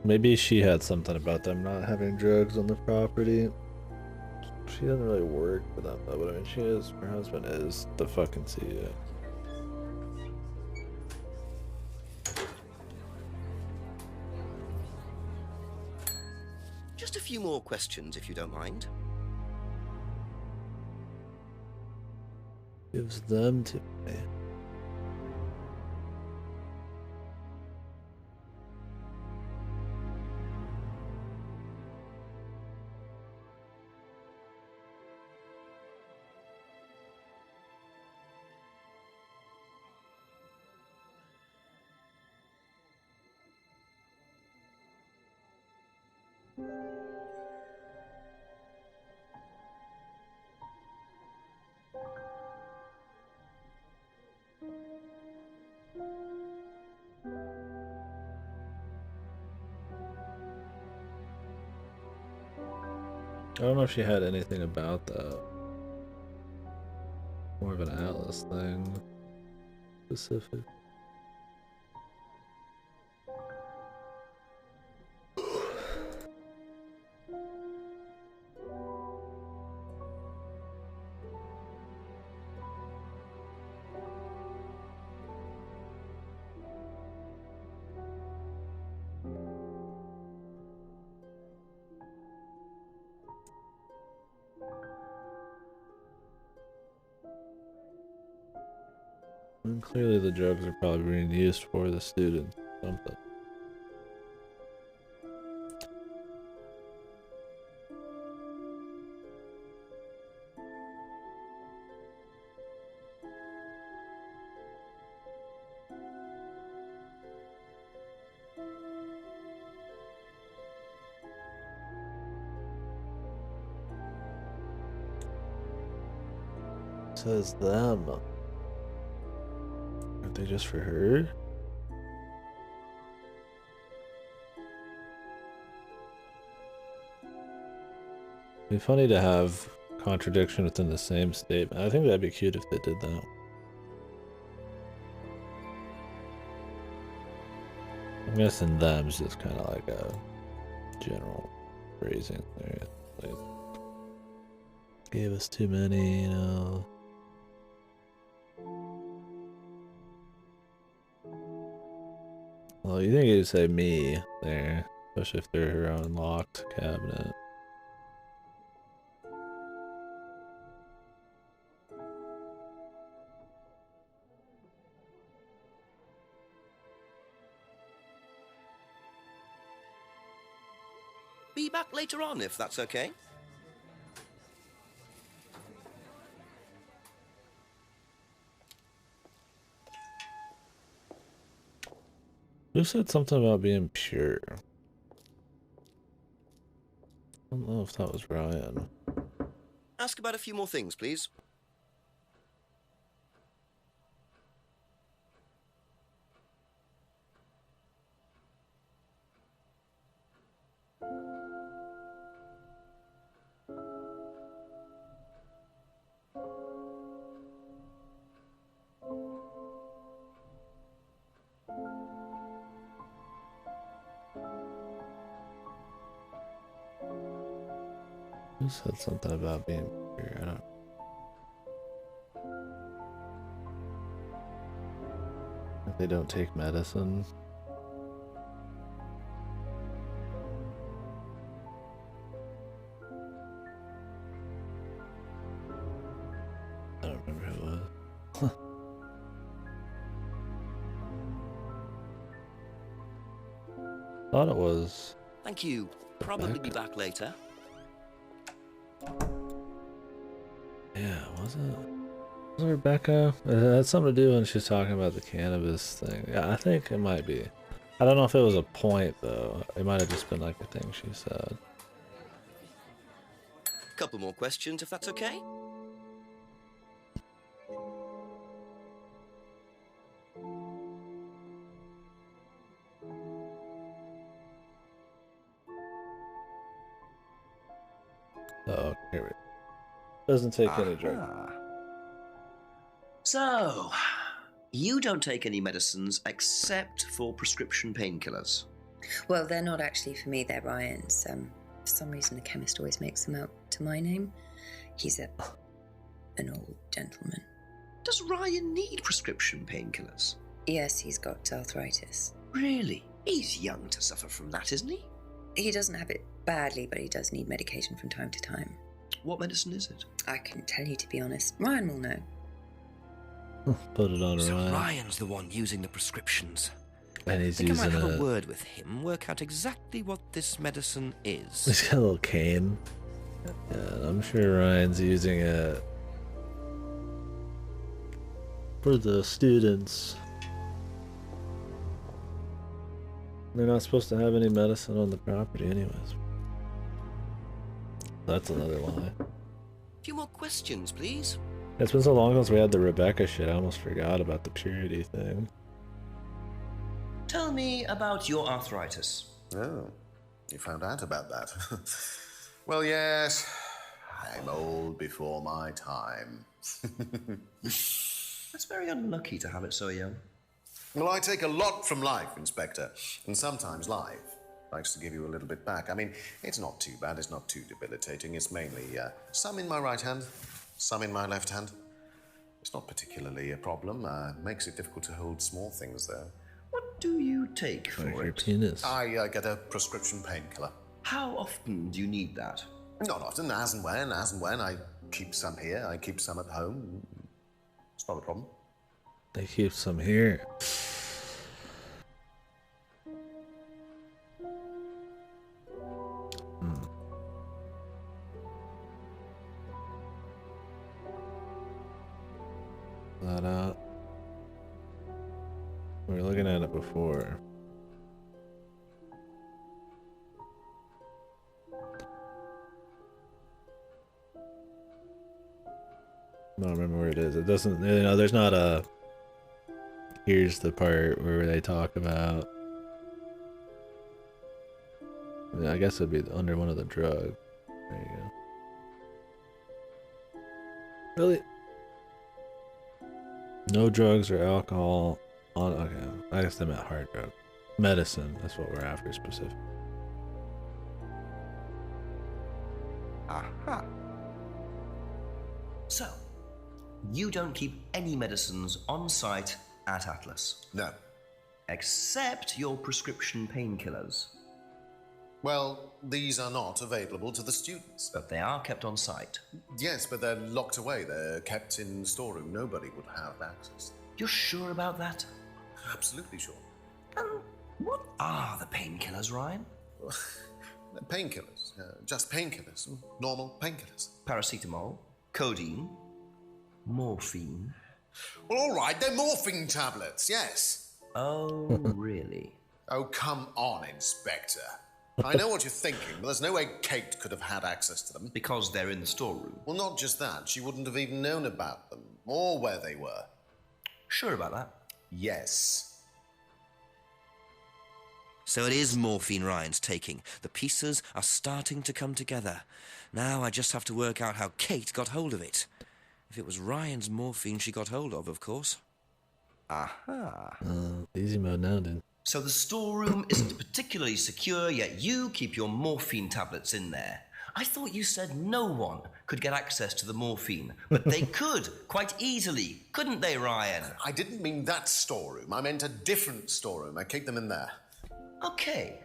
Maybe she had something about them not having drugs on the property. She doesn't really work for them though, but I mean, her husband is the fucking CEO.
Just a few more questions, if you don't mind.
Gives them to me. I don't know if she had anything about that. More of an Atlas thing. Specific. And clearly the drugs are probably being used for the students. Something. Says them. Aren't they just for her? It'd be funny to have contradiction within the same statement. I think that'd be cute if they did that. I'm guessing them's just kind of like a general phrasing there. Like, gave us too many, you know. Well, you think you'd say me there, especially if they're her unlocked cabinet.
Be back later on, if that's okay.
Who said something about being pure? I don't know if that was Ryan.
Ask about a few more things, please.
Who said something about being pure? I don't. If they don't take medicine. I don't remember who it was. Thought it was.
Thank you. Probably be back later.
Yeah, was it? Was it Rebecca? It had something to do when she's talking about the cannabis thing. Yeah, I think it might be. I don't know if it was a point though. It might have just been like a thing she said.
Couple more questions, if that's okay.
Oh, here we go. Doesn't take any drug.
So, you don't take any medicines except for prescription painkillers.
Well, they're not actually for me, they're Ryan's. For some reason, the chemist always makes them out to my name. He's an old gentleman.
Does Ryan need prescription painkillers?
Yes, he's got arthritis.
Really? He's young to suffer from that, isn't he?
He doesn't have it badly, but he does need medication from time to time.
What medicine is it?
I couldn't tell you, to be honest. Ryan will know.
Put it on
So
Ryan.
Ryan's the one using the prescriptions.
And he's
I think I
using
might have
a
a word with him, work out exactly what this medicine is.
He's got a little cane. Yeah, I'm sure Ryan's using it for the students. They're not supposed to have any medicine on the property anyways. That's another lie.
A few more questions, please.
It's been so long since we had the Rebecca shit, I almost forgot about the purity thing.
Tell me about your arthritis.
Oh, you found out about that. Well, yes, I'm old before my time.
That's very unlucky to have it so young.
Well, I take a lot from life, Inspector, and sometimes life likes to give you a little bit back. I mean, it's not too bad, it's not too debilitating. It's mainly some in my right hand, some in my left hand. It's not particularly a problem. Makes it difficult to hold small things, though.
What do you take for
Like your
it?
penis.
I get a prescription painkiller.
How often do you need that?
Not often, as and when. I keep some here, I keep some at home. It's not a problem.
They keep some here. That out. We were looking at it before. I don't remember where it is. It doesn't, you know, there's not a, here's the part where they talk about, yeah, I guess it'd be under one of the drugs. There you go. Really? No drugs or alcohol on, okay, I guess they meant hard drug. Medicine, that's what we're after specific.
Aha. So, you don't keep any medicines on site at Atlas?
No.
Except your prescription painkillers.
Well, these are not available to the students.
But they are kept on site.
Yes, but they're locked away. They're kept in the storeroom. Nobody would have access.
You're sure about that?
Absolutely sure.
What are the painkillers, Ryan?
Painkillers. Just painkillers. Normal painkillers.
Paracetamol, codeine, morphine.
Well, all right, they're morphine tablets, yes.
Oh, really?
Oh, come on, Inspector. I know what you're thinking, but there's no way Kate could have had access to them.
Because they're in the storeroom.
Well, not just that. She wouldn't have even known about them, or where they were.
Sure about that?
Yes.
So it is morphine Ryan's taking. The pieces are starting to come together. Now I just have to work out how Kate got hold of it. If it was Ryan's morphine she got hold of course.
Aha.
Easy mode now, dude.
So the storeroom isn't particularly secure, yet you keep your morphine tablets in there. I thought you said no one could get access to the morphine, but they could, quite easily, couldn't they, Ryan?
I didn't mean that storeroom. I meant a different storeroom. I keep them in there.
Okay.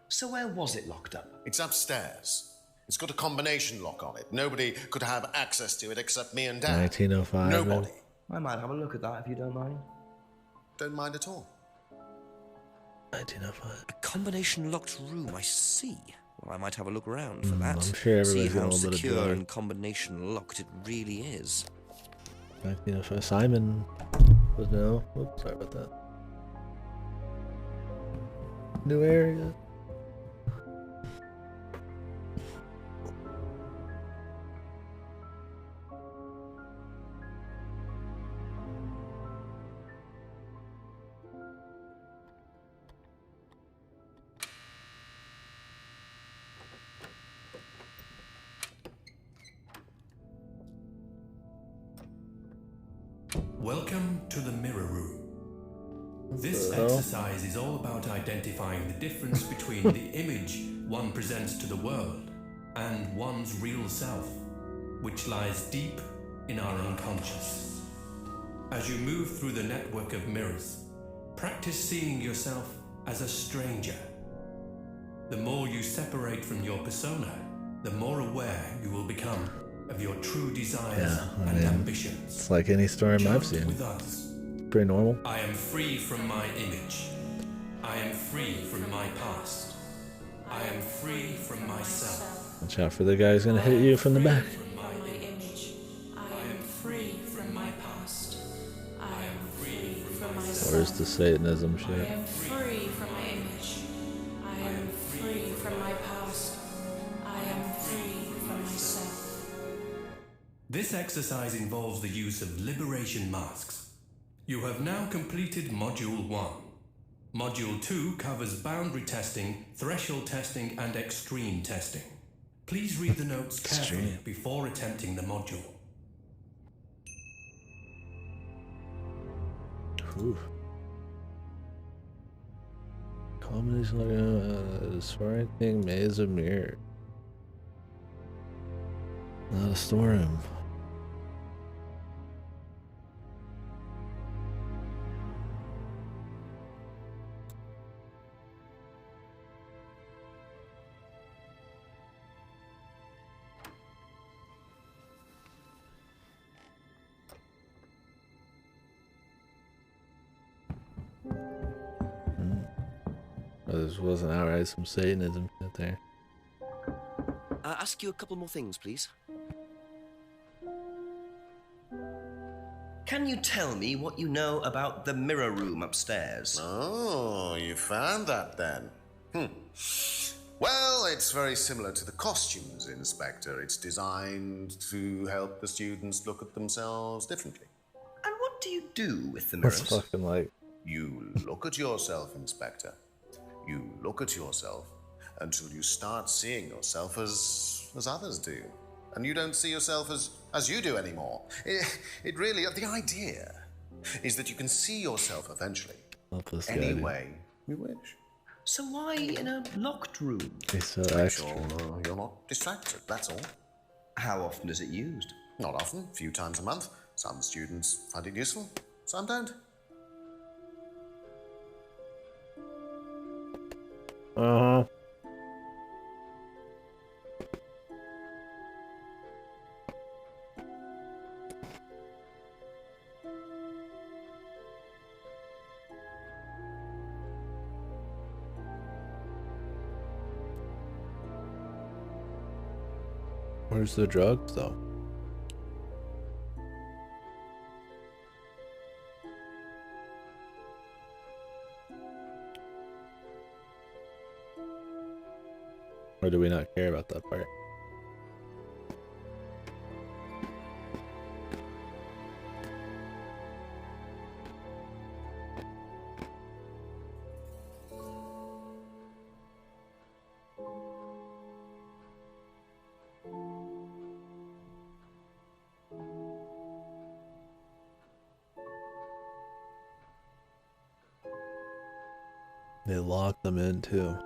So where was it locked up?
It's upstairs. It's got a combination lock on it. Nobody could have access to it except me and Dad.
1905.
Nobody.
I might have a look at that if you don't mind.
Don't mind at all.
1905.
A combination locked room, I see. Well, I might have a look around for that.
I'm sure
See
everybody's got
how
a little bit of
secure
drug.
and combination locked it really is.
1905. Simon was no. Oops, sorry about that. New area.
Welcome to the mirror room. This exercise is all about identifying the difference between the image one presents to the world and one's real self, which lies deep in our unconscious. As you move through the network of mirrors, practice seeing yourself as a stranger. The more you separate from your persona, the more aware you will become of your true desires and ambitions.
It's like any story I've seen.
With us.
Pretty normal.
I am free from my image. I am free from my past. I am free from myself.
Watch out for the guy who's gonna hit you from the back.
I am free from my past. I am free from myself.
Where's the Satanism shit?
I am free from my image. I am free from my past. I am free from myself.
This exercise involves the use of liberation masks. You have now completed Module 1. Module 2 covers boundary testing, threshold testing, and extreme testing. Please read the notes carefully before attempting the module.
Ooh. Combination like a soaring thing maze of mirror. Not a storeroom. This wasn't outright some Satanism shit there.
Ask you a couple more things, please.
Can you tell me what you know about the mirror room upstairs?
Oh, you found that then? Well, it's very similar to the costumes, Inspector. It's designed to help the students look at themselves differently.
And what do you do with the mirrors?
That's fucking like...
You look at yourself, Inspector. You look at yourself until you start seeing yourself as others do. And you don't see yourself as you do anymore. It really, the idea is that you can see yourself eventually. Any way you wish.
So why in a locked room?
He's so
Make
extra.
sure you're not distracted, that's all.
How often is it used?
Not often, a few times a month. Some students find it useful, some don't.
Uh-huh. Where's the drugs, though? Or do we not care about that part? They locked them in too.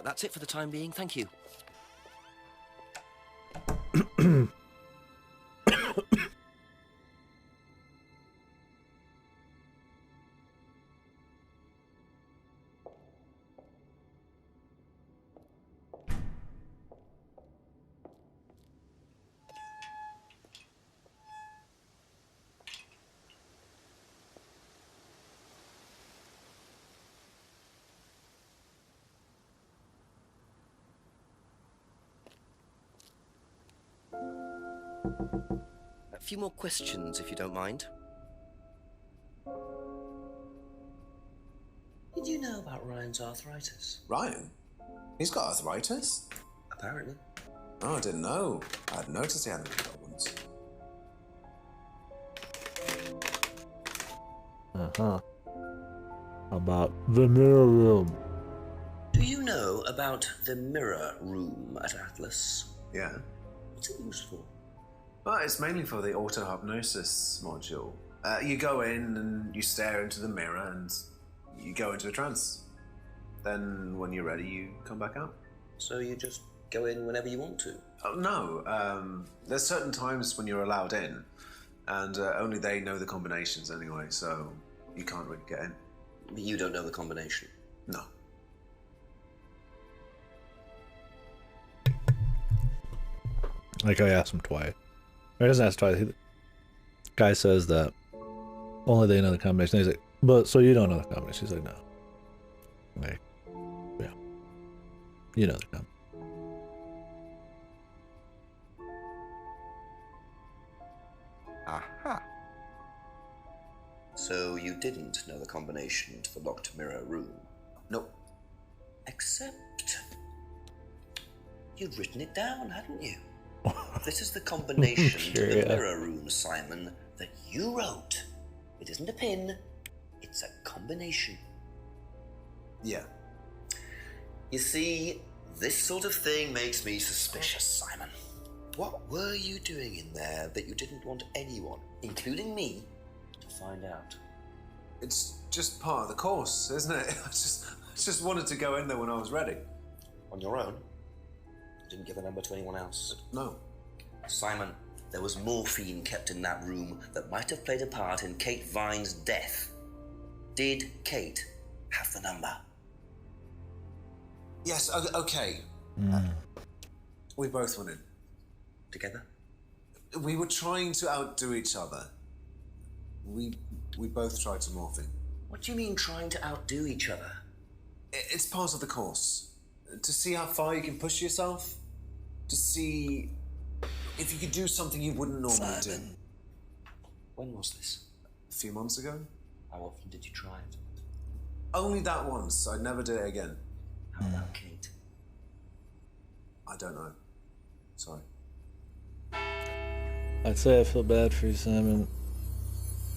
That's it for the time being, thank you. A few more questions, if you don't mind.
Did you know about Ryan's arthritis?
Ryan? He's got arthritis?
Apparently.
Oh, I didn't know. I'd noticed he had any problems.
Uh-huh. How about the mirror room?
Do you know about the mirror room at Atlas?
Yeah.
What's it used for?
Well, it's mainly for the auto-hypnosis module. You go in and you stare into the mirror and you go into a trance. Then when you're ready, you come back out.
So you just go in whenever you want to?
Oh, no. There's certain times when you're allowed in, and only they know the combinations anyway, so you can't really get in.
But you don't know the combination?
No.
Like I asked him twice. Or he doesn't ask twice. The guy says that only they know the combination. He's like, but so you don't know the combination? He's like, no. Like, yeah. You know the combination.
Aha. So you didn't know the combination to the locked mirror room?
Nope.
Except you'd written it down, hadn't you? This is the combination to the mirror room, Simon, that you wrote. It isn't a pin, it's a combination.
Yeah.
You see, this sort of thing makes me suspicious, Simon. What were you doing in there that you didn't want anyone, including me, to find out?
It's just part of the course, isn't it? I just wanted to go in there when I was ready.
On your own? You didn't give the number to anyone else?
No.
Simon, there was morphine kept in that room that might have played a part in Kate Vine's death. Did Kate have the number?
Yes, okay. We both went in.
Together?
We were trying to outdo each other. We both tried to morph in.
What do you mean trying to outdo each other?
It's part of the course. To see how far you can push yourself. To see if you could do something you wouldn't normally do.
When was this?
A few months ago.
How often did you try it?
Only that once. I'd never do it again.
How about Kate?
I don't know. Sorry.
I'd say I feel bad for you, Simon.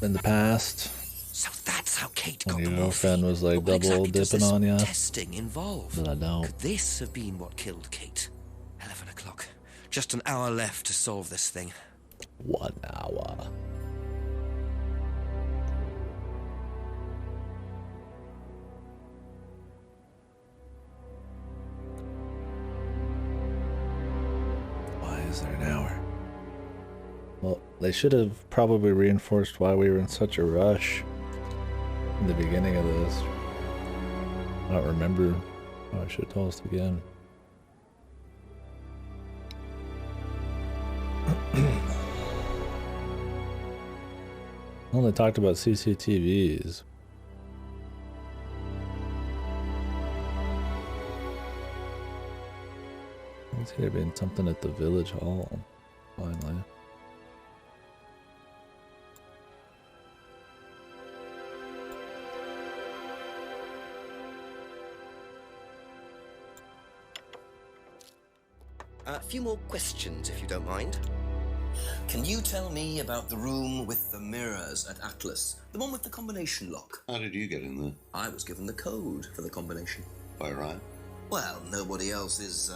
In the past,
So that's how Kate
when
got
your
the
girlfriend
morphine.
was like
But what
double
exactly does
dipping
this
on you,
testing involve?
but I don't.
Could this have been what killed Kate? 11 o'clock. Just an hour left to solve this thing.
1 hour. Why is there an hour? Well, they should have probably reinforced why we were in such a rush in the beginning of this. I don't remember. Oh, I should have told us again. Only talked about CCTVs. It's here being something at the village hall, finally.
A few more questions, if you don't mind.
Can you tell me about the room with the mirrors at Atlas? The one with the combination lock?
How did you get in there?
I was given the code for the combination.
By Ryan?
Well, nobody else is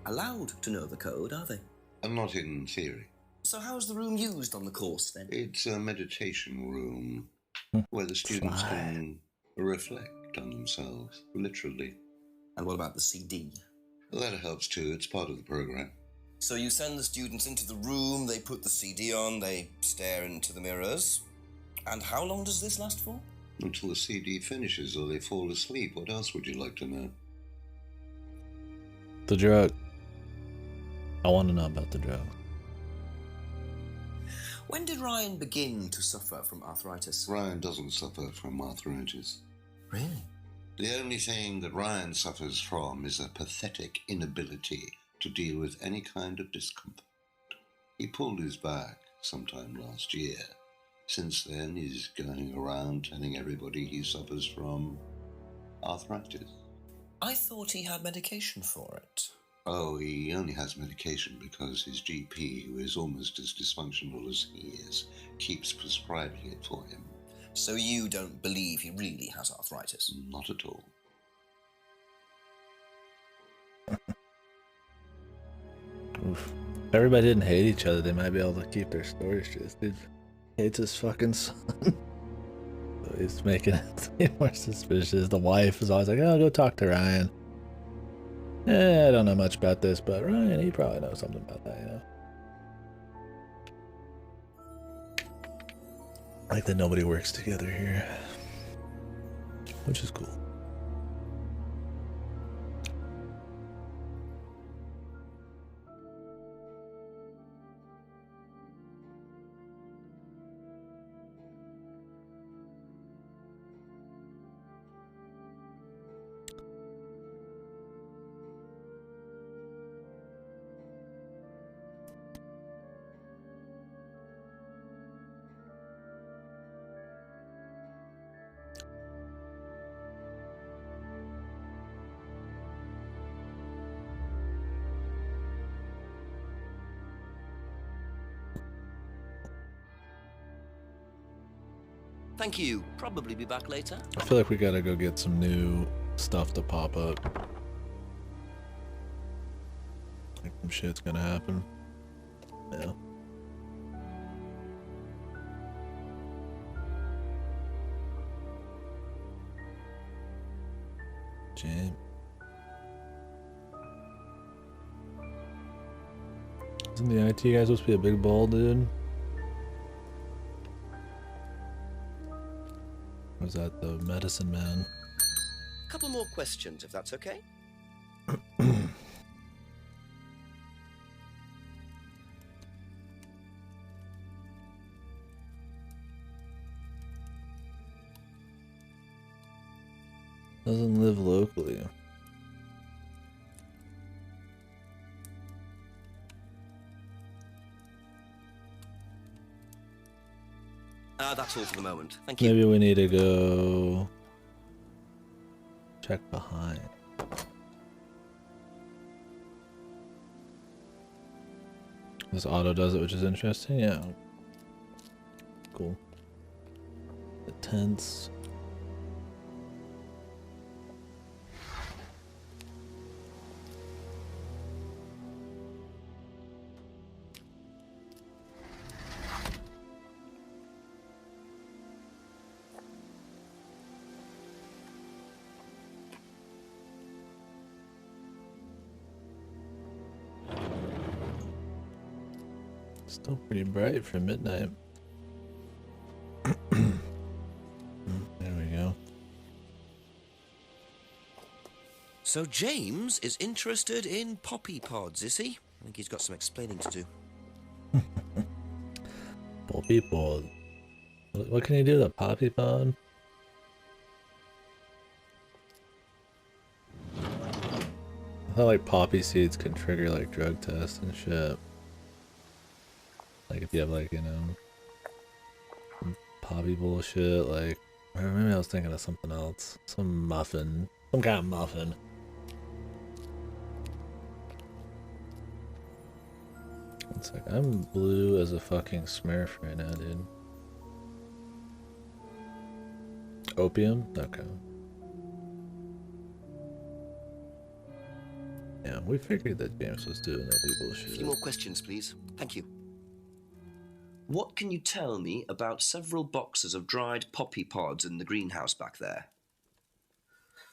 allowed to know the code, are they?
And not in theory.
So how's the room used on the course, then?
It's a meditation room where the students can reflect on themselves, literally.
And what about the CD?
Well, that helps too. It's part of the program.
So you send the students into the room, they put the CD on, they stare into the mirrors. And how long does this last for?
Until the CD finishes or they fall asleep. What else would you like to know?
The drug. I want to know about the drug.
When did Ryan begin to suffer from arthritis?
Ryan doesn't suffer from arthritis.
Really?
The only thing that Ryan suffers from is a pathetic inability to deal with any kind of discomfort. He pulled his back sometime last year. Since then, he's going around telling everybody he suffers from arthritis.
I thought he had medication for it.
Oh, he only has medication because his GP, who is almost as dysfunctional as he is, keeps prescribing it for him.
So you don't believe he really has arthritis?
Not at all.
Oof. If everybody didn't hate each other, they might be able to keep their story straight. This dude hates his fucking son. So he's making it more suspicious. The wife is always like, oh, go talk to Ryan. I don't know much about this, but Ryan, he probably knows something about that, you know? Like that nobody works together here. Which is cool.
Thank you. Probably be back later.
I feel like we gotta go get some new stuff to pop up. Like some shit's gonna happen. Yeah. Jim. Isn't the IT guy supposed to be a big ball dude? Or is that the medicine man?
A couple more questions, if that's okay.
Doesn't live locally.
That's all for the moment. Thank you.
Maybe we need to go check behind. This auto does it, which is interesting. Yeah. Cool. The tents. Still pretty bright for midnight. There we go.
So James is interested in poppy pods, is he? I think he's got some explaining to do.
Poppy pod. What can you do with a poppy pod? I thought like poppy seeds can trigger like drug tests and shit. Like if you have like, you know, some poppy bullshit, like, or maybe I was thinking of something else. Some muffin. Some kind of muffin. It's like, I'm blue as a fucking smurf right now, dude. Opium? Okay. Yeah, we figured that James was doing that bullshit.
A few more questions, please. Thank you.
What can you tell me about several boxes of dried poppy pods in the greenhouse back there?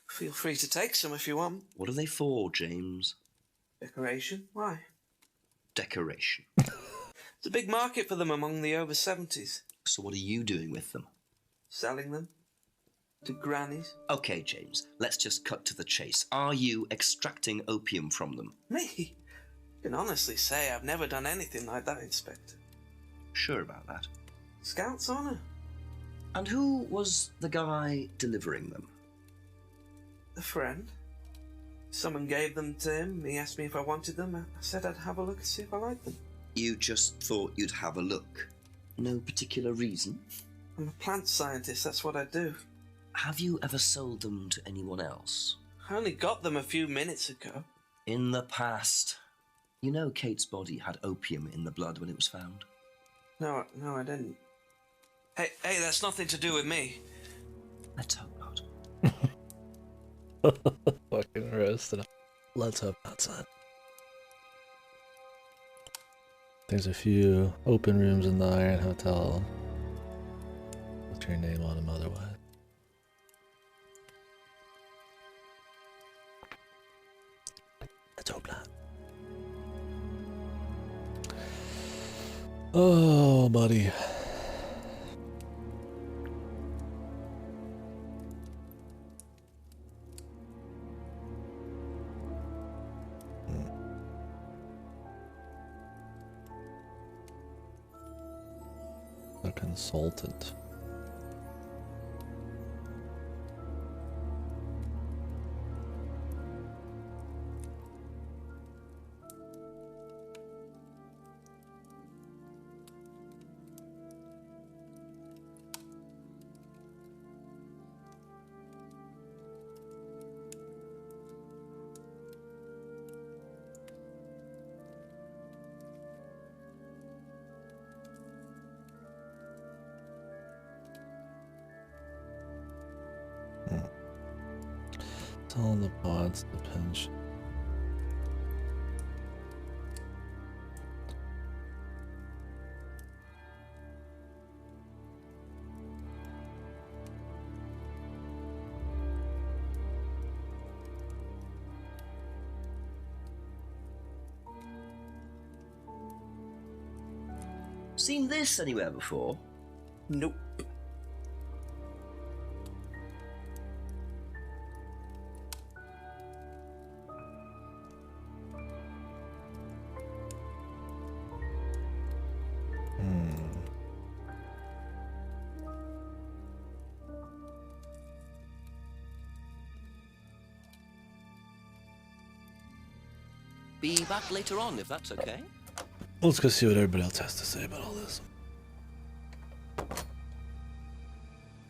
Feel free to take some if you want.
What are they for, James?
Decoration? Why?
Decoration.
It's a big market for them among the over 70s.
So what are you doing with them?
Selling them to grannies.
Okay, James, let's just cut to the chase. Are you extracting opium from them?
Me? I can honestly say I've never done anything like that, Inspector.
Sure about that?
Scout's honour.
And who was the guy delivering them?
A friend. Someone gave them to him. He asked me if I wanted them. I said I'd have a look and see if I liked them.
You just thought you'd have a look? No particular reason?
I'm a plant scientist, that's what I do.
Have you ever sold them to anyone else?
I only got them a few minutes ago.
In the past. You know Kate's body had opium in the blood when it was found?
No, I didn't. Hey, that's nothing to do with me.
Let's hope not.
Fucking roasted. Let's hope not, son. There's a few open rooms in the Iron Hotel. What's your name on them otherwise? Let's hope not. Oh, buddy. A consultant. All the pods, the pension.
Seen this anywhere before?
Nope.
be back later on, if that's okay.
Let's go see what everybody else has to say about all this.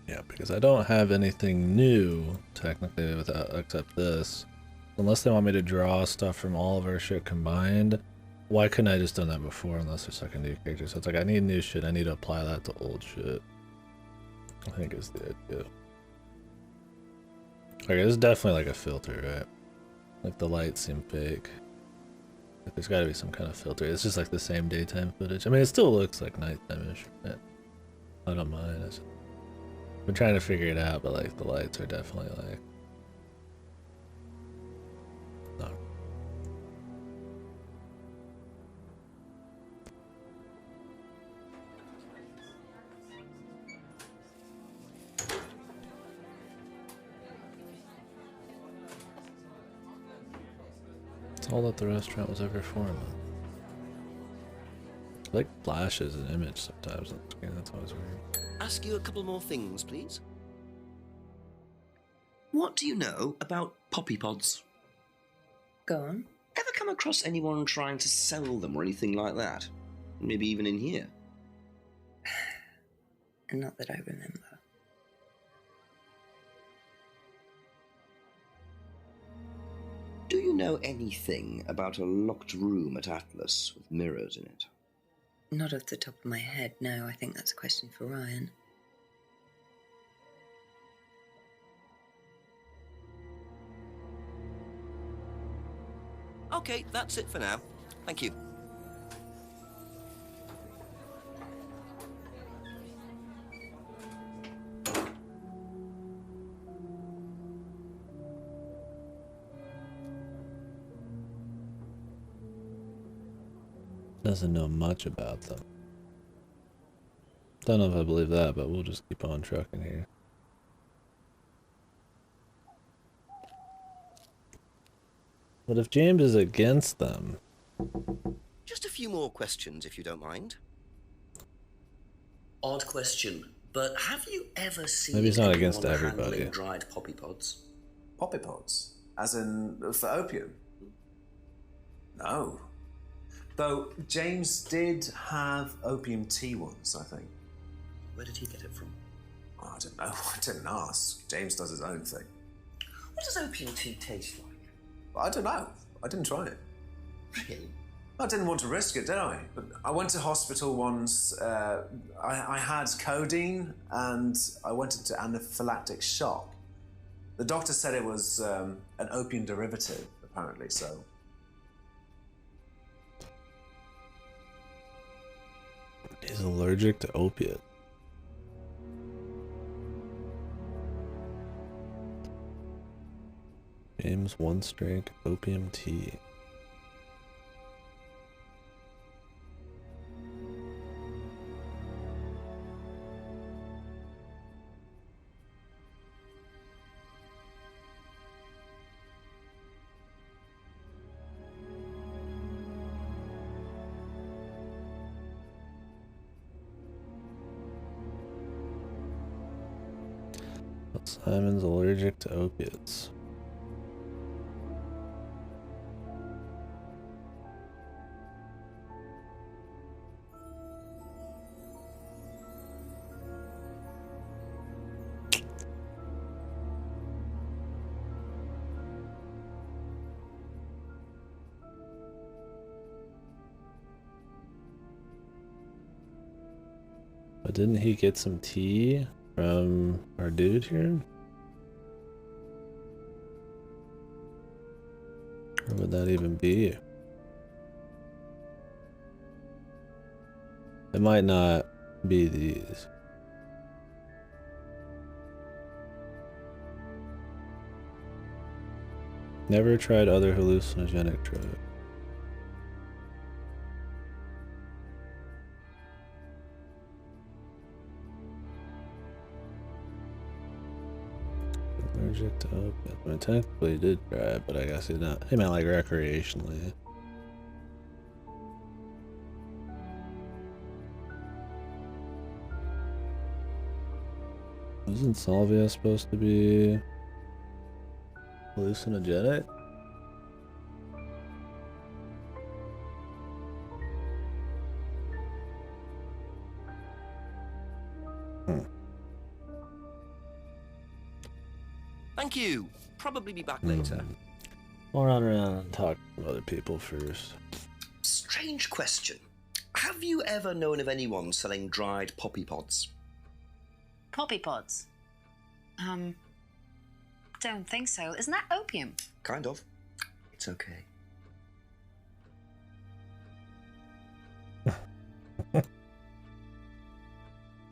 Yeah, because I don't have anything new, technically, except this. Unless they want me to draw stuff from all of our shit combined. Why couldn't I just done that before unless there's like a new character? So it's like I need new shit, I need to apply that to old shit. I think is the idea. Okay, this is definitely like a filter, right? Like the lights seem fake. Like there's gotta be some kind of filter. It's just like the same daytime footage. I mean, it still looks like nighttime-ish, right? I don't mind. I've been trying to figure it out, but like the lights are definitely like... No. It's all that the restaurant was ever for, man. Like flashes an image sometimes on the screen. That's always weird.
Ask you a couple more things, please. What do you know about poppy pods?
Go on.
Ever come across anyone trying to sell them or anything like that? Maybe even in here?
Not that I remember.
Do you know anything about a locked room at Atlas with mirrors in it?
Not off the top of my head, no. I think that's a question for Ryan.
Okay, that's it for now. Thank you.
Doesn't know much about them. Don't know if I believe that, but we'll just keep on trucking here. But if James is against them...
Just a few more questions, if you don't mind.
Odd question, but have you ever seen
Maybe he's not
anyone
against everybody.
handling dried poppy pods?
Poppy pods? As in, for opium? No. Though, James did have opium tea once, I think.
Where did he get it from?
Oh, I don't know. I didn't ask. James does his own thing.
What does opium tea taste like?
I don't know. I didn't try it.
Really?
I didn't want to risk it, did I? But I went to hospital once. I had codeine and I went into anaphylactic shock. The doctor said it was an opium derivative, apparently, so...
He's allergic to opiate. James once drank opium tea. Simon's allergic to opiates. But didn't he get some tea from our dude here? Or would that even be? It might not be these. Never tried other hallucinogenic drugs. Allergic to opiates. I mean, technically he did try it, but I guess he not. He meant like recreationally. Wasn't salvia supposed to be hallucinogenic?
Thank you. Probably be back later.
I'll run around and talk to other people first.
Strange question. Have you ever known of anyone selling dried poppy pods?
Poppy pods? Don't think so. Isn't that opium?
Kind of. It's okay.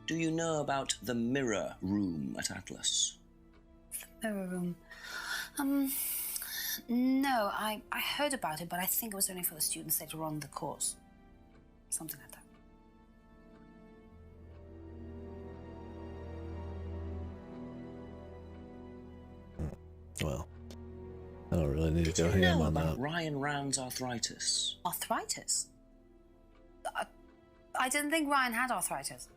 Do you know about the mirror room at Atlas?
The mirror room. No, I heard about it, but I think it was only for the students later on in the course. Something like that.
Well, I don't really need to go
Did you
ham
know
on
about
that.
Ryan Rand's arthritis?
Arthritis? I didn't think Ryan had arthritis.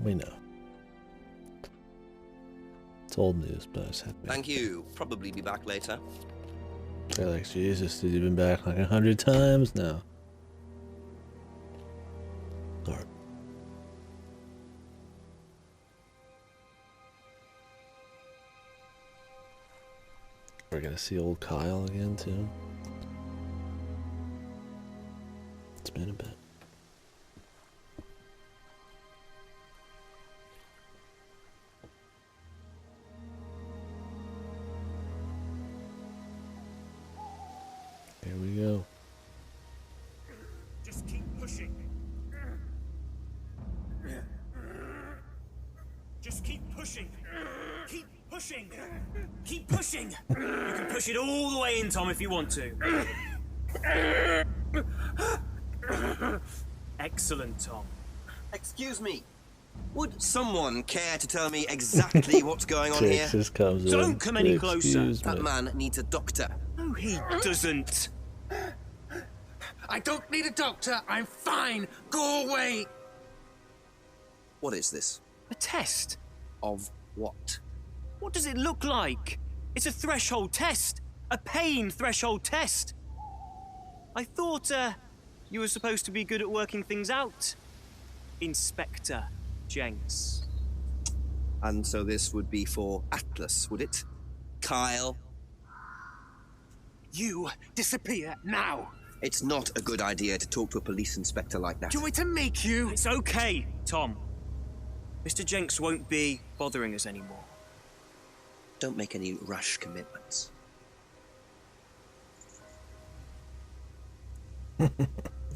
We know. It's old news, but I just had to
Thank you. Probably be back later.
say, like, Jesus, dude, you've been back like 100 times now. Lord. We're gonna see old Kyle again, too. It's been a bit. Here we go.
Just keep pushing. Just keep pushing. Keep pushing. Keep pushing. You can push it all the way in, Tom, if you want to. Excellent, Tom.
Excuse me. Would someone care to tell me exactly what's going on here?
Jake just comes in.
Don't come any closer.
Excuse
That
me.
man needs a doctor.
No, he doesn't.
I don't need a doctor. I'm fine. Go away.
What is this?
A test?
Of what?
What does it look like? It's a threshold test. A pain threshold test. I thought, you were supposed to be good at working things out. Inspector Jenks.
And so this would be for Atlas, would it? Kyle?
You disappear now.
It's not a good idea to talk to a police inspector like that.
Do you want me to make you?
It's okay, Tom. Mr. Jenks won't be bothering us anymore.
Don't make any rash commitments.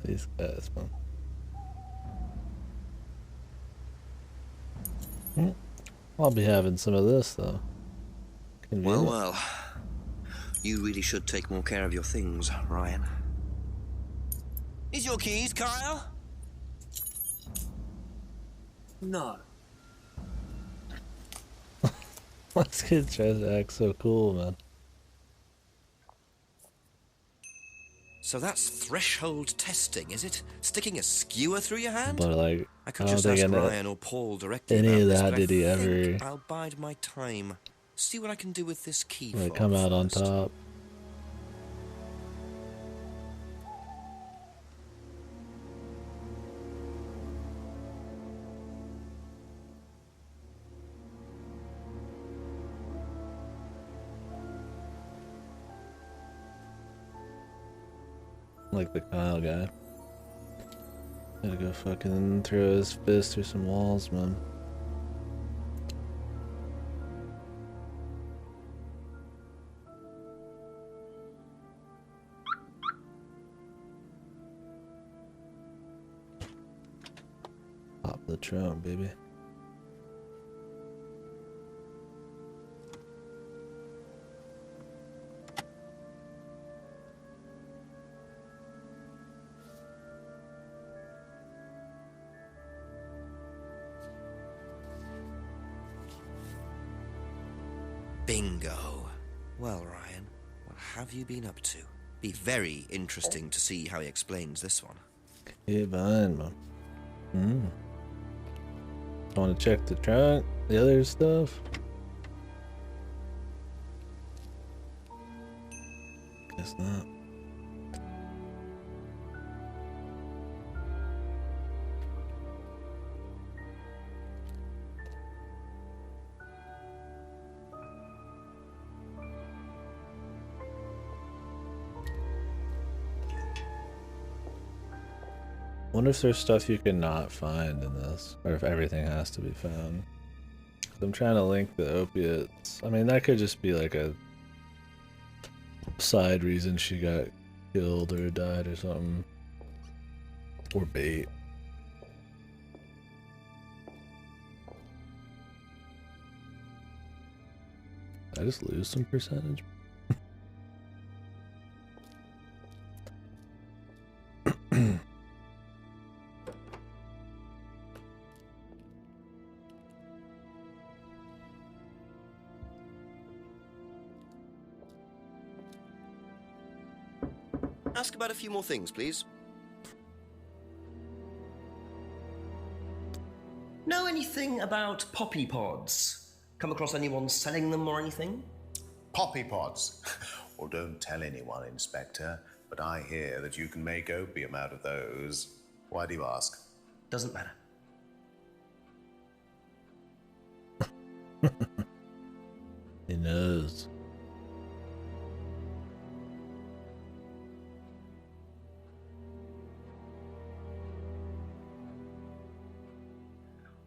These guys, man. I'll be having some of this, though. Convenient.
Well. You really should take more care of your things, Ryan. Is your keys, Kyle?
No.
This kid tries to act so cool, man.
So that's threshold testing, is it? Sticking a skewer through your hand?
But, like,
I
I
could
don't
just
think
ask
I know
Ryan or Paul directly
any
about
of
this,
that
but
did he
I think
ever,
I'll bide my time. See what I can do with this key
like,
fob
come out on
first.
top. Like the Kyle guy. Gotta go fucking throw his fist through some walls, man. Pop the throne, baby.
Bingo. Well, Ryan, what have you been up to? Be very interesting to see how he explains this one.
Get behind, man. I want to check the trunk, the other stuff. Guess not. Wonder if there's stuff you can not find in this, or if everything has to be found. I'm trying to link the opiates. I mean, that could just be like a side reason she got killed or died or something. Or bait. Did I just lose some percentage?
Ask about a few more things, please.
Know anything about poppy pods? Come across anyone selling them or anything?
Poppy pods? Well, don't tell anyone, Inspector, but I hear that you can make opium out of those. Why do you ask?
Doesn't matter.
He knows.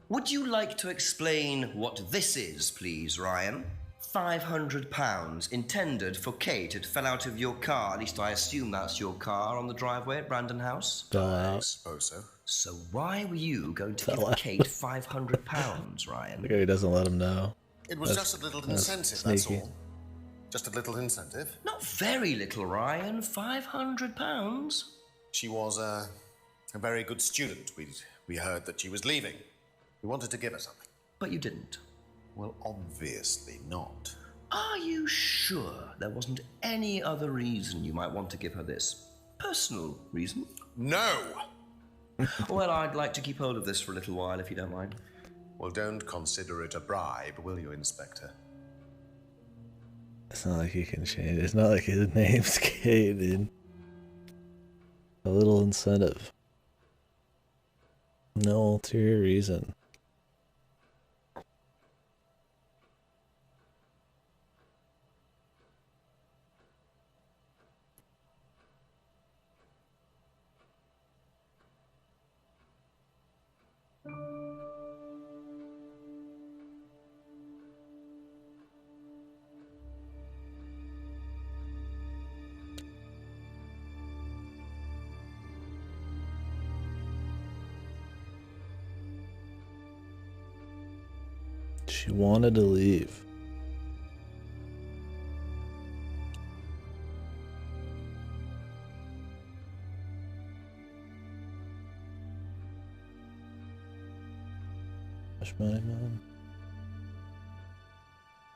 Would you like to explain what this is, please, Ryan? £500 intended for Kate. It fell out of your car. At least I assume that's your car on the driveway at Brandon House.
I suppose so.
So why were you going to give Kate £500, Ryan?
The guy doesn't let him know.
It was just a little incentive, that's all. Just a little incentive.
Not very little, Ryan. £500.
She was a very good student. We heard that she was leaving. We wanted to give her something.
But you didn't.
Well, obviously not.
Are you sure there wasn't any other reason you might want to give her this? Personal reason?
No!
Well, I'd like to keep hold of this for a little while, if you don't mind.
Well, don't consider it a bribe, will you, Inspector?
It's not like he can change. It's not like his name's Kate, dude. A little incentive. No ulterior reason. She wanted to leave.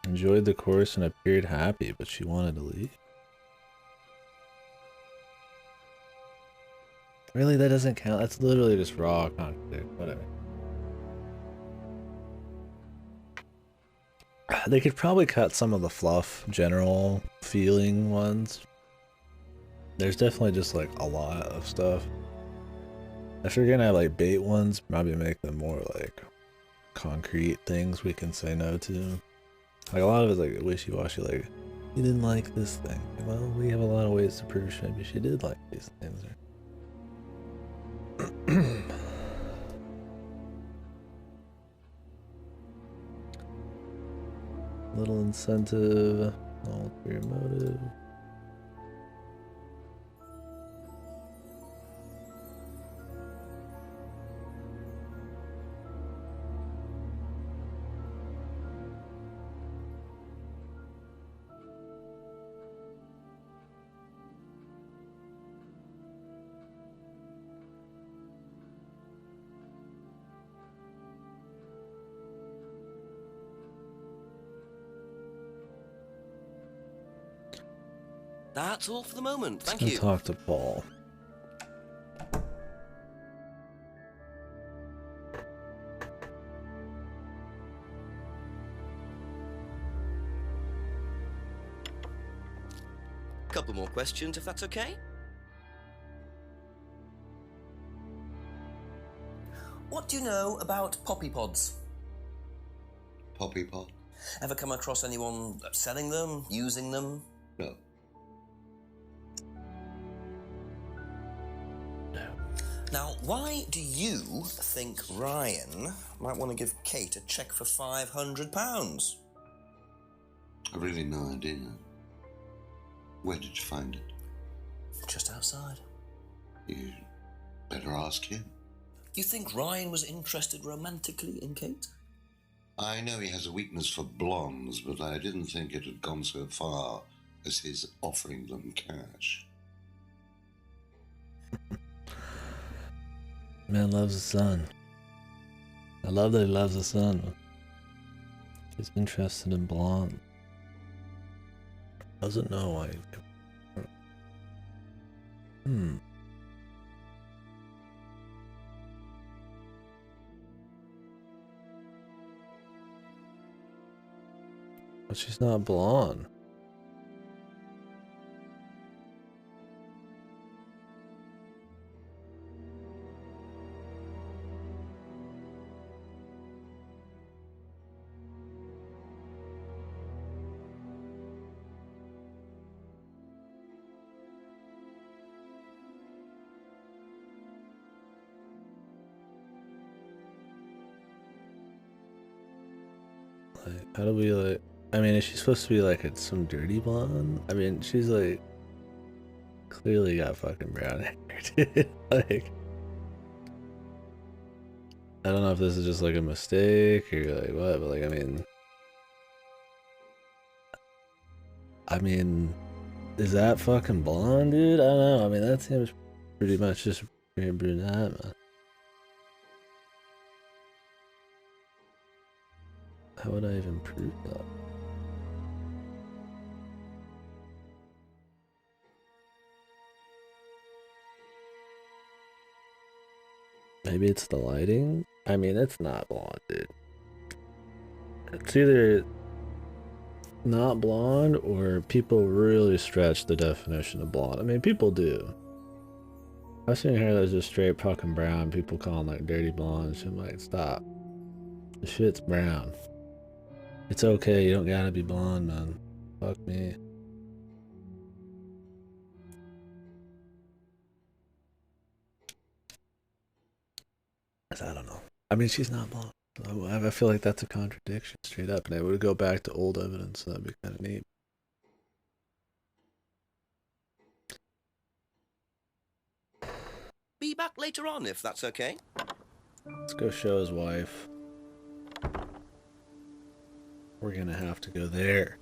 Enjoyed the course and appeared happy, but she wanted to leave. Really, that doesn't count. That's literally just raw contradiction. Whatever. They could probably cut some of the fluff, general feeling ones. There's definitely just like a lot of stuff. If you're gonna have like bait ones, probably make them more like concrete things we can say no to. Like a lot of it's like wishy-washy, like, you didn't like this thing. Well, we have a lot of ways to prove maybe she did like these things. Little incentive, ulterior motive.
That's all for the moment. Thank
Let's
you.
talk to Paul.
Couple more questions, if that's okay.
What do you know about poppy pods?
Poppy pod?
Ever come across anyone selling them, using them?
No.
Now, why do you think Ryan might want to give Kate a cheque for £500?
I've really no idea. Where did you find it?
Just outside.
You better ask him.
You think Ryan was interested romantically in Kate?
I know he has a weakness for blondes, but I didn't think it had gone so far as his offering them cash.
Man loves the sun. I love that he loves the sun. He's interested in blonde. Doesn't know why. But she's not blonde. Like, how do we like? I mean, is she supposed to be like some dirty blonde? I mean, she's like clearly got fucking brown hair, dude. Like, I don't know if this is just like a mistake or like what, but like, I mean, is that fucking blonde, dude? I don't know. I mean, that seems pretty much just brunette, man. How would I even prove that? Maybe it's the lighting? I mean, it's not blonde, dude. It's either not blonde or people really stretch the definition of blonde. I mean, people do. I've seen hair that's just straight fucking brown. People calling like dirty blonde. I'm like, stop. The shit's brown. It's okay. You don't gotta be blonde, man. Fuck me. I don't know. I mean, she's not blonde. I feel like that's a contradiction straight up, and it would go back to old evidence, so that'd be kind of neat.
Be back later on, if that's okay.
Let's go show his wife. We're gonna have to go there.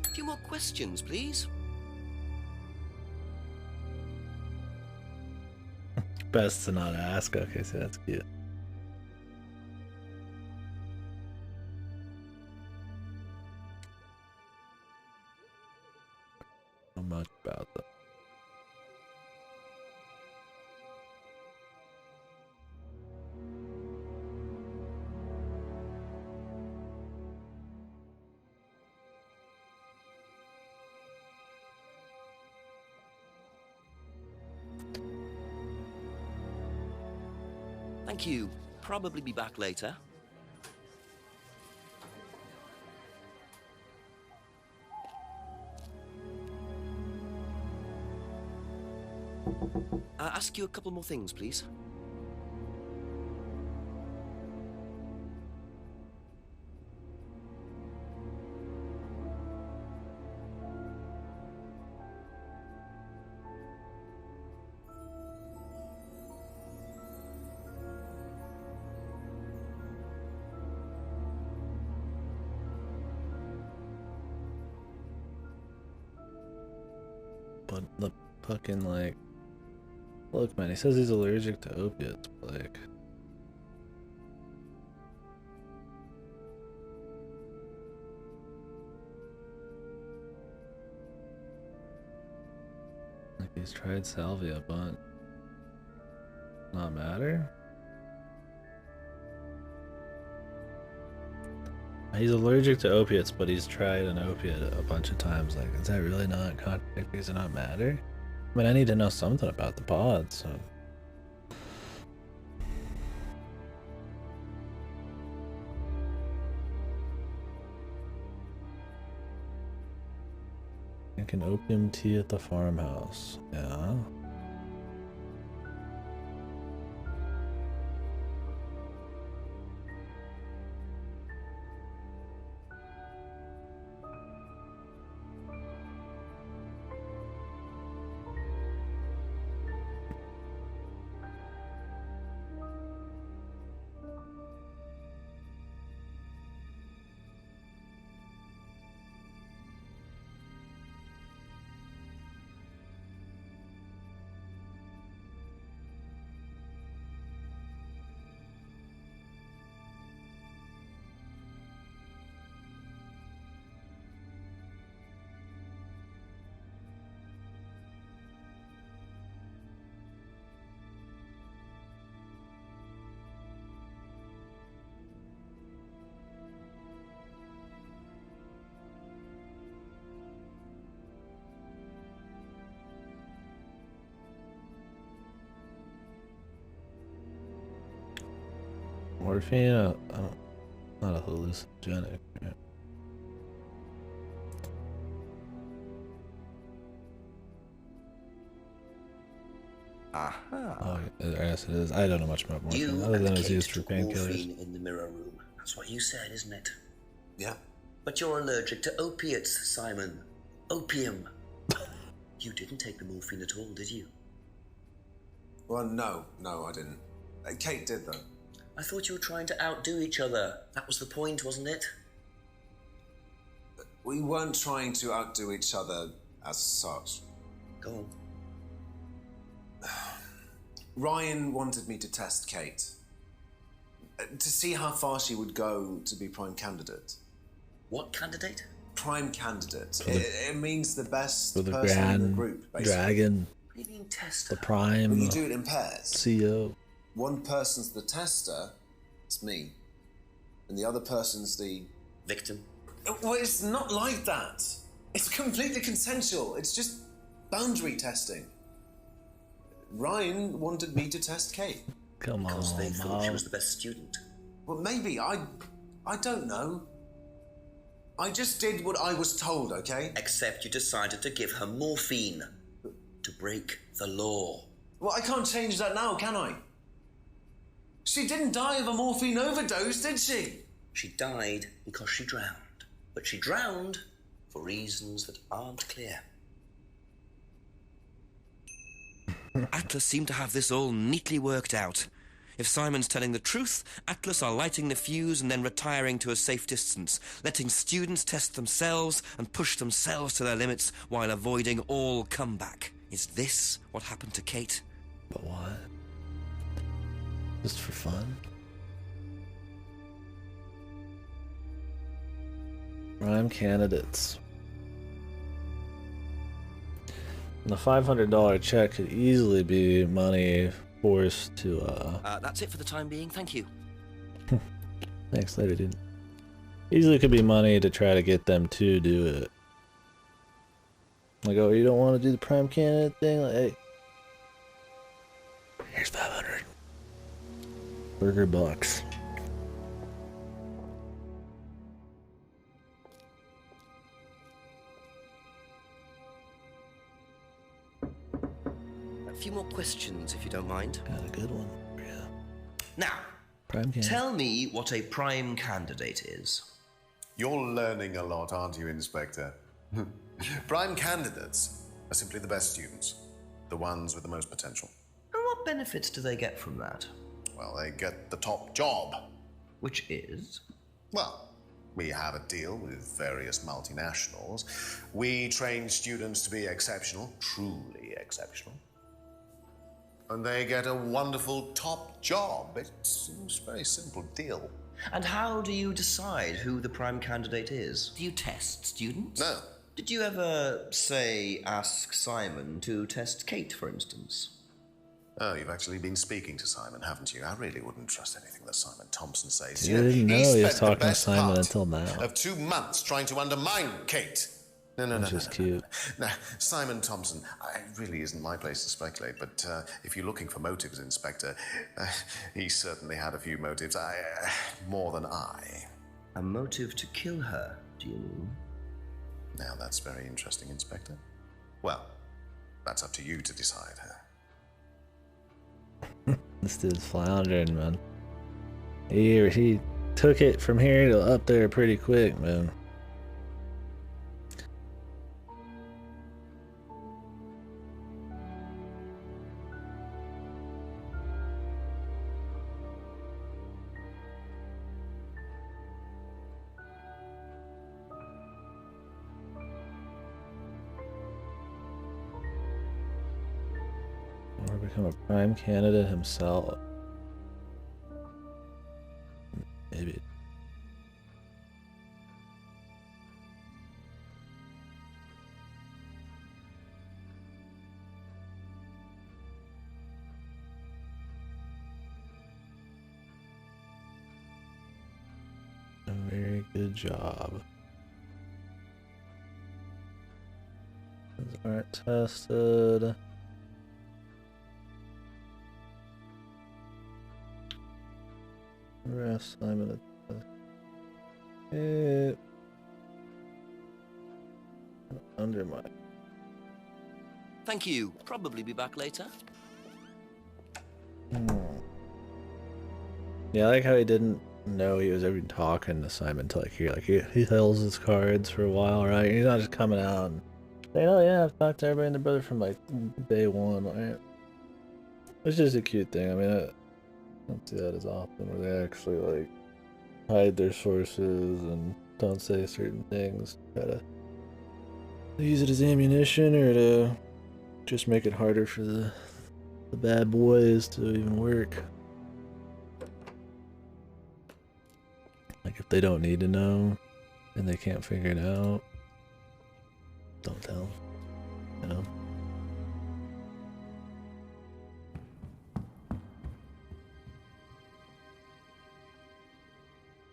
A few more questions, please.
Best to not ask. Okay, so that's cute. Not much about that.
Thank you. Probably be back later. Ask you a couple more things, please.
But the fucking like, look, man, he says he's allergic to opiates, but like, he's tried salvia, but not matter. He's allergic to opiates, but he's tried an opiate a bunch of times. Like, is that really not contradictory? Does it not matter? I mean, I need to know something about the pod, so. Drinking opium tea at the farmhouse. Yeah. Morphine? Not a hallucinogenic. Right?
Aha.
Oh, yes, it is. I don't know much about morphine,
You
other
and
than it's
Kate
used for
took
painkillers.
morphine in the mirror room. That's what you said, isn't it?
Yeah.
But you're allergic to opiates, Simon. Opium. You didn't take the morphine at all, did you?
Well, no, I didn't. Kate did, though.
I thought you were trying to outdo each other. That was the point, wasn't it?
We weren't trying to outdo each other as such.
Go on.
Ryan wanted me to test Kate. To see how far she would go to be prime candidate.
What candidate?
Prime candidate. It means the best
For the
person in the
Grand
group, basically.
Dragon.
What do you mean test?
The Prime.
Well, you do it in pairs.
CEO.
One person's the tester, it's me, and the other person's the...
victim.
Well, it's not like that. It's completely consensual. It's just boundary testing. Ryan wanted me to test Kate.
Come on,
Because they thought she
Mom.
was the best student.
Well, maybe. I don't know. I just did what I was told, okay?
Except you decided to give her morphine. To break the law.
Well, I can't change that now, can I? She didn't die of a morphine overdose, did she?
She died because she drowned. But she drowned for reasons that aren't clear.
Atlas seemed to have this all neatly worked out. If Simon's telling the truth, Atlas are lighting the fuse and then retiring to a safe distance, letting students test themselves and push themselves to their limits while avoiding all comeback. Is this what happened to Kate?
But what? Just for fun? Prime candidates. And the $500 check could easily be money forced to,
That's it for the time being, thank you.
Thanks, later, dude. Easily could be money to try to get them to do it. Like, oh, you don't want to do the prime candidate thing? Like, hey, here's 500. Burger bucks.
A few more questions, if you don't mind.
Got a good one. Yeah.
Now,
Prime candidate.
tell me what a prime candidate is.
You're learning a lot, aren't you, Inspector? Prime candidates are simply the best students, the ones with the most potential.
And what benefits do they get from that?
Well, they get the top job.
Which is?
Well, we have a deal with various multinationals. We train students to be exceptional, truly exceptional. And they get a wonderful top job. It's a very simple deal.
And how do you decide who the prime candidate is? Do you test students?
No.
Did you ever, say, ask Simon to test Kate, for instance?
Oh, you've actually been speaking to Simon, haven't you? I really wouldn't trust anything that Simon Thompson says.
You didn't know he was
spent the
talking to
best
Simon
part
until now.
of 2 months trying to undermine Kate. No.
Which is cute.
Now, Simon Thompson, it really isn't my place to speculate, but if you're looking for motives, Inspector, he certainly had a few motives. More than I.
A motive to kill her, do you mean?
Now that's very interesting, Inspector. Well, that's up to you to decide, huh?
This dude's floundering, man. He took it from here to up there pretty quick, man. Or become a prime candidate himself. Maybe. A very good job. Those aren't tested. Rest Simon. Under my.
Thank you. Probably be back later.
Yeah, I like how he didn't know he was ever talking to Simon until he holds his cards for a while, right? He's not just coming out and saying, "Oh yeah, I've talked to everybody and their brother from like day one." Right? It's just a cute thing. I mean, I don't see that as often where they actually like hide their sources and don't say certain things. Try to use it as ammunition or to just make it harder for the bad boys to even work. Like if they don't need to know and they can't figure it out, don't tell them, you know?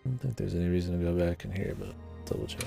I don't think there's any reason to go back in here, but double check.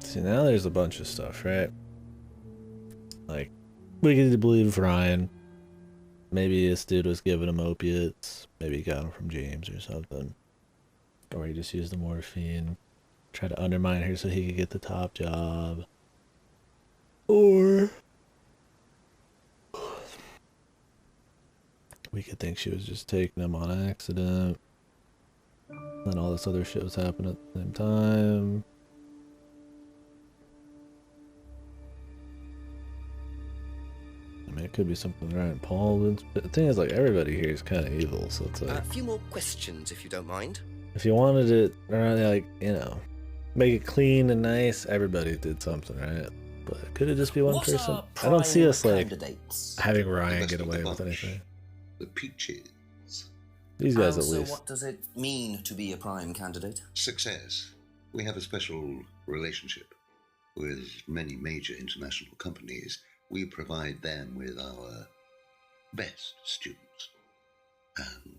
See, now there's a bunch of stuff, right? Like, we get to believe Ryan. Maybe this dude was giving him opiates. Maybe he got them from James or something. Or he just used the morphine. Try to undermine her so he could get the top job. Or we could think she was just taking him on accident. Then all this other shit was happening at the same time. I mean, it could be something Ryan Paul would. But the thing is, like, everybody here is kind of evil, so it's like.
A few more questions, if you don't mind.
If you wanted it, like, you know, make it clean and nice, everybody did something, right? But could it just be one
What
person?
are
I don't see us, like,
candidates?
having Ryan
The
get
best of
away
the
with
bunch.
anything.
The peaches.
These guys, at
So
least.
what does it mean to be a prime candidate?
Success. We have a special relationship with many major international companies. We provide them with our best students. And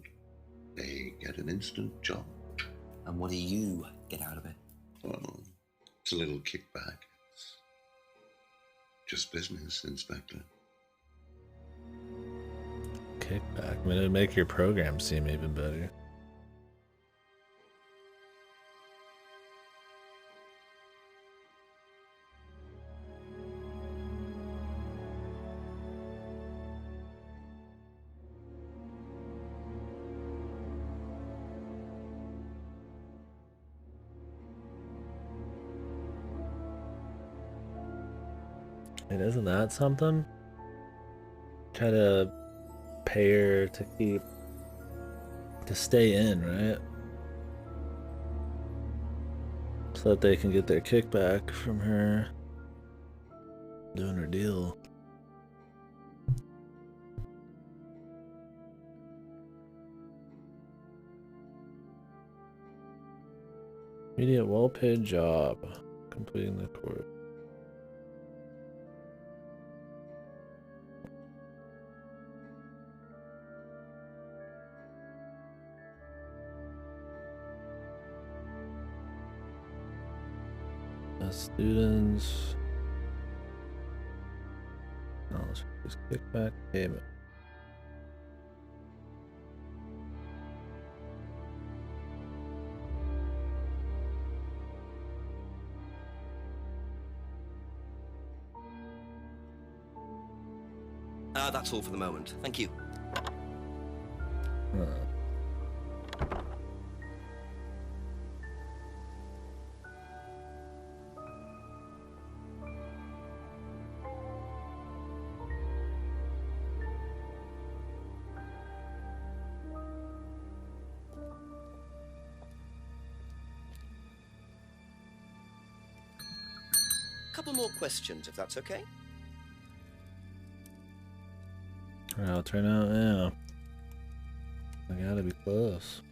they get an instant job.
And what do you get out of it?
Well, it's a little kickback. It's just business, Inspector.
Kickback. I mean, it'd make your program seem even better. And isn't that something? Try to pay her to stay in, right? So that they can get their kickback from her doing her deal. Immediate well-paid job. Completing the course. Students. No, let's just kickback payment.
That's all for the moment. Thank you. Couple more questions, if that's okay.
I'll turn out, yeah. I gotta be close.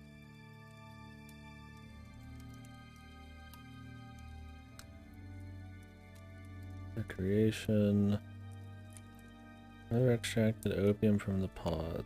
Creation. Never extracted opium from the pod.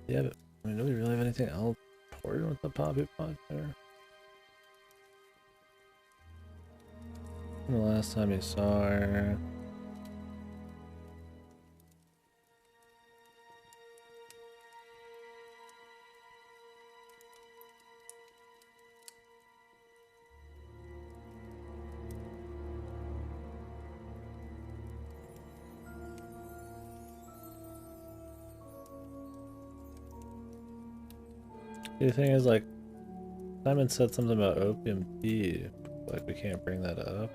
Yeah, but I mean, do we really have anything else important with the poppy pod there? The last time you saw her. The thing is, like, Simon said something about opium tea. Like, we can't bring that up.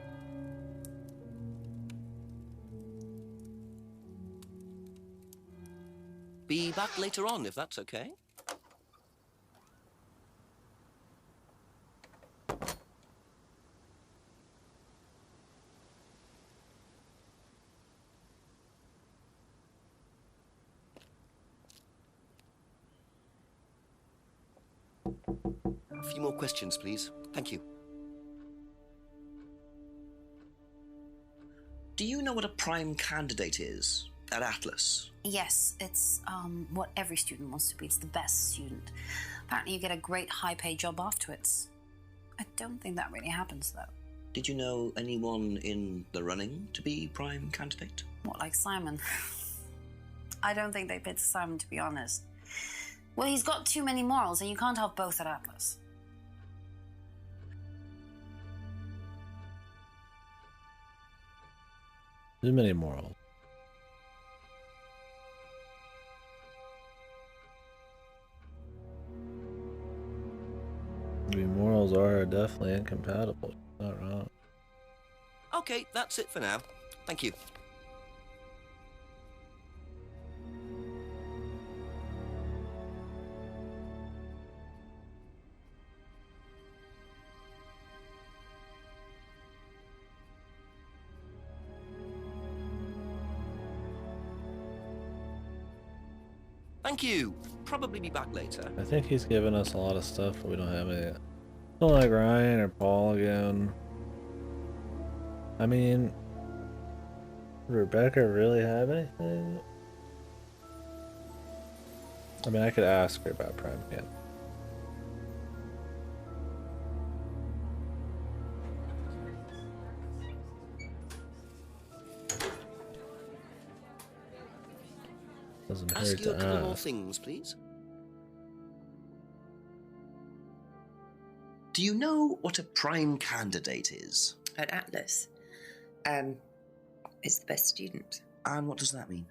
Be back later on, if that's okay. A few more questions, please. Thank you.
Do you know what a prime candidate is at Atlas?
Yes, it's what every student wants to be. It's the best student. Apparently you get a great high-paid job afterwards. I don't think that really happens, though.
Did you know anyone in the running to be prime candidate?
What, like Simon? I don't think they picked Simon, to be honest. Well, he's got too many morals, and you can't have both at Atlas.
Too many morals. I mean, morals are definitely incompatible. Not wrong.
Okay, that's it for now. Thank you. Thank you. Probably be back later.
I think he's given us a lot of stuff, but we don't have any. Don't like Ryan or Paul again. I mean, Rebecca really have anything? I mean, I could ask her about Prime Camp. Doesn't hurt
Ask you a
to
couple more
ask.
things, please.
Do you know what a prime candidate is?
At Atlas? Is the best student.
And what does that mean?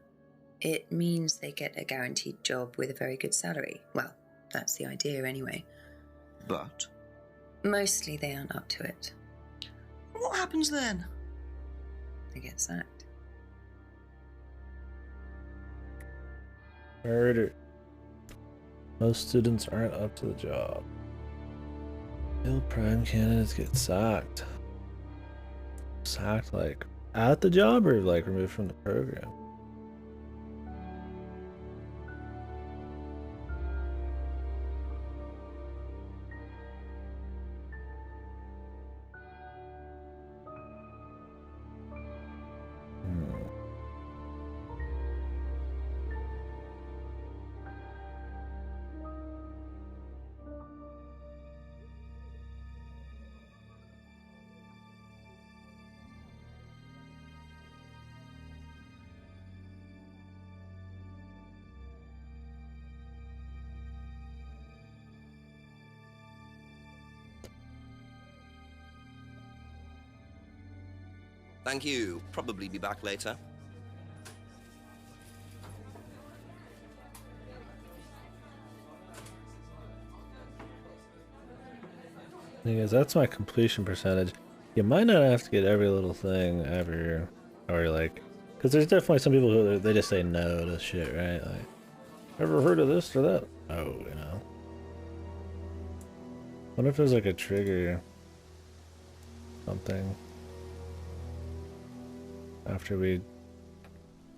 It means they get a guaranteed job with a very good salary. Well, that's the idea anyway.
But?
Mostly they aren't up to it.
What happens then?
They get sacked.
Heard it. Most students aren't up to the job. Ill prime candidates get sacked. Sacked like at the job or like removed from the program?
Thank you. Probably be back later.
Thing is, that's my completion percentage. You might not have to get every little thing ever, or like, because there's definitely some people who they just say no to shit, right? Like, ever heard of this or that? Oh, you know. Wonder if there's like a trigger, something. After we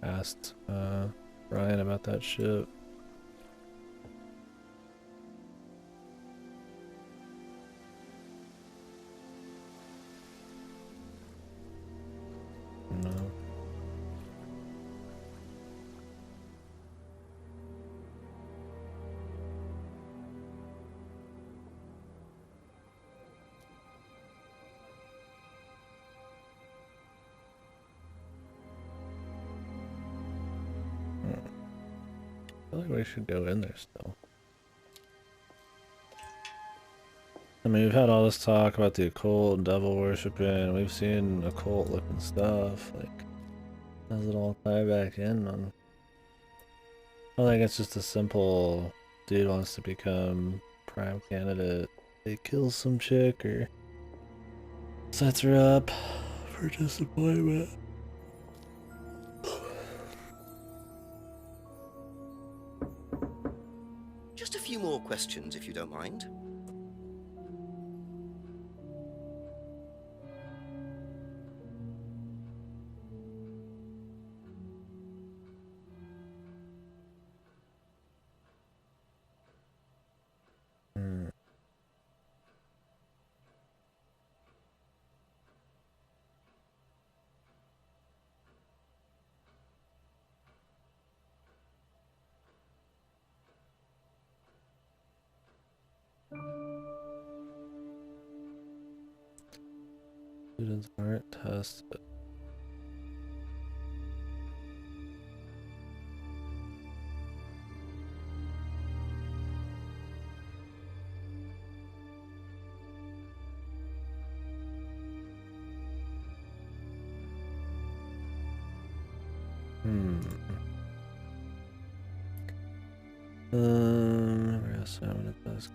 asked Ryan about that shit. No. I feel like we should go in there still. I mean, we've had all this talk about the occult and devil worshiping. We've seen occult looking stuff. Like, does it all tie back in on? I think it's just a simple dude wants to become prime candidate. They kill some chick or sets her up for disappointment.
Just a few more questions, if you don't mind.
Students aren't tested. Assignment at task.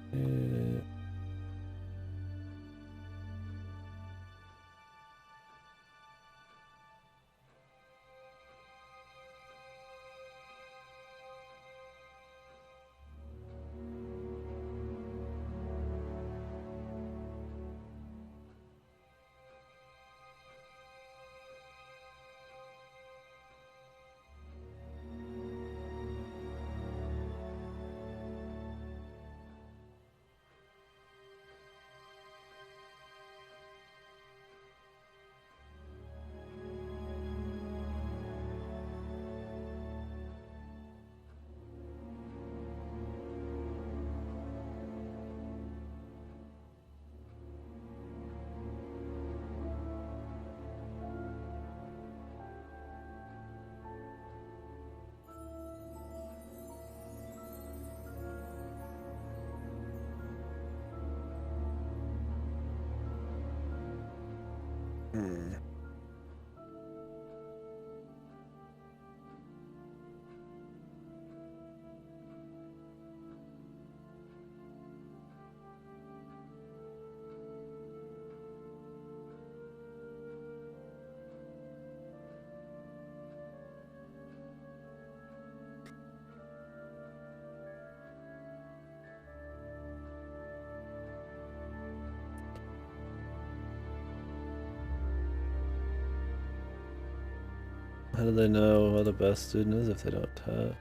How do they know what the best student is if they don't test?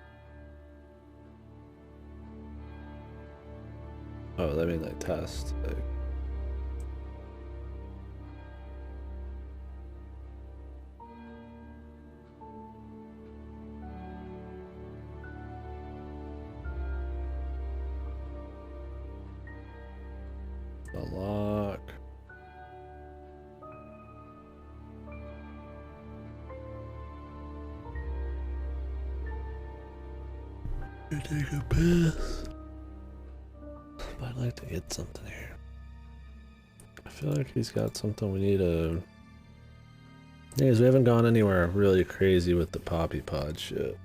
Oh, they mean like test. Like. The lock. You take a piss. But I'd like to get something here. I feel like he's got something we need to. Anyways, we haven't gone anywhere really crazy with the poppy pod shit.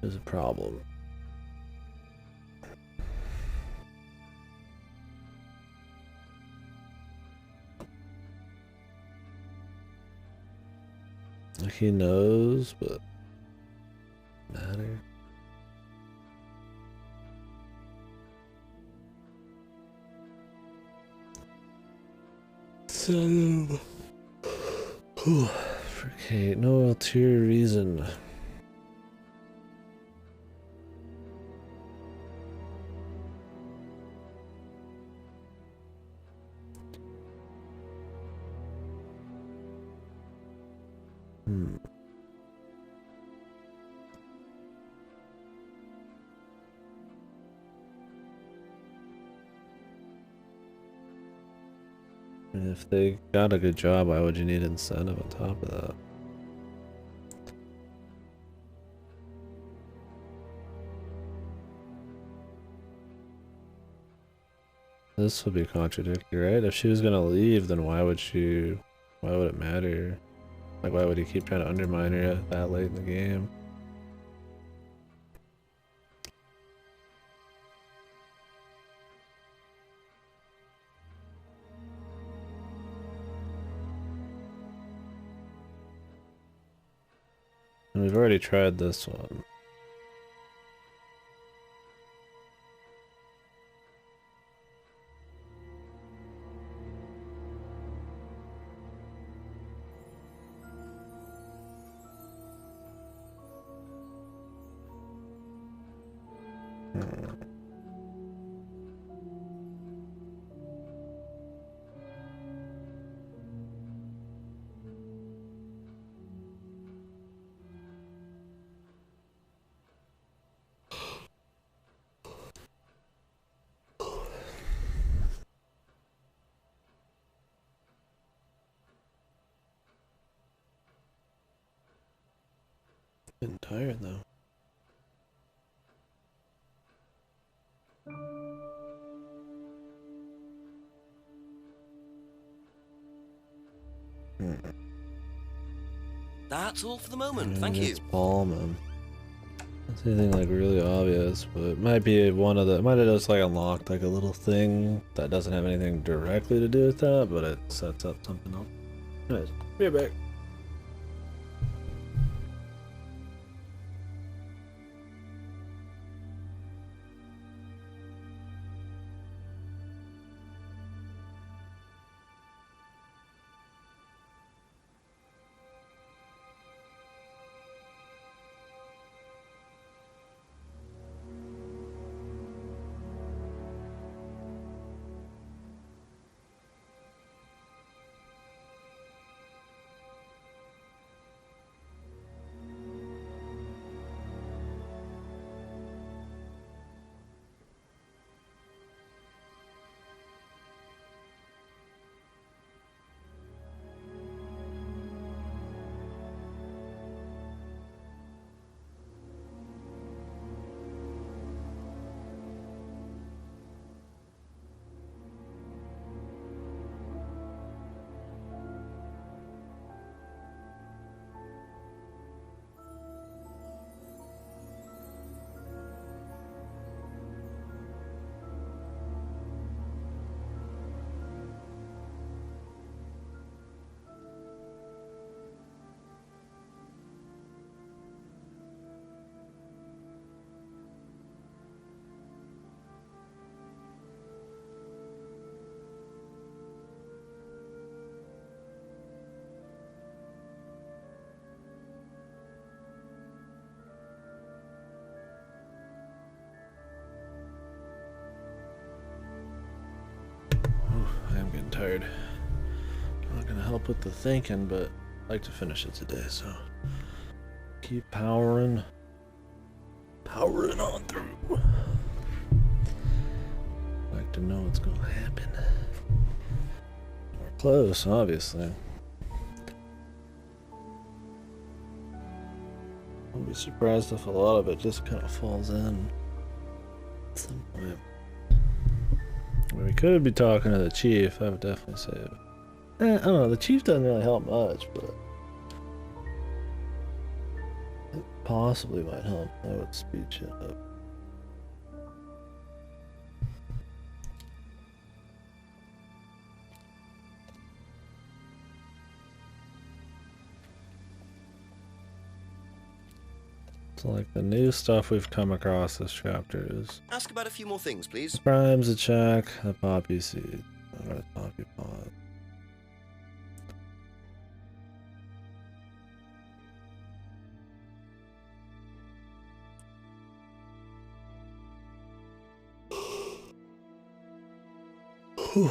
There's a problem. Like he knows, but matter. So, for Kate, no ulterior reason. And if they got a good job, why would you need incentive on top of that? This would be contradictory, right? If she was gonna leave, then why would it matter? Like, why would he keep trying to undermine her that late in the game? And we've already tried this one. Getting tired though.
That's all for the moment, thank you.
It's Ballman. That's anything like really obvious, but it might be one of the. It might have just like unlocked like a little thing that doesn't have anything directly to do with that, but it sets up something else. Anyways, be right back. tired. Not gonna help with the thinking, but I'd like to finish it today, so keep powering on through. I'd like to know what's gonna happen. We're close, obviously. I'll be surprised if a lot of it just kind of falls in at some point. We could be talking to the chief, I would definitely say. I don't know, the chief doesn't really help much, but it possibly might help. I would speed shit up. So like the new stuff we've come across this chapter is
Ask about a few more things, please.
crimes, a check, a poppy seed, a poppy pod. Whew.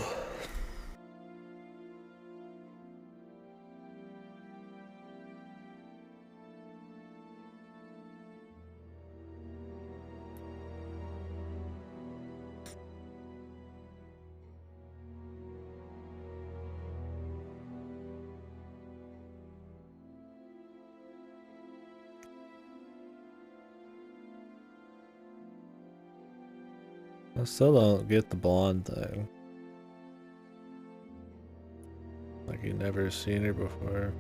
I still don't get the blonde thing. Like you never seen her before.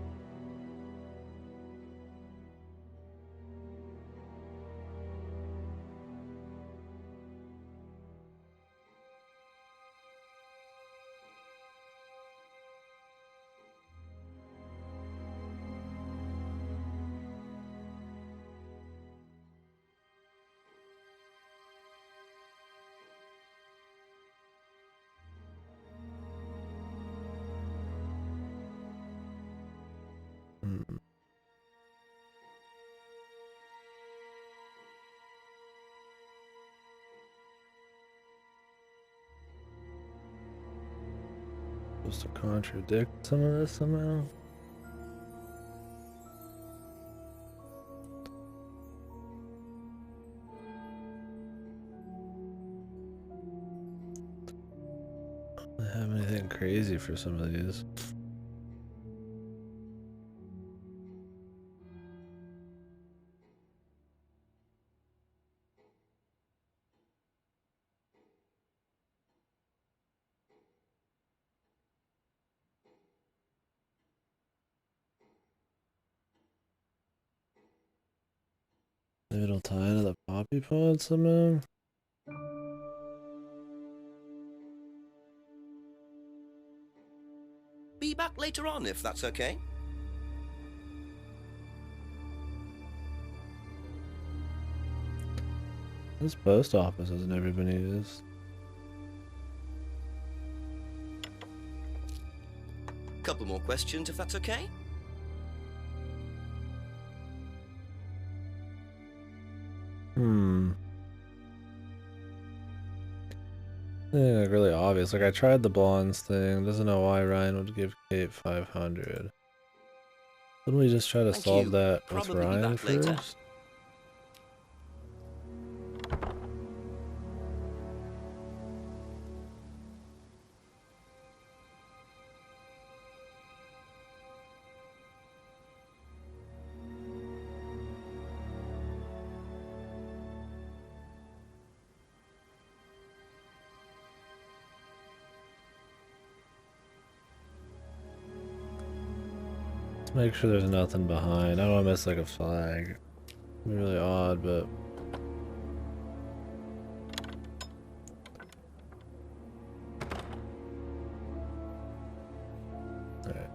Supposed to contradict some of this somehow. I don't have anything crazy for some of these. Maybe it'll tie into the poppy pod somehow.
Be back later on, if that's okay.
This post office has never been used.
Couple more questions, if that's okay.
Yeah, like really obvious. Like I tried the blondes thing. Doesn't know why Ryan would give Kate 500. Wouldn't we just try to solve that with
Probably be
Ryan
back later.
first? Make sure there's nothing behind. I don't want to miss like a flag. It'd be really odd, but alright.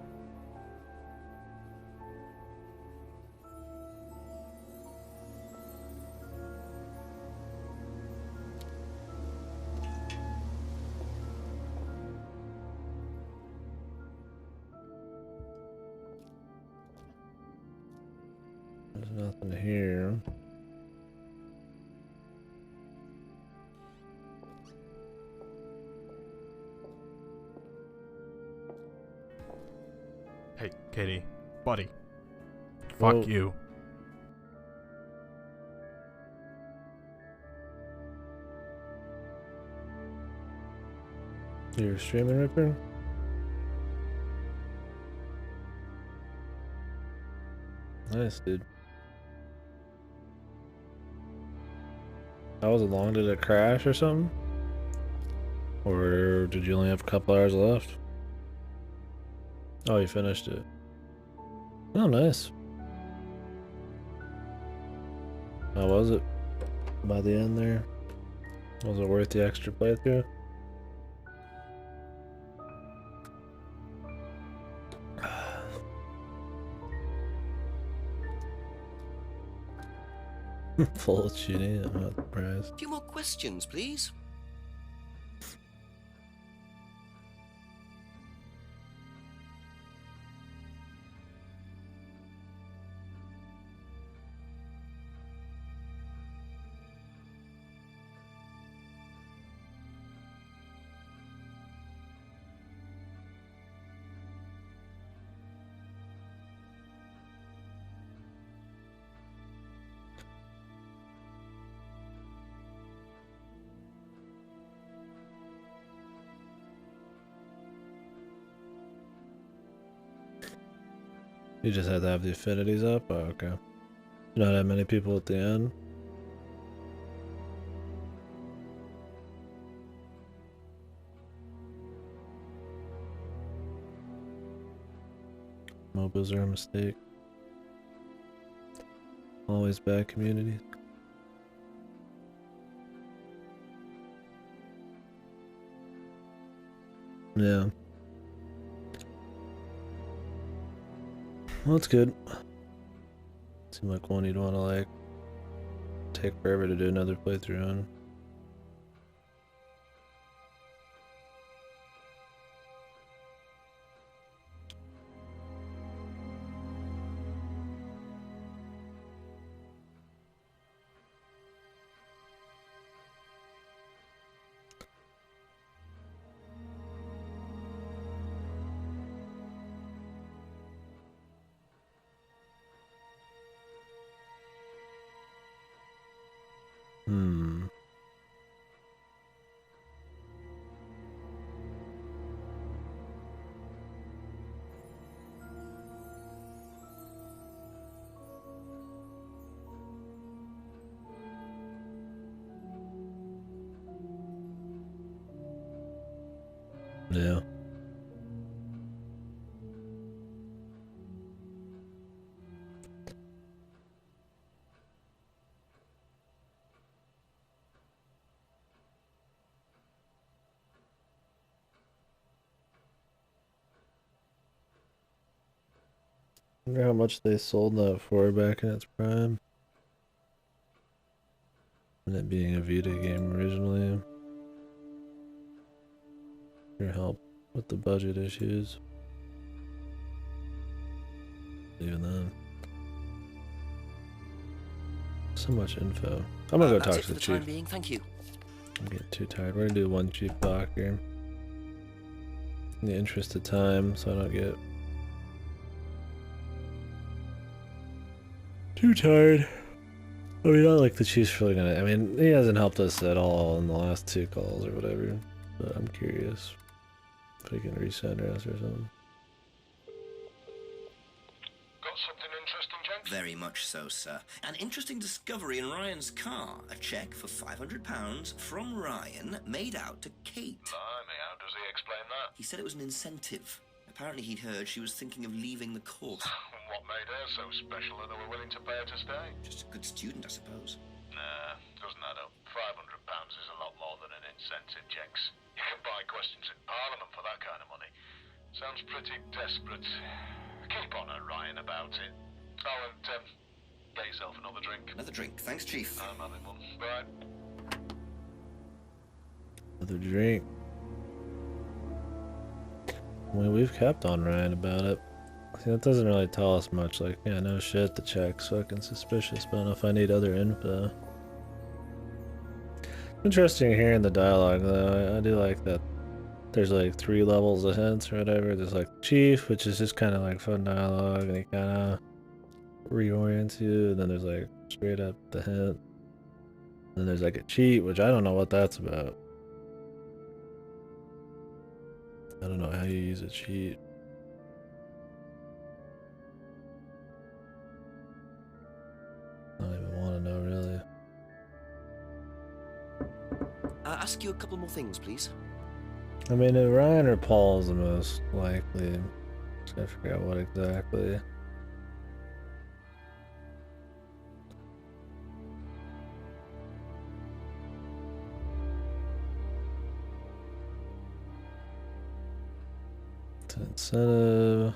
There's nothing here.
Hey, Katie. Buddy. Fuck
Whoa.
you.
You're streaming, Ripper? Nice, dude. How was it long? Did it crash or something? Or did you only have a couple hours left? Oh, you finished it. Oh, nice. How was it by the end there? Was it worth the extra playthrough? Full of cheating, I'm not surprised.
A few more questions, please.
You just had to have the affinities up? Oh, okay. Not that many people at the end? MOBAs are a mistake. Always bad communities. Yeah. Well, that's good. Seems like one you'd want to like take forever to do another playthrough on. Hmm. Yeah. I wonder how much they sold that for back in its prime. And it being a Vita game originally. Your help with the budget issues. Even then. So much info. I'm gonna go
That's
talk
it
to
for
the
the time
chief.
being. Thank you.
I'm getting too tired. We're gonna do one chief talk here. In the interest of time, so I don't get too tired. I mean, not like the chief's really gonna. I mean, he hasn't helped us at all in the last 2 calls or whatever. But I'm curious if he can resend us or something.
Got something interesting, gents?
Very much so, sir. An interesting discovery in Ryan's car. A check for £500 from Ryan made out to Kate.
Blimey, how does he explain that?
He said it was an incentive. Apparently he'd heard she was thinking of leaving the course.
What made her so special that they were willing to pay her to stay?
Just a good student, I suppose.
Nah, doesn't add up. £500 is a lot more than an incentive, Jenks. You can buy questions in Parliament for that kind of money. Sounds pretty desperate. Keep on her, Ryan, about it. Oh, and get yourself another drink.
Another drink. Thanks, Chief.
I'm having one. Bye.
Another drink. Well, we've kept on Ryan about it. See, that doesn't really tell us much. Like, yeah, no shit, the check's fucking suspicious, but I don't know if I need other info. Interesting hearing the dialogue, though. I do like that there's like 3 levels of hints or whatever. There's like Chief, which is just kind of like fun dialogue, and he kind of reorients you. And then there's like straight up the hint. And then there's like a cheat, which I don't know what that's about. I don't know how you use a cheat. I don't even want to know, really.
Ask you a couple more things, please.
I mean, Ryan or Paul is the most likely. Just gotta figure out what exactly. It's an incentive.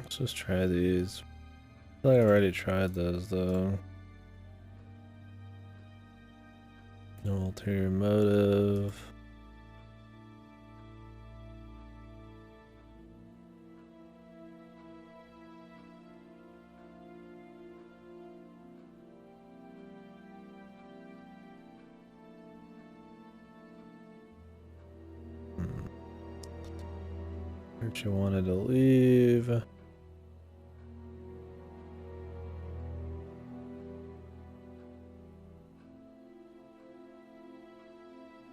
Let's just try these. I feel like I already tried those though. No ulterior motive. Archie wanted to leave.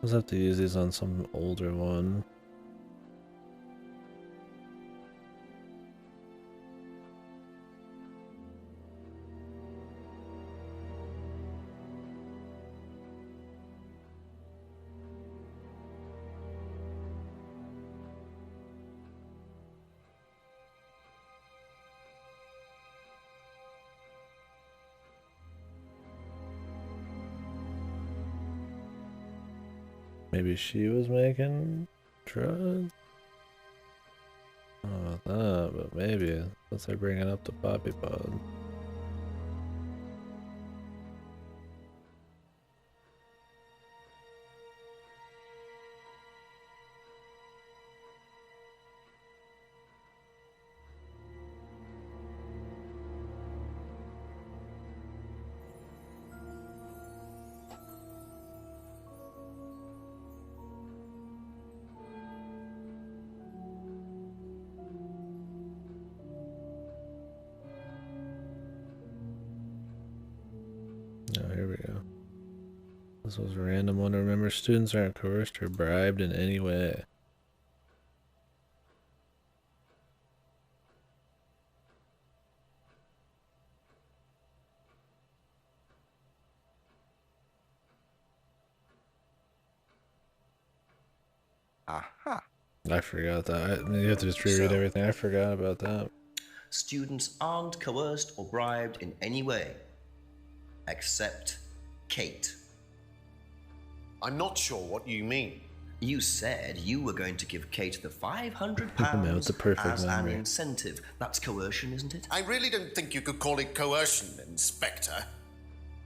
I'll have to use these on some older one. Maybe she was making drugs? I don't know about that, but maybe. Unless I bring it up to Poppy Pod. Oh, here we go. This was a random one. Remember, students aren't coerced or bribed in any way.
Aha.
I forgot that. You have to just reread everything. I forgot about that.
Students aren't coerced or bribed in any way, except Kate.
I'm not sure what you mean.
You said you were going to give Kate the £500
It's a perfect
as
memory.
an incentive. That's coercion, isn't it?
I really don't think you could call it coercion, Inspector.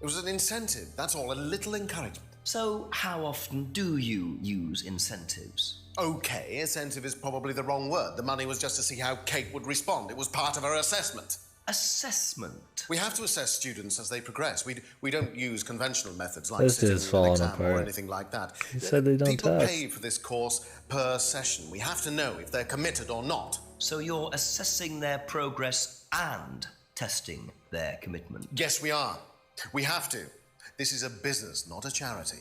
It was an incentive, that's all, a little encouragement.
So, how often do you use incentives?
Okay, incentive is probably the wrong word. The money was just to see how Kate would respond. It was part of her assessment.
Assessment?
We have to assess students as they progress. We don't use conventional methods like
This
sitting
is
an
falling
exam or
apart.
anything like that.
He said they don't
People
test.
pay for this course per session. We have to know if they're committed or not.
So you're assessing their progress and testing their commitment?
Yes, we are. We have to. This is a business, not a charity.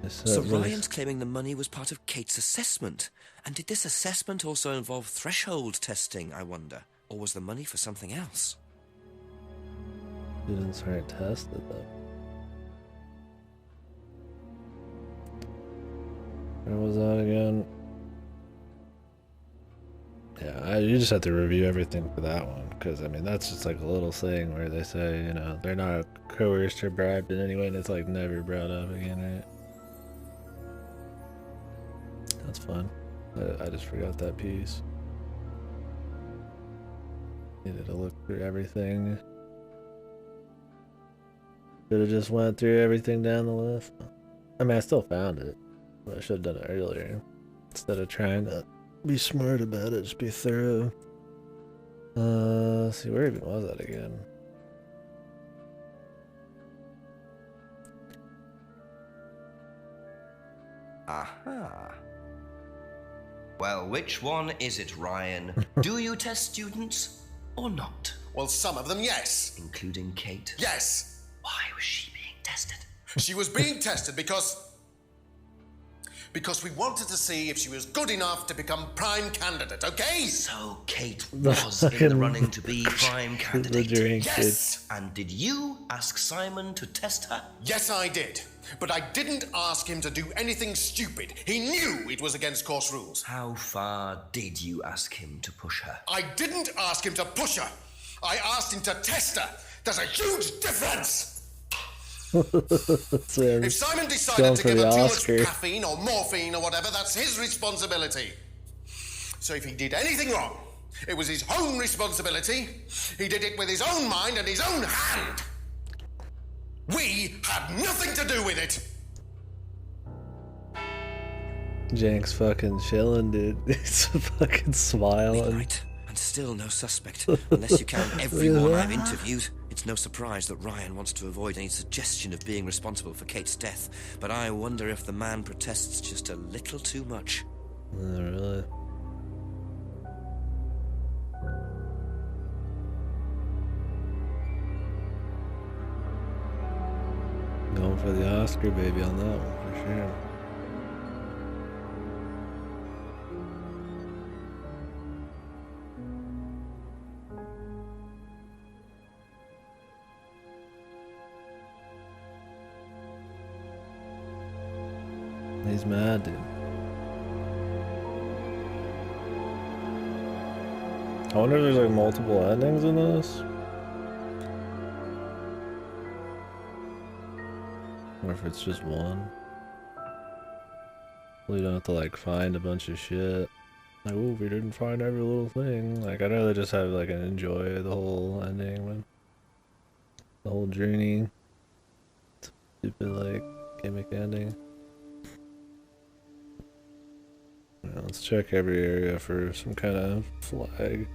So Ryan's claiming the money was part of Kate's assessment. And did this assessment also involve threshold testing, I wonder? Or was the money for something else?
Students aren't tested though. Where was that again? Yeah, you just have to review everything for that one, because I mean that's just like a little thing where they say, you know, they're not coerced or bribed in any way, and it's like never brought up again, right? That's fun. I just forgot that piece. Needed to look through everything. Should have just went through everything down the list. I mean, I still found it, but I should have done it earlier instead of trying to be smart about it. Just be thorough. Let's see, where even was that again?
Aha. Well, which one is it, Ryan? Do you test students or not?
Well, some of them, yes.
Including Kate?
Yes.
Why was she being tested?
She was being tested because we wanted to see if she was good enough to become prime candidate, okay?
So Kate was in the running to be prime candidate.
Yes!
And did you ask Simon to test her?
Yes, I did. But I didn't ask him to do anything stupid. He knew it was against course rules.
How far did you ask him to push her?
I didn't ask him to push her. I asked him to test her. There's a huge difference. If Simon decided to give her too much caffeine or morphine or whatever, that's his responsibility. So if he did anything wrong, it was his own responsibility. He did it with his own mind and his own hand. We had nothing to do with it.
Jank's fucking chilling, dude. He's fucking smiling.
Midnight, and still no suspect. Unless you count everyone I've interviewed. It's no surprise that Ryan wants to avoid any suggestion of being responsible for Kate's death, but I wonder if the man protests just a little too much.
Really? Going for the Oscar, baby, on that one, for sure. He's mad, dude. I wonder if there's like multiple endings in this. Or if it's just one. Well, you don't have to like find a bunch of shit. Like, oh, we didn't find every little thing. Like, I'd rather just have like an enjoy the whole ending, man. The whole journey. Stupid like gimmick ending. Yeah, let's check every area for some kind of flag.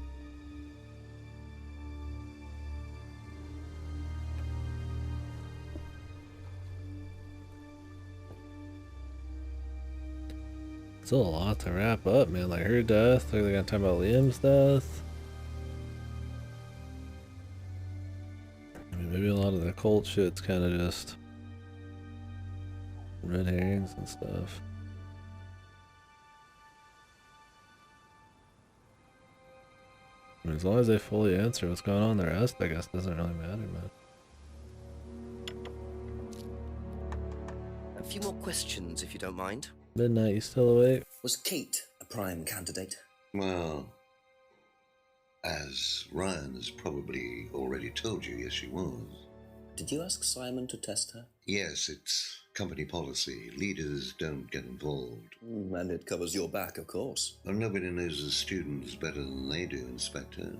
Still a lot to wrap up, man. Like her death, are they gonna talk about Liam's death? I mean, maybe a lot of the cult shit's kind of just red herrings and stuff. I mean, as long as they fully answer what's going on, the rest, I guess, doesn't really matter, man.
A few more questions, if you don't mind.
Midnight, you still awake?
Was Kate a prime candidate?
Well, as Ryan has probably already told you, yes, she was.
Did you ask Simon to test her?
Yes, it's company policy. Leaders don't get involved.
And it covers your back, of course.
Well, nobody knows the students better than they do, Inspector.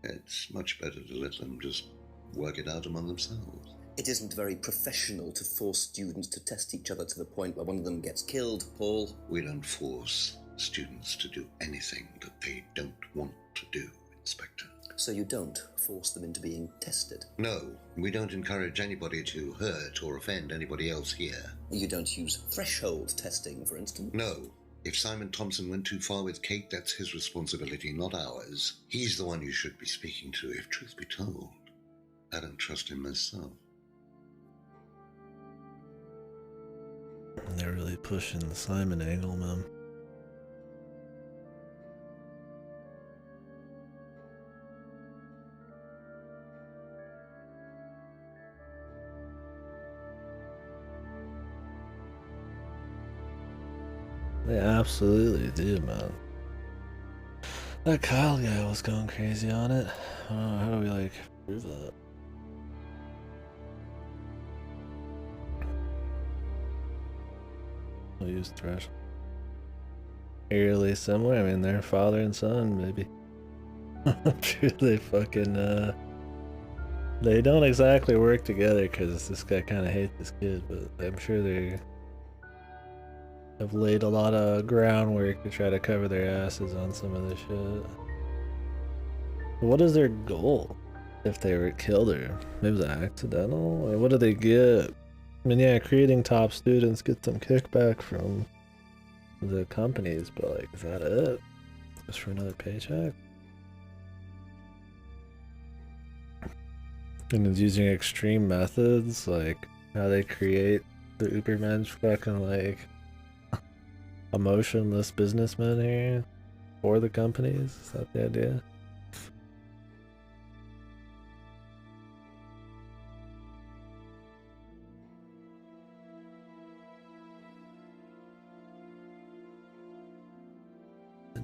It's much better to let them just work it out among themselves.
It isn't very professional to force students to test each other to the point where one of them gets killed, Paul.
We don't force students to do anything that they don't want to do, Inspector.
So you don't force them into being tested?
No, we don't encourage anybody to hurt or offend anybody else here.
You don't use threshold testing, for instance?
No. If Simon Thompson went too far with Kate, that's his responsibility, not ours. He's the one you should be speaking to, if truth be told. I don't trust him myself.
They're really pushing the Simon angle, man. They absolutely do, man. That Kyle guy was going crazy on it. How do we like prove that? We'll use threshold. Eerily similar. I mean, they're father and son, maybe. I'm sure they fucking they don't exactly work together because this guy kind of hates this kid, but I'm sure they have laid a lot of groundwork to try to cover their asses on some of this shit. What is their goal? If they were killed her, maybe it was accidental, or what do they get? I mean, yeah, creating top students get some kickback from the companies, but like, is that it? Just for another paycheck? And it's using extreme methods, like how they create the Ubermensch fucking like emotionless businessmen here for the companies. Is that the idea?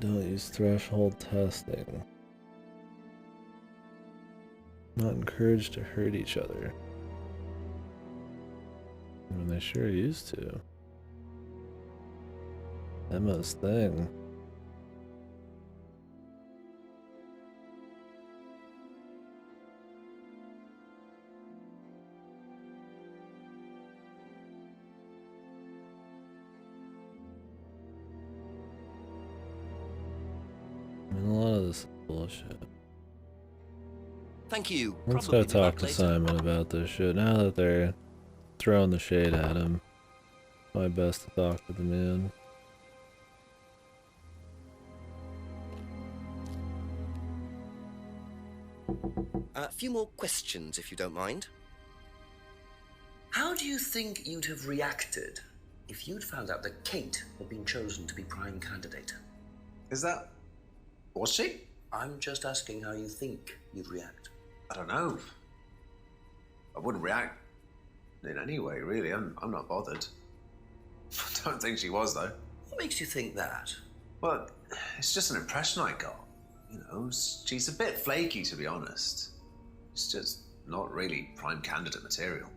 Don't use threshold testing. Not encouraged to hurt each other. I mean, they sure used to. Emma's thing. I mean, a lot of this is bullshit.
Thank you.
Let's
Probably
go
be back
talk to
later.
Simon about this shit. Now that they're throwing the shade at him, my best to talk to the man.
A few more questions, if you don't mind.
How do you think you'd have reacted if you'd found out that Kate had been chosen to be prime candidate?
Is that... was she?
I'm just asking how you think you'd react.
I don't know. I wouldn't react in any way, really. I'm not bothered. I don't think she was, though.
What makes you think that?
Well, it's just an impression I got. You know, she's a bit flaky, to be honest. It's just not really prime candidate material.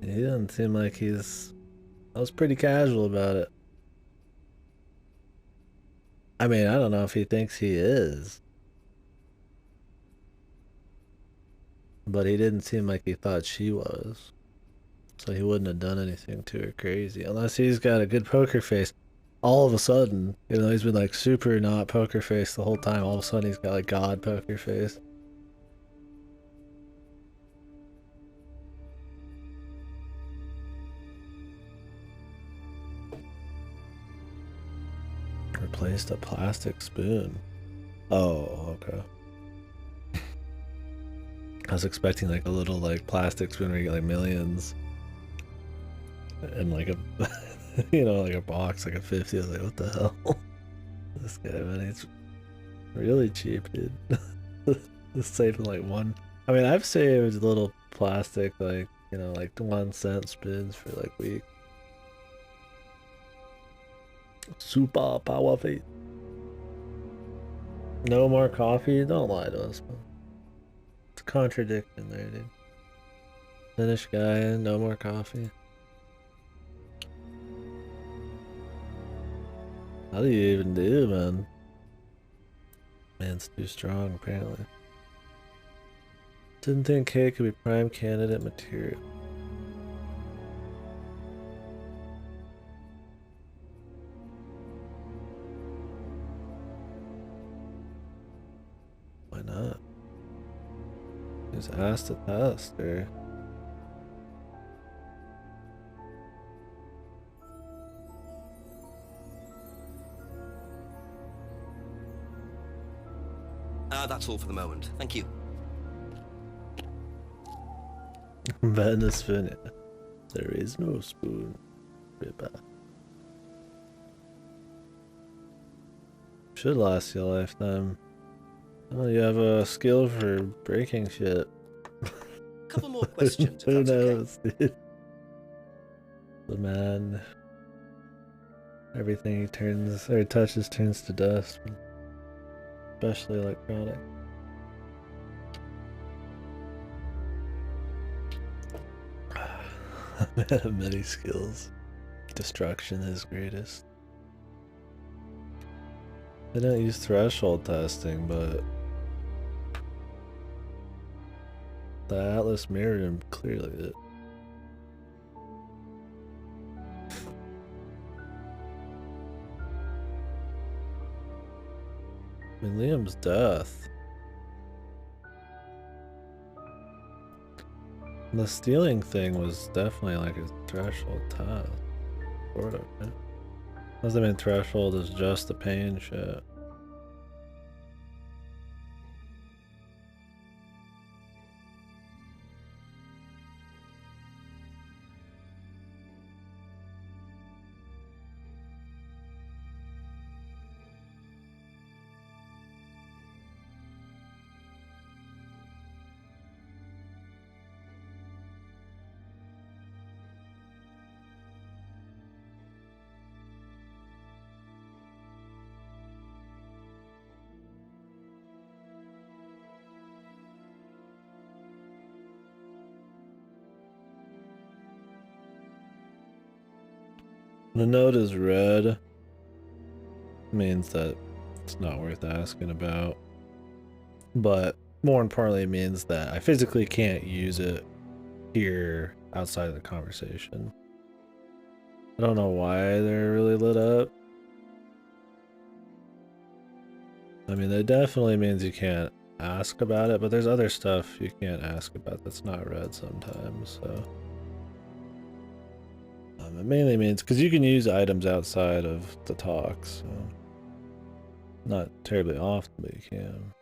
He doesn't seem like he's... I was pretty casual about it. I mean, I don't know if he thinks he is. But he didn't seem like he thought she was. So he wouldn't have done anything to her crazy. Unless he's got a good poker face. All of a sudden, you know, he's been like super not poker face the whole time. All of a sudden he's got like God poker face. Replaced a plastic spoon. Oh, okay. I was expecting like a little like plastic spoon where you get like millions. And like a, you know, like a box, like a 50. I was like, what the hell? This guy, man, he's really cheap, dude. Just saving like one. I mean, I've saved little plastic, like, you know, like 1 cent spoons for like weeks. Super power feet. No more coffee? Don't lie to us, man. It's a contradiction there, dude. Finnish guy, no more coffee. How do you even do, man? Man's too strong, apparently. Didn't think Kate could be prime candidate material. Why not? Just asked to test, or...
That's all for the moment. Thank you.
Better spoon. There is no spoon. Ripper. Should last you a lifetime. Oh, you have a skill for breaking shit.
Couple more questions.
Who knows, dude? The man, everything he turns or touches turns to dust, especially electronic. Man of many skills. Destruction is greatest. They don't use threshold testing, but the Atlas mirrored him clearly. I mean, Liam's death. The stealing thing was definitely like a threshold test. Sort of, right? Doesn't mean threshold is just the pain shit. The note is red. Means that it's not worth asking about. But more importantly, it means that I physically can't use it here outside of the conversation. I don't know why they're really lit up. I mean, that definitely means you can't ask about it, but there's other stuff you can't ask about that's not red sometimes, so. It mainly means, because you can use items outside of the talk, so. Not terribly often, but you can.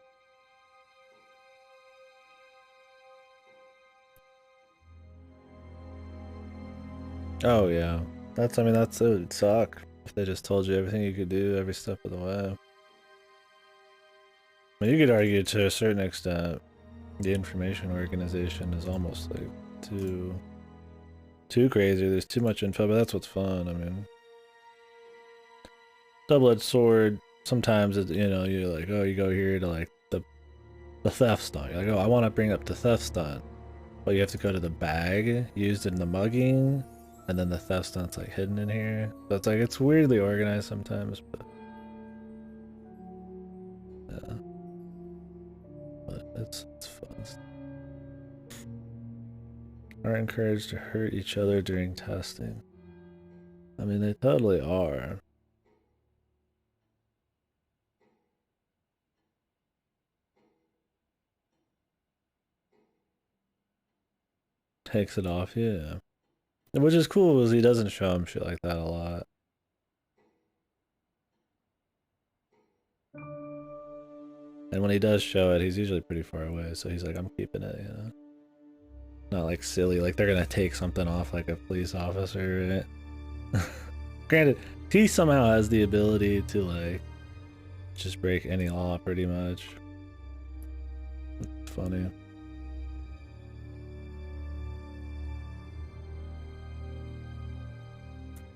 Oh yeah. I mean, it would suck if they just told you everything you could do every step of the way. I mean, you could argue to a certain extent the information organization is almost like too crazy. There's too much info, but that's what's fun. I mean, double-edged sword. Sometimes it's, you know, you're like, oh, you go here to like the theft stunt. You're like, oh, I want to bring up the theft stunt, but you have to go to the bag used in the mugging, and then the theft stunt's like hidden in here. So it's like it's weirdly organized sometimes, but yeah, but it's fun. Are encouraged to hurt each other during testing. I mean, they totally are. Takes it off, yeah. Which is cool because he doesn't show him shit like that a lot. And when he does show it, he's usually pretty far away, so he's like, I'm keeping it, you know? Not like silly, like they're gonna take something off like a police officer, right? Granted, he somehow has the ability to like just break any law pretty much. It's funny.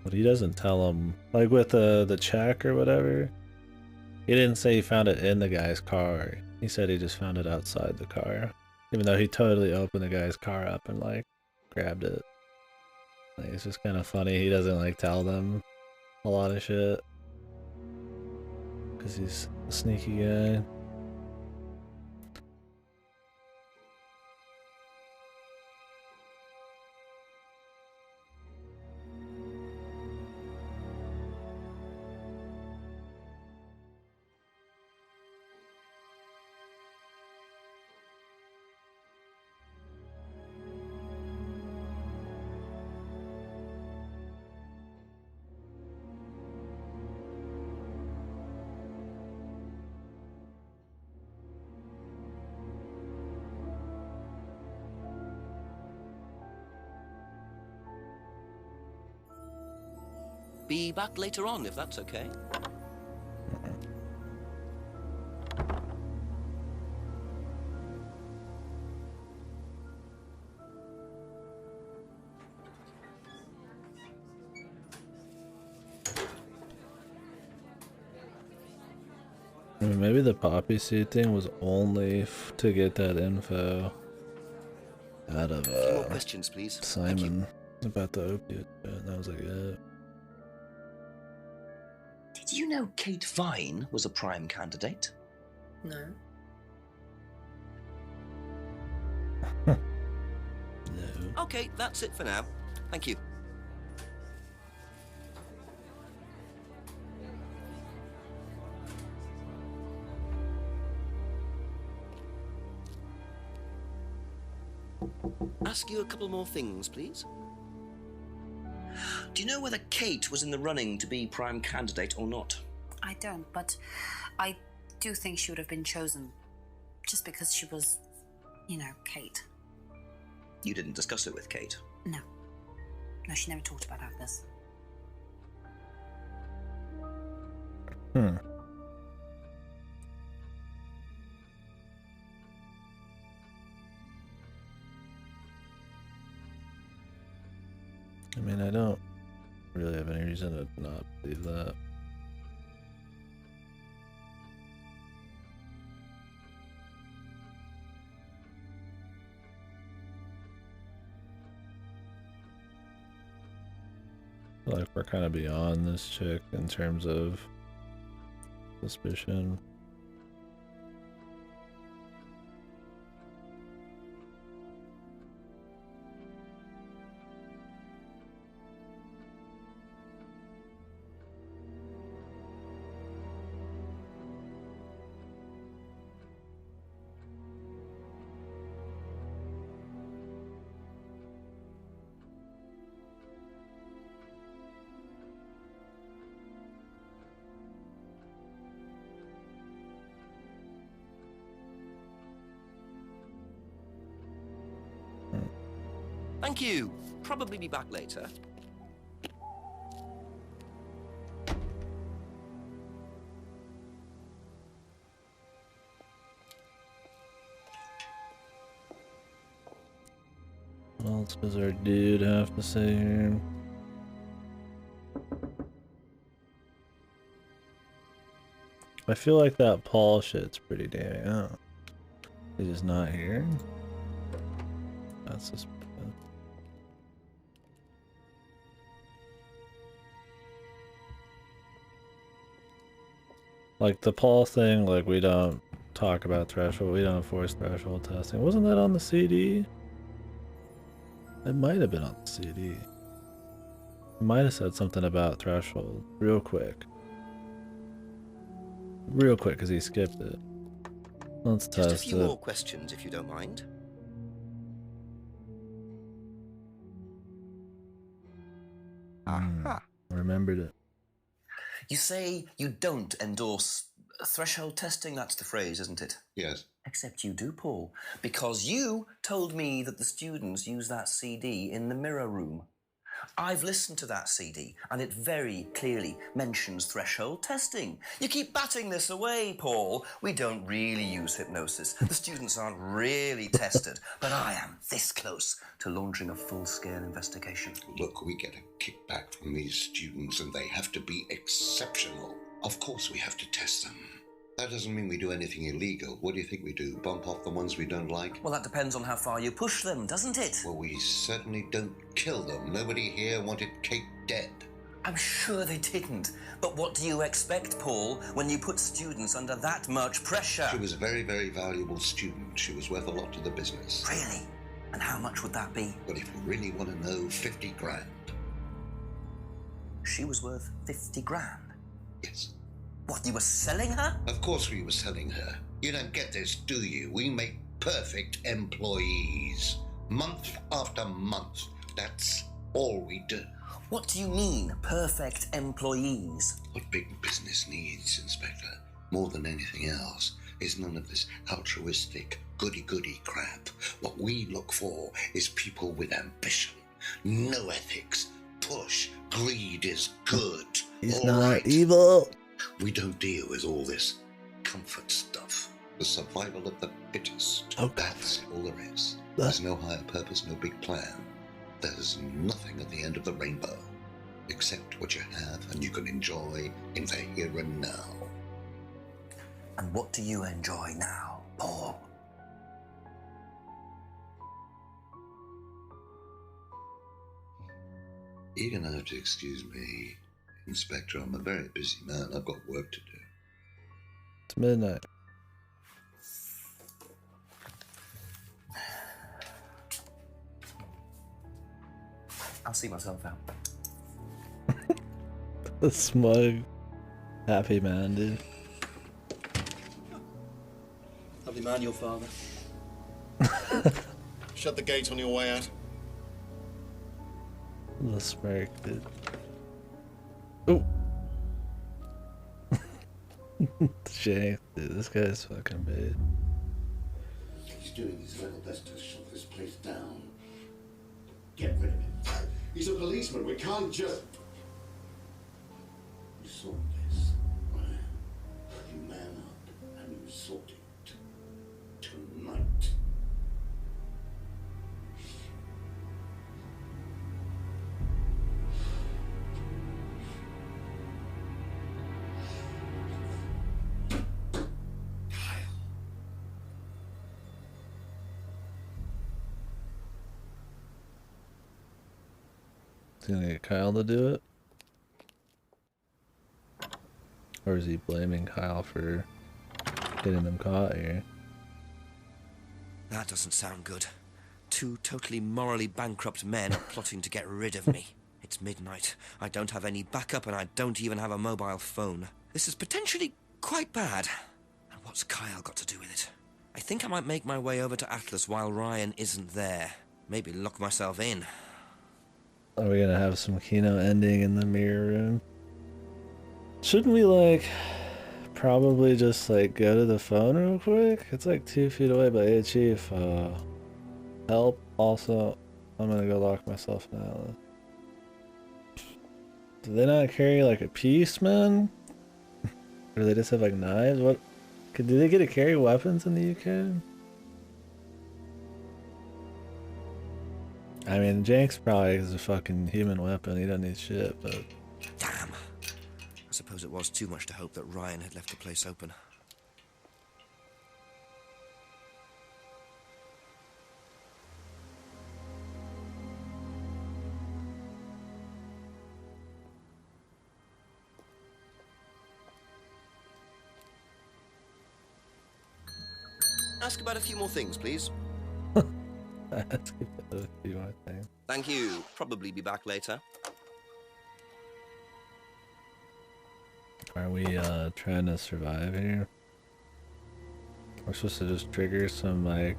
But he doesn't tell him, like with the check or whatever. He didn't say he found it in the guy's car. He said he just found it outside the car. Even though he totally opened the guy's car up and like grabbed it. Like, it's just kind of funny. He doesn't like tell them a lot of shit. Because he's a sneaky guy.
Be back later on, if that's okay.
mean, maybe the poppy seed thing was only to get that info out of
A few more questions, please.
Simon about the opiate. And that was like, yeah.
Did you know Kate Vine was a prime candidate?
No.
No.
Okay, that's it for now. Thank you. Ask you a couple more things, please.
Do you know whether Kate was in the running to be prime candidate or not?
I don't, but I do think she would have been chosen just because she was, you know, Kate.
You didn't discuss it with Kate?
No. No, she never talked about Atlas.
I mean, I don't really have any reason to not believe that. I feel like we're kind of beyond this chick in terms of suspicion.
Thank you. Probably be back later.
What else does our dude have to say here? I feel like that Paul shit's pretty damning. Oh. He's just not here? That's suspicious. Like the Paul thing, like we don't talk about threshold, we don't enforce threshold testing. Wasn't that on the CD? It might have been on the CD. It might have said something about threshold real quick. Real quick, because he skipped it. Let's test it.
Just a few more questions, if you don't mind.
Remembered it.
You say you don't endorse threshold testing, that's the phrase, isn't it?
Yes.
Except you do, Paul, because you told me that the students use that CD in the mirror room. I've listened to that CD, and it very clearly mentions threshold testing. You keep batting this away, Paul. We don't really use hypnosis. The students aren't really tested, but I am this close to launching a full-scale investigation.
Look, we get a kickback from these students, and they have to be exceptional. Of course we have to test them. That doesn't mean we do anything illegal. What do you think we do? Bump off the ones we don't like?
Well, that depends on how far you push them, doesn't it?
Well, we certainly don't kill them. Nobody here wanted Kate dead.
I'm sure they didn't. But what do you expect, Paul, when you put students under that much pressure?
She was a very, very valuable student. She was worth a lot to the business.
Really? And how much would that be?
But if you really want to know, 50 grand.
She was worth 50 grand?
Yes.
What, you were selling her?
Of course we were selling her. You don't get this, do you? We make perfect employees. Month after month. That's all we do.
What do you mean, perfect employees?
What big business needs, Inspector, more than anything else, is none of this altruistic, goody-goody crap. What we look for is people with ambition, no ethics, push, greed is good.
He's
all
not
right.
evil.
We don't deal with all this comfort stuff. The survival of the fittest.
Okay.
That's all there is. There's no higher purpose, no big plan. There's nothing at the end of the rainbow, except what you have and you can enjoy in the here and now.
And what do you enjoy now, Paul?
You're gonna have to excuse me, Inspector. I'm a very busy man. I've got work to do.
It's midnight.
I'll see myself out.
The smug, happy man, dude.
Lovely man, your father.
Shut the gate on your way out.
The smirk, dude. Oh. Shank, dude. This guy's fucking bad.
He's doing his level best to shut this place down. Get rid of him.
He's a policeman. We can't just...
You saw this, Ryan. You man up and you sort it. Tonight.
Is he gonna get Kyle to do it? Or is he blaming Kyle for getting them caught here?
That doesn't sound good. Two totally morally bankrupt men plotting to get rid of me. It's midnight. I don't have any backup and I don't even have a mobile phone. This is potentially quite bad. And what's Kyle got to do with it? I think I might make my way over to Atlas while Ryan isn't there. Maybe lock myself in.
Are we gonna have some Kino ending in the mirror room? Shouldn't we, like, probably just, like, go to the phone real quick? It's like 2 feet away, but hey, Chief, help. Also, I'm gonna go lock myself in Atlas. Do they not carry, like, a piece, man? Or do they just have, like, knives? What? Do they get to carry weapons in the UK? I mean, Jenks probably is a fucking human weapon. He doesn't need shit, but...
Damn. I suppose it was too much to hope that Ryan had left the place open. Ask about a few more things, please.
Ask about a few more things.
Thank you. Probably be back later.
Are we trying to survive here? We're supposed to just trigger some, like,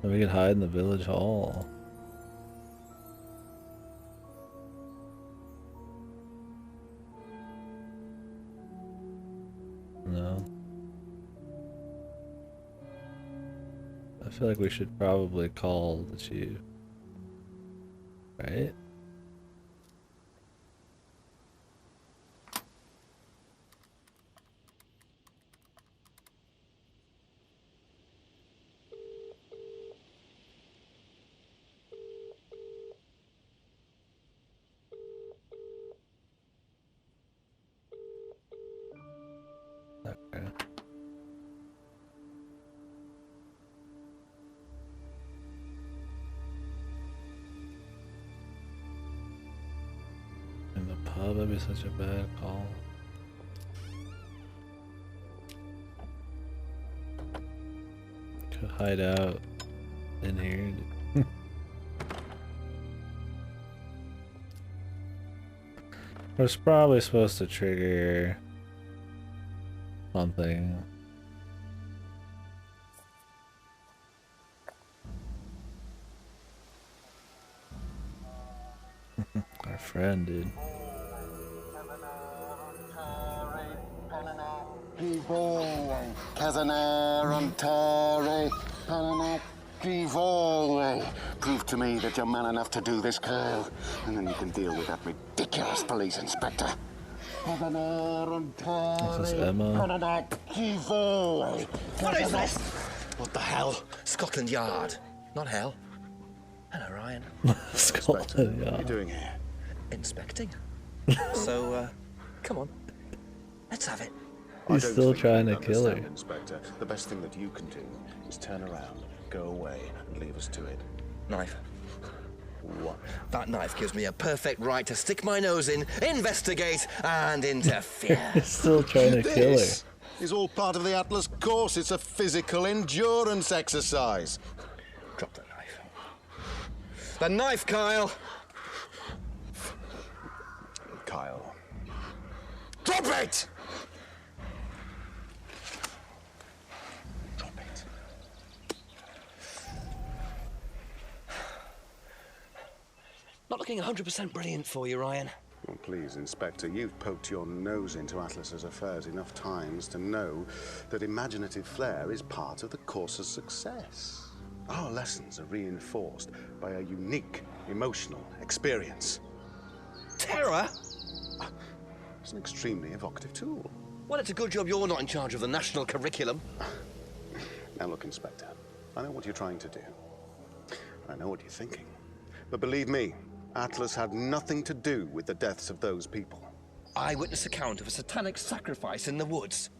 we could hide in the village hall. No. I feel like we should probably call the chief. Right? Okay. In the pub, that'd be such a bad call. Could hide out in here. I was probably supposed to trigger something. Our friend, dude.
Prove to me that you're man enough to do this, Kyle, and then you can deal with that ridiculous police inspector.
This is Emma.
What is this?
What the hell? Scotland Yard. Not hell. Hello, Ryan.
Scotland Yard.
What are you doing here? Inspecting. So, come on. Let's have it.
He's still trying to kill her.
Inspector, the best thing that you can do is turn around, go away, and leave us to it.
Knife.
What?
That knife gives me a perfect right to stick my nose in, investigate, and interfere.
He's still trying to kill her.
This is all part of the Atlas course. It's a physical endurance exercise.
Drop the knife. The knife, Kyle!
Kyle.
Drop it!
Drop it.
Not looking 100% brilliant for you, Ryan.
Well, please, Inspector, you've poked your nose into Atlas's affairs enough times to know that imaginative flair is part of the course's success. Our lessons are reinforced by a unique emotional experience.
Terror?
It's an extremely evocative tool.
Well, it's a good job you're not in charge of the national curriculum.
Now look, Inspector, I know what you're trying to do. I know what you're thinking. But believe me, Atlas had nothing to do with the deaths of those people.
Eyewitness account of a satanic sacrifice in the woods.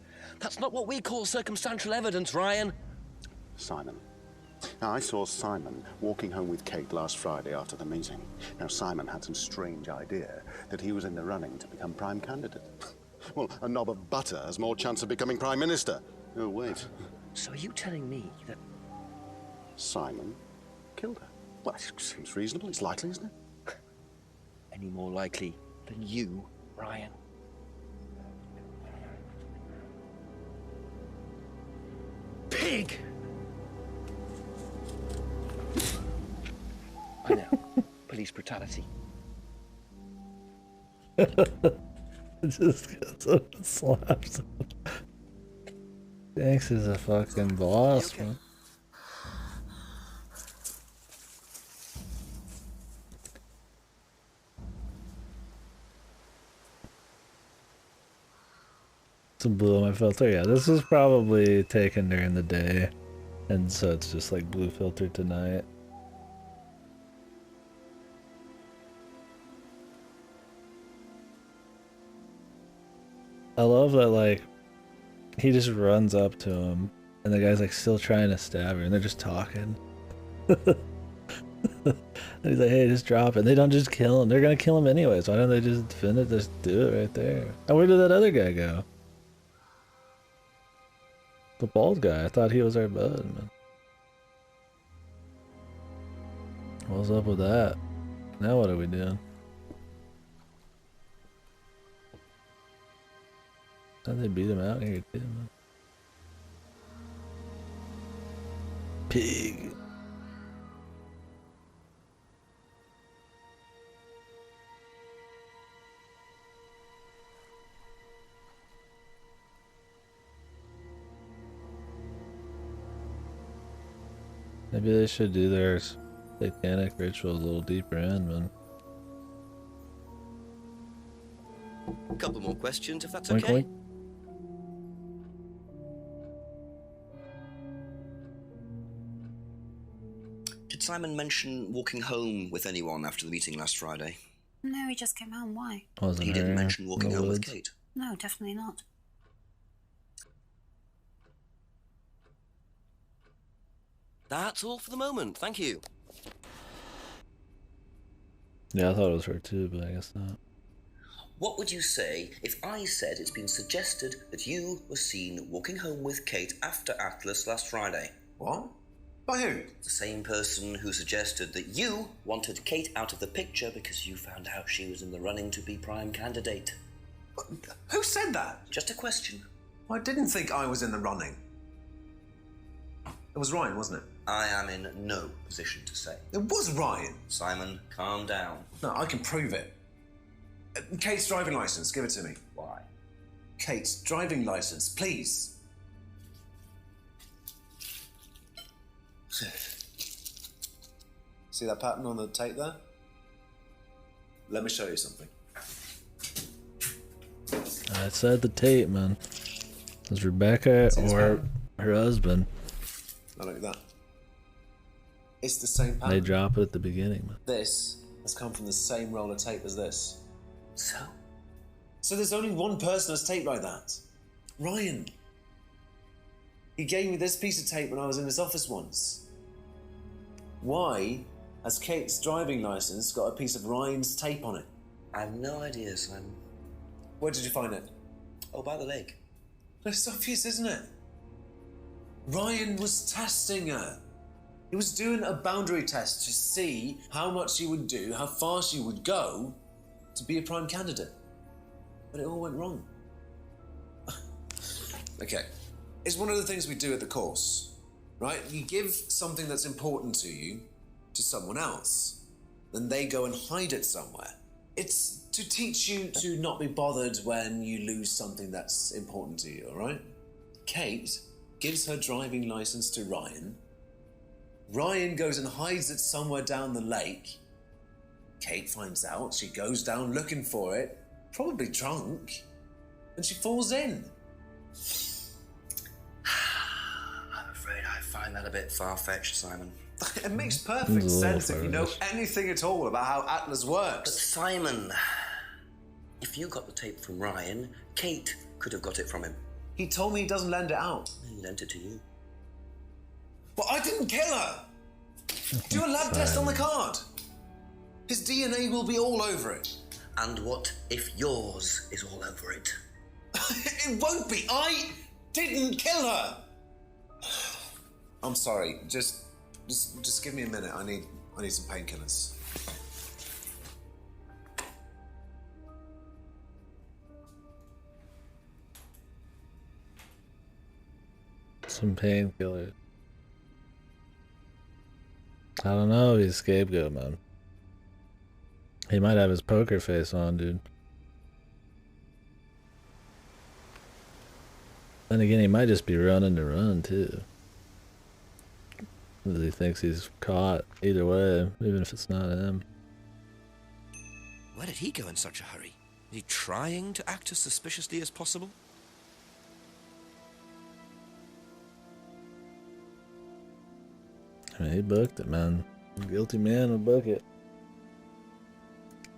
That's not what we call circumstantial evidence, Ryan.
Simon. Now, I saw Simon walking home with Kate last Friday after the meeting. Now, Simon had some strange idea that he was in the running to become prime candidate. Well, a knob of butter has more chance of becoming prime minister. Oh, wait.
So are you telling me that
Simon killed her? Well, it seems reasonable. It's likely, isn't it?
any more likely than you, Ryan? Pig! I know. Police brutality.
Just gets up and slaps him. Thanks is a fucking boss, man. Some blue on my filter. Yeah, this is probably taken during the day, and so it's just like blue filtered tonight. I love that, like, he just runs up to him, and the guy's like still trying to stab her, and they're just talking. And he's like, hey, just drop it. And they don't just kill him. They're gonna kill him anyways. Why don't they just finish? Just do it right there. And where did that other guy go? The bald guy. I thought he was our bud, man. What's up with that? Now what are we doing? How'd they beat him out here too, man? Pig. Maybe they should do their satanic rituals a little deeper in, man.
A couple more questions, if that's
Oink,
okay.
oink.
Did Simon mention walking home with anyone after the meeting last Friday?
No, he just came home. Why?
He didn't mention walking home with Kate.
No, definitely not.
That's all for the moment, thank you.
Yeah, I thought it was her too, but I guess not.
What would you say if I said it's been suggested that you were seen walking home with Kate after Atlas last Friday?
What? By who?
The same person who suggested that you wanted Kate out of the picture because you found out she was in the running to be prime candidate.
Who said that?
Just a question.
I didn't think I was in the running. It was Ryan, wasn't it?
I am in no position to say.
It was Ryan.
Simon, calm down.
No, I can prove it. Kate's driving license, give it to me.
Why?
Kate's driving license, please. See that pattern on the tape there? Let me show you something.
I said the tape, man. It was Rebecca or her husband.
Now look at that. It's the same pattern.
They drop it at the beginning, man.
This has come from the same roll of tape as this.
So?
So there's only one person who's taped like that. Ryan. He gave me this piece of tape when I was in his office once. Why has Kate's driving license got a piece of Ryan's tape on it?
I have no idea, Simon.
Where did you find it?
Oh, by the lake.
It's obvious, isn't it? Ryan was testing her. He was doing a boundary test to see how much you would do, how fast you would go to be a prime candidate. But it all went wrong. Okay. It's one of the things we do at the course, right? You give something that's important to you to someone else, then they go and hide it somewhere. It's to teach you to not be bothered when you lose something that's important to you, all right? Kate gives her driving license to Ryan. Ryan goes and hides it somewhere down the lake. Kate finds out, she goes down looking for it, probably drunk, and she falls in.
I'm afraid I find that a bit far-fetched, Simon.
It makes perfect sense if you know anything at all about how Atlas works.
But Simon, if you got the tape from Ryan, Kate could have got it from him.
He told me he doesn't lend it out.
He lent it to you.
But I didn't kill her! Do a lab test on the card. His DNA will be all over it.
And what if yours is all over it?
It won't be. I didn't kill her. I'm sorry. Just give me a minute. I need some painkillers.
Some painkillers. I don't know. He's a scapegoat, man. He might have his poker face on, dude. Then again, he might just be running to run, too. Because he thinks he's caught either way, even if it's not him.
Where did he go in such a hurry? Is he trying to act as suspiciously as possible?
I mean, he booked it, man. Guilty man will book it.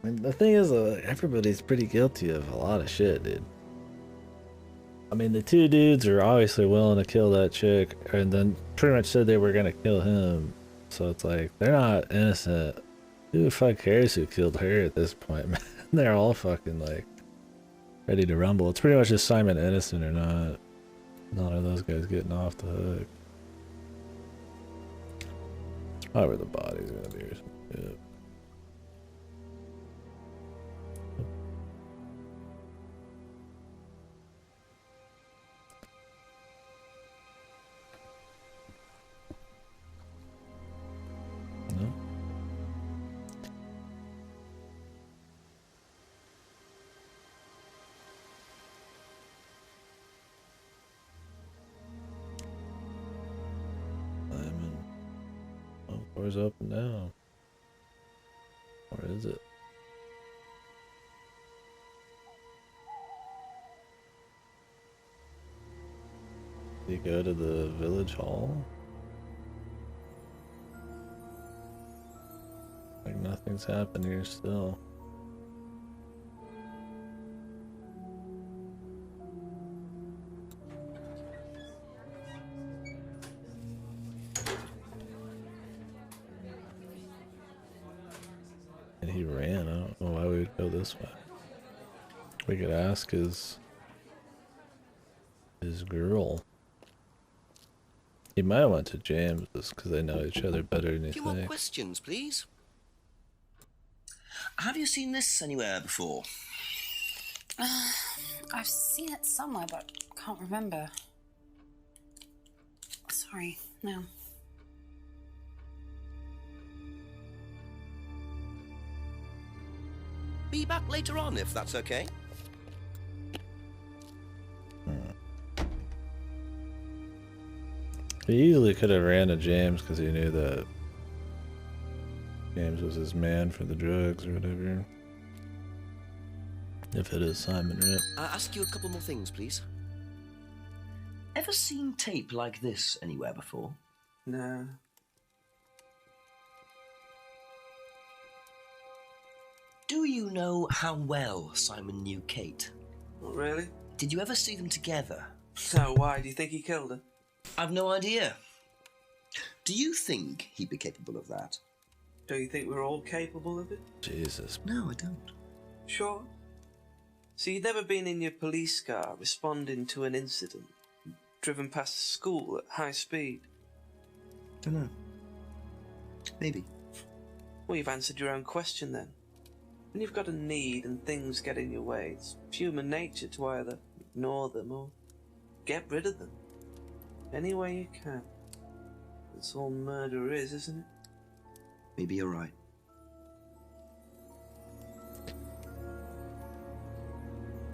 I mean, the thing is, everybody's pretty guilty of a lot of shit, dude. I mean, the two dudes are obviously willing to kill that chick, and then pretty much said they were gonna kill him. So it's like, they're not innocent. Who the fuck cares who killed her at this point, man? They're all fucking, like, ready to rumble. It's pretty much just Simon innocent or not. None of those guys getting off the hook. Probably where the body's gonna be or something. Yeah. No. Doors open now. Or is it? Did you go to the village hall? Like nothing's happened here still. And he ran. I don't know why we would go this way. We could ask his girl. He might have went to James's because they know each other better than you
A few more
think.
questions, please. Have you seen this anywhere before?
I've seen it somewhere, but can't remember. Sorry, no.
Be back later on, if that's okay.
He easily could have ran to James because he knew that James was his man for the drugs or whatever. If it is Simon, right?
Ask you a couple more things, please. Ever seen tape like this anywhere before?
No.
Do you know how well Simon knew Kate?
Not really.
Did you ever see them together?
So why? Do you think he killed her?
I've no idea. Do you think he'd be capable of that?
Do you think we're all capable of it?
Jesus.
No, I don't.
Sure. So you'd never been in your police car responding to an incident, driven past a school at high speed?
Dunno. Maybe.
Well, you've answered your own question then. When you've got a need and things get in your way, it's human nature to either ignore them or get rid of them. Any way you can. That's all murder is, isn't it?
Maybe you're right.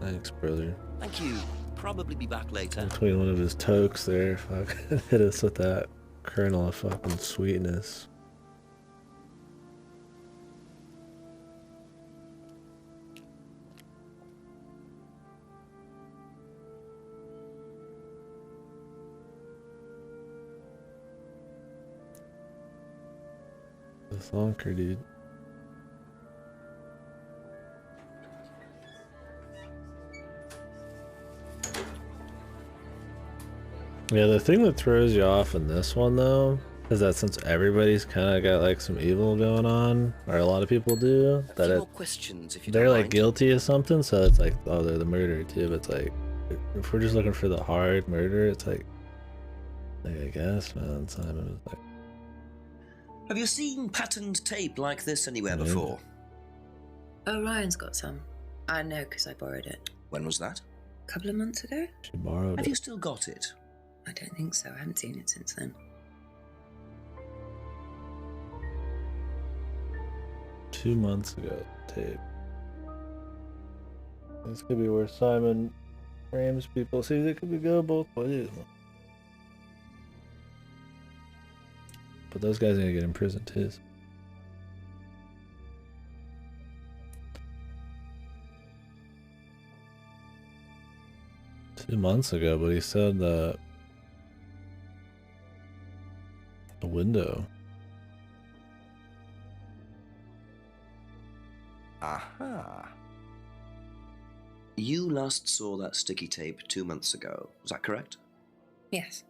Thanks, brother.
Thank you. Probably be back later.
Between one of his tokes there, fucking hit us with that kernel of fucking sweetness. The thonker, dude. Yeah, the thing that throws you off in this one, though, is that since everybody's kind of got like some evil going on, or a lot of people do, that
More questions, if you
they're
don't
like
mind.
guilty of something, so it's like, oh, they're the murderer too. But it's like, if we're just looking for the hard murder, it's like I guess, man, Simon was like.
Have you seen patterned tape like this anywhere
Yeah.
before?
Oh, Ryan's got some. I know because I borrowed it.
When was that?
A couple of months ago?
She borrowed
Have
it.
you still got it?
I don't think so. I haven't seen it since then.
2 months ago, tape. This could be where Simon frames people. See, they could go both ways. But those guys are gonna get imprisoned too. 2 months ago, but he said that the window.
Aha. You last saw that sticky tape 2 months ago, is that correct?
Yes.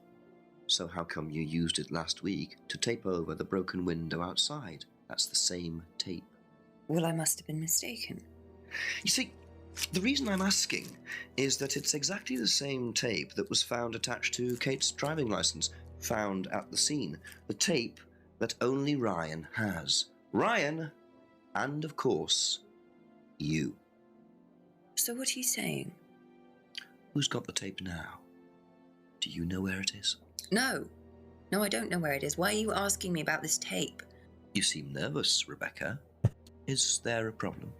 So how come you used it last week to tape over the broken window outside? That's the same tape.
Well, I must have been mistaken.
You see, the reason I'm asking is that it's exactly the same tape that was found attached to Kate's driving license, found at the scene. The tape that only Ryan has. Ryan, and of course, you.
So what are you saying?
Who's got the tape now? Do you know where it is?
No. No, I don't know where it is. Why are you asking me about this tape?
You seem nervous, Rebecca. Is there a problem?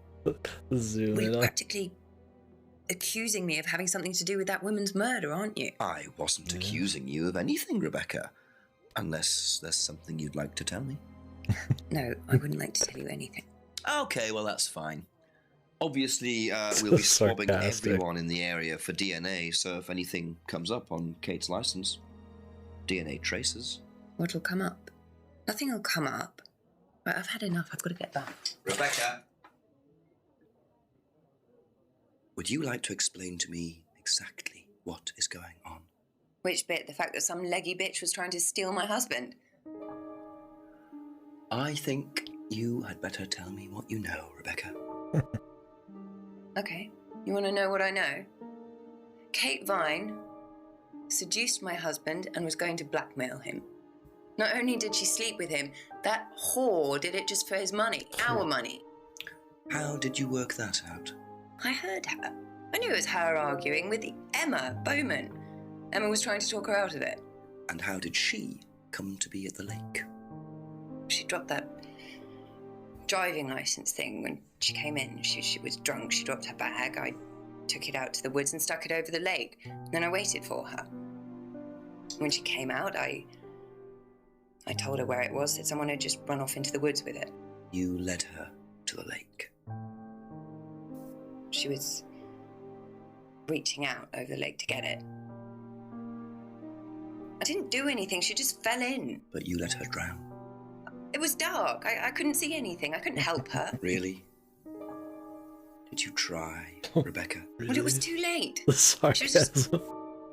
Zoom
Well,
in
you're
on.
practically accusing me of having something to do with that woman's murder, aren't you?
I wasn't accusing you of anything, Rebecca. Unless there's something you'd like to tell me.
No, I wouldn't like to tell you anything.
Okay, well, that's fine. Obviously, we'll be swabbing
Sarcastic.
everyone in the area for DNA, so if anything comes up on Kate's license, DNA traces.
What'll come up? Nothing will come up. Right, I've had enough. I've got to get back.
Rebecca! Would you like to explain to me exactly what is going on?
Which bit? The fact that some leggy bitch was trying to steal my husband?
I think you had better tell me what you know, Rebecca.
Okay. You want to know what I know? Kate Vine seduced my husband and was going to blackmail him. Not only did she sleep with him, that whore did it just for his money, our money.
How did you work that out?
I heard her. I knew it was her arguing with Emma Bowman. Emma was trying to talk her out of it.
And how did she come to be at the lake?
She dropped that driving license thing when she came in. She was drunk. She dropped her bag. I took it out to the woods and stuck it over the lake. Then I waited for her. When she came out, I told her where it was, that someone had just run off into the woods with it.
You led her to the lake.
She was reaching out over the lake to get it. I didn't do anything. She just fell in.
But you let her drown.
It was dark. I couldn't see anything. I couldn't help her.
Really?
Did you try, Rebecca?
Well, it was too late.
The
She was just
sarcasm.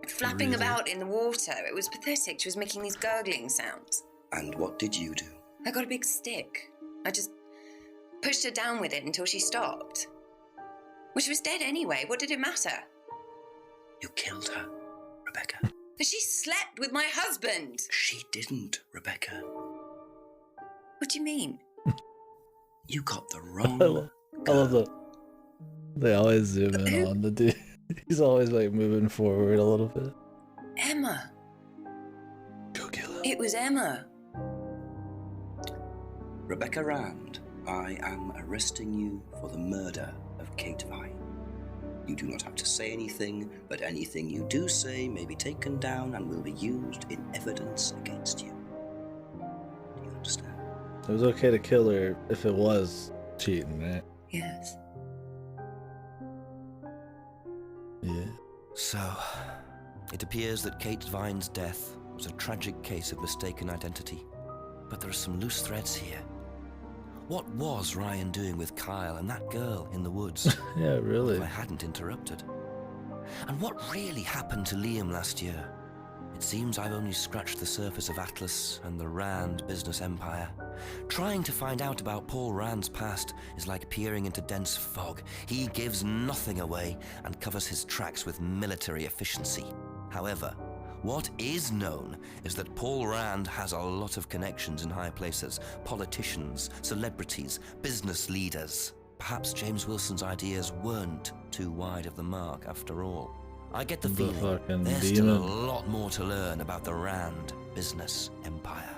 flapping
Really?
about in the water. It was pathetic. She was making these gurgling sounds.
And what did you do?
I got a big stick. I just pushed her down with it until she stopped. Well, she was dead anyway. What did it matter?
You killed her, Rebecca.
She slept with my husband.
She didn't, Rebecca.
What do you mean?
You got the wrong.
I love that. They always zoom in on the dude. He's always like moving forward a little bit.
Emma.
Go kill her.
It was Emma.
Rebecca Rand, I am arresting you for the murder of Kate Vine. You do not have to say anything, but anything you do say may be taken down and will be used in evidence against you. Do you understand?
It was okay to kill her if it was cheating, right?
Yes.
Yeah.
So, it appears that Kate Vine's death was a tragic case of mistaken identity. But there are some loose threads here. What was Ryan doing with Kyle and that girl in the woods?
Yeah, really.
If I hadn't interrupted. And what really happened to Liam last year? It seems I've only scratched the surface of Atlas and the Rand business empire. Trying to find out about Paul Rand's past is like peering into dense fog. He gives nothing away and covers his tracks with military efficiency. However, what is known is that Paul Rand has a lot of connections in high places, politicians, celebrities, business leaders. Perhaps James Wilson's ideas weren't too wide of the mark after all. I get the feeling there's still a lot more to learn about the Rand business empire.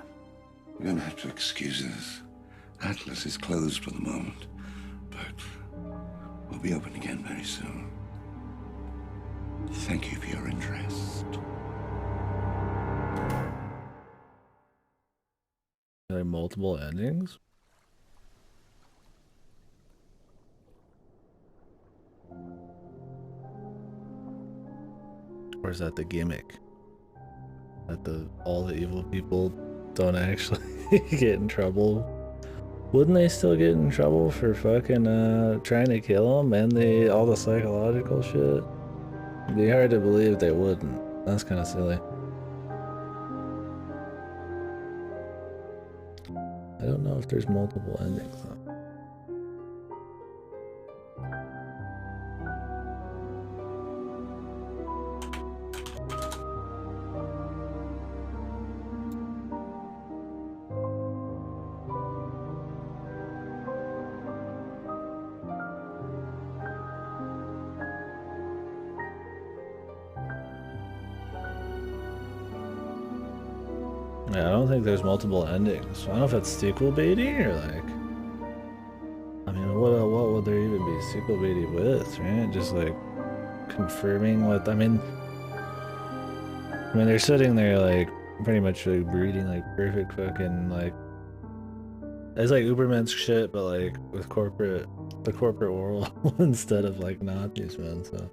You're gonna have to excuse us. Atlas is closed for the moment, but we'll be open again very soon. Thank you for your interest.
Like multiple endings? Or is that the gimmick? That all the evil people don't actually get in trouble? Wouldn't they still get in trouble for fucking trying to kill them and all the psychological shit? It'd be hard to believe they wouldn't. That's kind of silly. I don't know if there's multiple endings though. Yeah, I don't think there's multiple endings. I don't know if it's sequel baiting or like. I mean, what would there even be sequel baiting with, right? Just like confirming what. I mean, they're sitting there like pretty much like breeding like perfect fucking like. It's like Ubermensch shit, but like with the corporate world instead of like Nazis, man. So.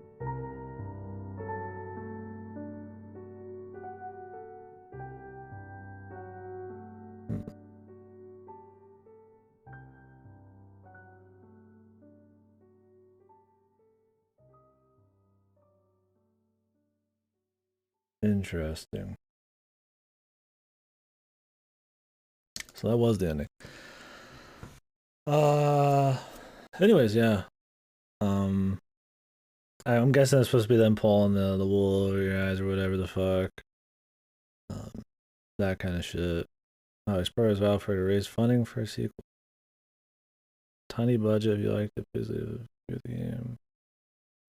Interesting. So that was the ending. Anyways, yeah. I'm guessing it's supposed to be them pulling the wool over your eyes or whatever the fuck. That kind of shit. Oh, Explorers vow for to raise funding for a sequel. Tiny budget if you like to visit the game.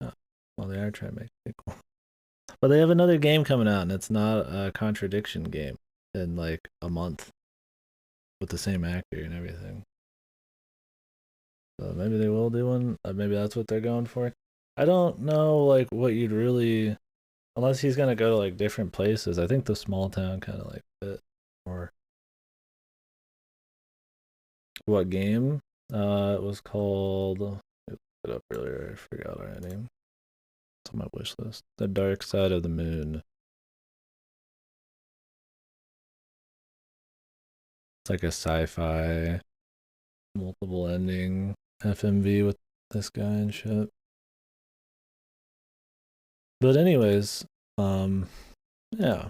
Oh, well, they are trying to make a sequel. But they have another game coming out, and it's not a Contradiction game in like a month with the same actor and everything. So maybe they will do one. Maybe that's what they're going for. I don't know, like what you'd really, unless he's gonna go to like different places. I think the small town kind of like fit. Or what game? It was called. I looked it up earlier. I forgot our name. It's on my wish list. The Dark Side of the Moon. It's like a sci-fi, multiple ending FMV with this guy and shit. But anyways, yeah.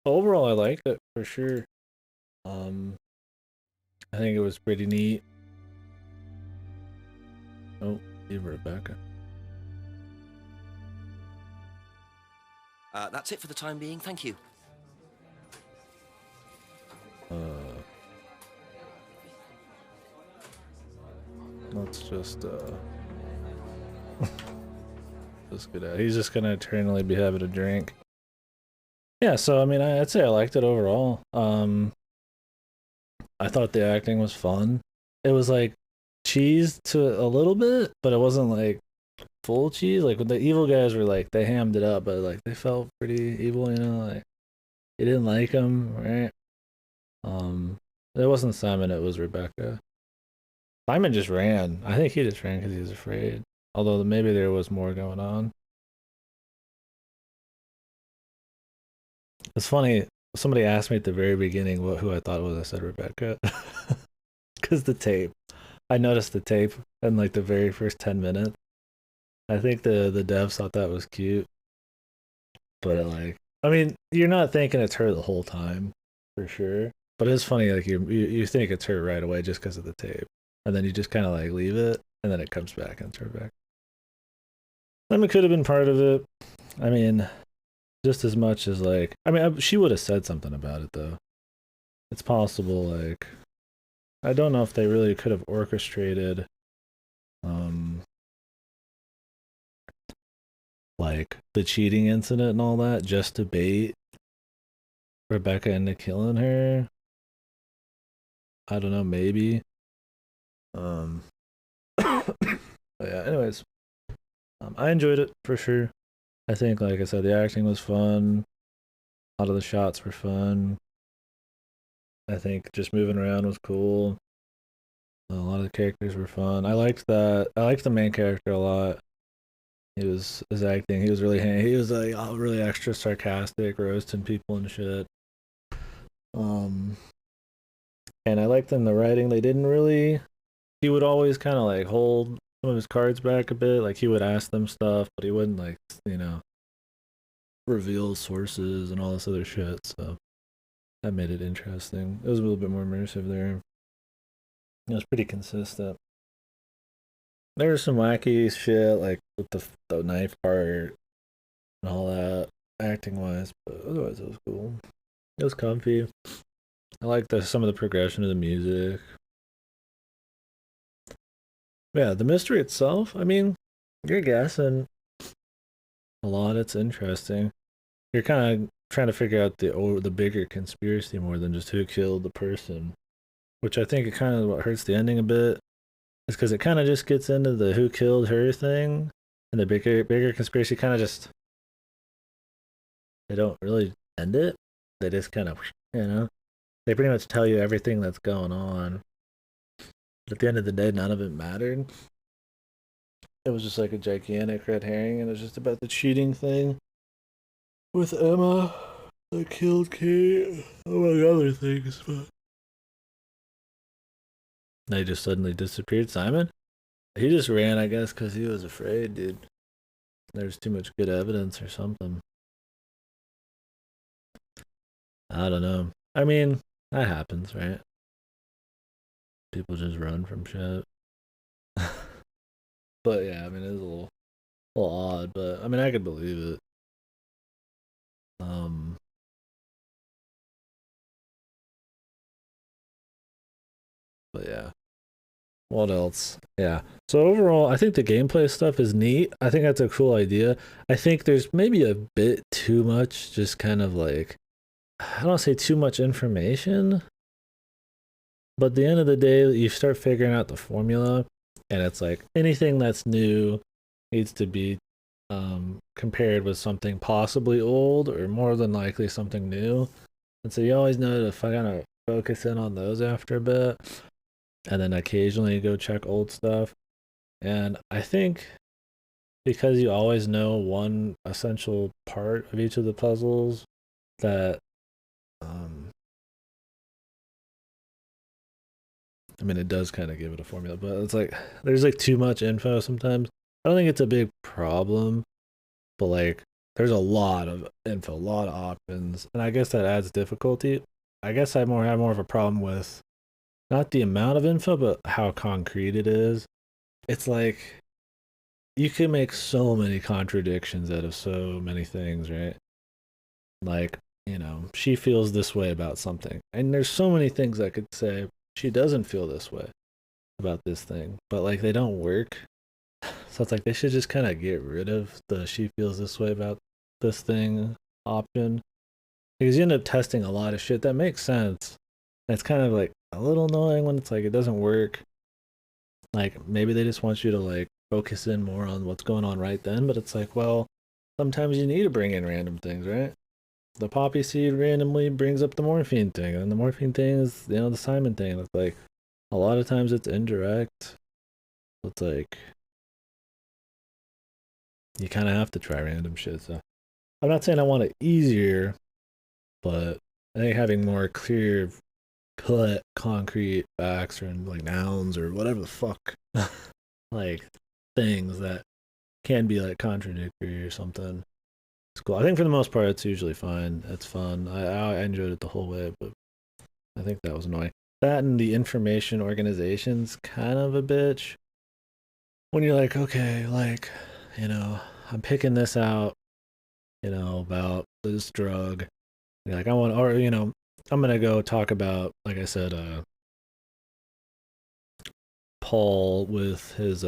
Overall, I liked it for sure. I think it was pretty neat. Oh, leave Rebecca.
That's it for the time being, thank you.
Let's just just get out. He's just gonna eternally be having a drink. Yeah, so I mean, I'd say I liked it overall. I thought the acting was fun. It was like cheese to a little bit, but it wasn't like full cheese. Like when the evil guys were like, they hammed it up, but like they felt pretty evil, you know. Like you didn't like them, right? It wasn't Simon. It was Rebecca. Simon just ran. I think he just ran because he was afraid. Although maybe there was more going on. It's funny. Somebody asked me at the very beginning who I thought was. I said Rebecca. Because the tape. I noticed the tape in like the very first 10 minutes. I think the devs thought that was cute. But like, I mean, you're not thinking it's her the whole time, for sure. But it's funny, like you think it's her right away just because of the tape. And then you just kind of like leave it, and then it comes back and it's Rebecca. I mean, could have been part of it. I mean, just as much as like, I mean, she would have said something about it though. It's possible, like, I don't know if they really could have orchestrated, like the cheating incident and all that just to bait Rebecca into killing her. I don't know, maybe. But yeah, anyways, I enjoyed it for sure. I think, like I said, the acting was fun. A lot of the shots were fun. I think just moving around was cool. A lot of the characters were fun. I liked that. I liked the main character a lot. His acting. He was really he was like really extra sarcastic, roasting people and shit. And I liked in the writing. They didn't really. He would always kind of like hold some of his cards back a bit. Like he would ask them stuff, but he wouldn't like reveal sources and all this other shit. So that made it interesting. It was a little bit more immersive there. It was pretty consistent. There was some wacky shit like with the knife part and all that acting wise, but otherwise it was cool. It was comfy. I liked some of the progression of the music. Yeah, the mystery itself, I mean, you're guessing a lot. It's interesting. You're kind of trying to figure out the bigger conspiracy more than just who killed the person, which I think it kind of what hurts the ending a bit. Is because it kind of just gets into the who killed her thing, and the bigger conspiracy kind of just they don't really end it. They just kind of they pretty much tell you everything that's going on. At the end of the day, none of it mattered. It was just like a gigantic red herring, and it was just about the cheating thing with Emma that killed Kate, among other things. But they just suddenly disappeared. Simon? He just ran, I guess, because he was afraid, dude. There's too much good evidence or something. I don't know. I mean, that happens, right? People just run from shit. But yeah, I mean, it was a little odd, but I mean, I could believe it. But yeah. What else? Yeah. So overall, I think the gameplay stuff is neat. I think that's a cool idea. I think there's maybe a bit too much, just kind of like, I don't say too much information, but at the end of the day, you start figuring out the formula, and it's like anything that's new needs to be compared with something possibly old or more than likely something new. And so you always know to kind of focus in on those after a bit, and then occasionally go check old stuff. And I think because you always know one essential part of each of the puzzles, that I mean, it does kind of give it a formula, but it's like there's like too much info sometimes. I don't think it's a big problem, but like there's a lot of info, a lot of options, and I guess that adds difficulty. I guess I have more of a problem with not the amount of info, but how concrete it is. It's like you can make so many contradictions out of so many things, right? Like, she feels this way about something. And there's so many things I could say she doesn't feel this way about this thing, but like they don't work. So it's like they should just kind of get rid of the she feels this way about this thing option, because you end up testing a lot of shit that makes sense. And it's kind of like a little annoying when it's like it doesn't work. Like maybe they just want you to like focus in more on what's going on right then, but it's like, well, sometimes you need to bring in random things, right? The poppy seed randomly brings up the morphine thing, and the morphine thing is, the Simon thing. It's like a lot of times it's indirect. It's like you kind of have to try random shit. So I'm not saying I want it easier, but I think having more clear cut concrete facts or like nouns or whatever the fuck like things that can be like contradictory or something, it's cool. I think for the most part it's usually fine. It's fun. I enjoyed it the whole way, but I think that was annoying. That and the information organization's kind of a bitch when you're like, okay, like, I'm picking this out, about this drug. You're like, I'm gonna go talk about, like I said, Paul with his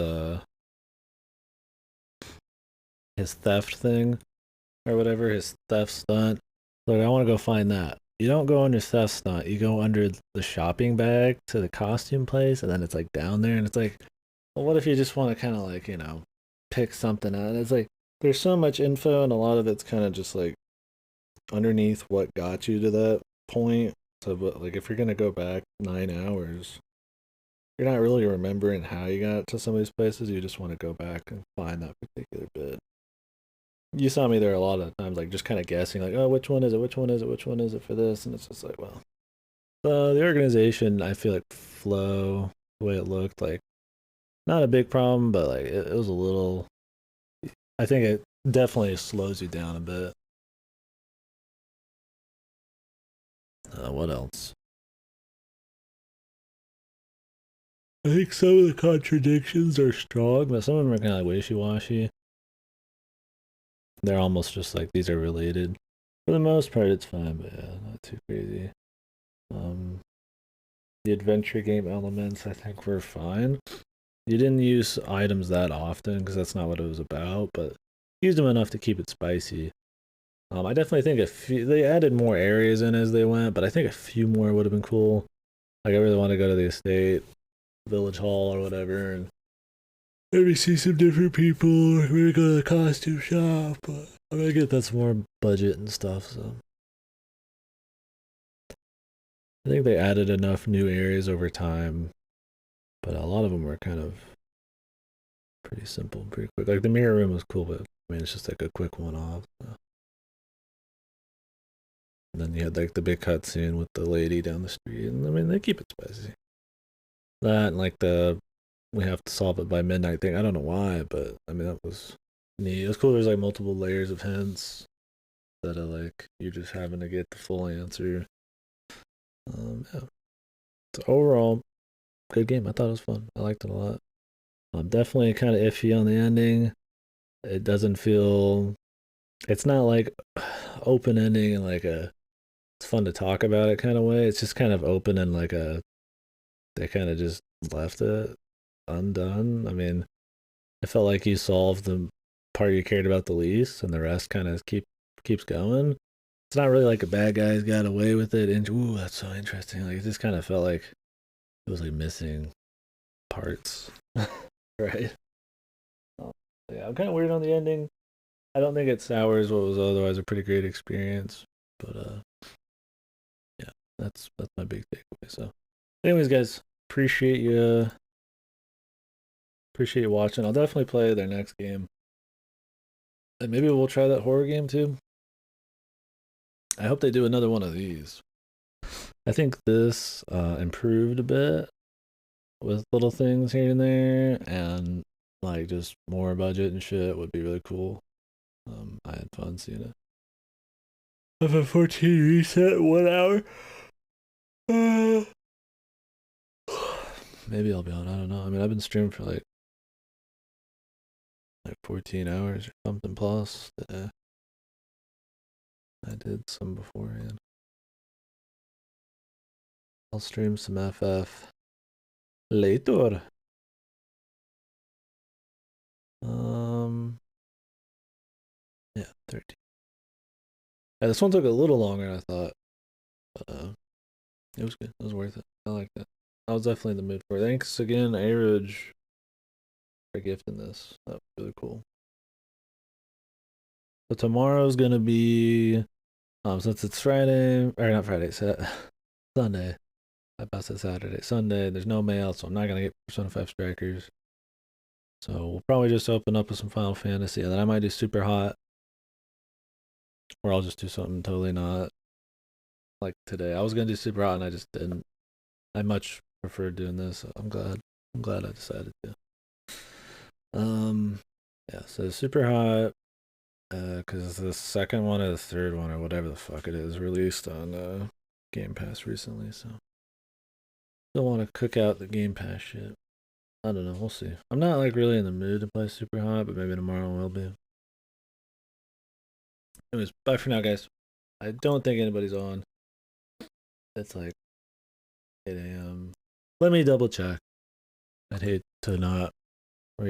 theft thing or whatever, his theft stunt. Like, I want to go find that. You don't go under theft stunt. You go under the shopping bag to the costume place, and then it's like down there, and it's like, well, what if you just want to kind of like, pick something out? And it's like there's so much info, and a lot of it's kind of just like underneath what got you to that point. So, but like if you're gonna go back 9 hours, you're not really remembering how you got to some of these places. You just want to go back and find that particular bit. You saw me there a lot of times, like just kind of guessing, like, oh, which one is it? Which one is it? Which one is it for this? And it's just like, well, the organization, I feel like flow, the way it looked, like not a big problem, but like it was a little. I think it definitely slows you down a bit. What else? I think some of the contradictions are strong, but some of them are kind of wishy-washy. They're almost just like these are related. For the most part, it's fine, but yeah, not too crazy. The adventure game elements, I think, were fine. You didn't use items that often because that's not what it was about, but used them enough to keep it spicy. I definitely think they added more areas in as they went, but I think a few more would have been cool. Like I really want to go to the estate, village hall, or whatever, and maybe see some different people, or maybe go to the costume shop. But I'm gonna get that's more budget and stuff. So I think they added enough new areas over time, but a lot of them were kind of pretty simple, pretty quick. Like the mirror room was cool, but I mean it's just like a quick one-off. So. And then you had like the big cutscene with the lady down the street, and I mean they keep it spicy. That and like we have to solve it by midnight thing. I don't know why, but I mean that was neat. It was cool. There's like multiple layers of hints that are like you're just having to get the full answer. Yeah. So overall, good game. I thought it was fun. I liked it a lot. I'm definitely kind of iffy on the ending. It doesn't feel. It's not like open ending and like it's fun to talk about it kind of way. It's just kind of open and like they kind of just left it undone. I mean, it felt like you solved the part you cared about the least, and the rest kind of keeps going. It's not really like a bad guy's got away with it. And ooh, that's so interesting. Like it just kind of felt like it was like missing parts, right? Yeah, I'm kind of weird on the ending. I don't think it sours what was otherwise a pretty great experience, but yeah, that's my big takeaway. So, anyways, guys, appreciate you watching. I'll definitely play their next game, and maybe we'll try that horror game too. I hope they do another one of these. I think this improved a bit. with little things here and there, and like just more budget and shit would be really cool. I had fun seeing it. FF14 reset 1 hour. Maybe I'll be on. I don't know. I mean, I've been streaming for like 14 hours or something plus. I did some beforehand. I'll stream some FF later. Yeah, 13. Yeah, this one took a little longer than I thought, but it was good. It was worth it. I liked it. I was definitely in the mood for it. Thanks again, Airage, for gifting this. That was really cool. So tomorrow's gonna be, since it's Friday, or not Friday, Sunday. I about said Saturday. Sunday, there's no mail, so I'm not gonna get Persona 5 Strikers. So we'll probably just open up with some Final Fantasy, and then I might do Super Hot. Or I'll just do something totally not like today. I was gonna do Super Hot and I just didn't. I much preferred doing this. So I'm glad I decided to. Yeah, so Super Hot, because the second one or the third one or whatever the fuck it is released on Game Pass recently, so still want to cook out the Game Pass shit. I don't know, we'll see. I'm not like really in the mood to play Super Hot, but maybe tomorrow I will be. Anyways, bye for now, guys. I don't think anybody's on. It's like 8 a.m. Let me double check. I'd hate to not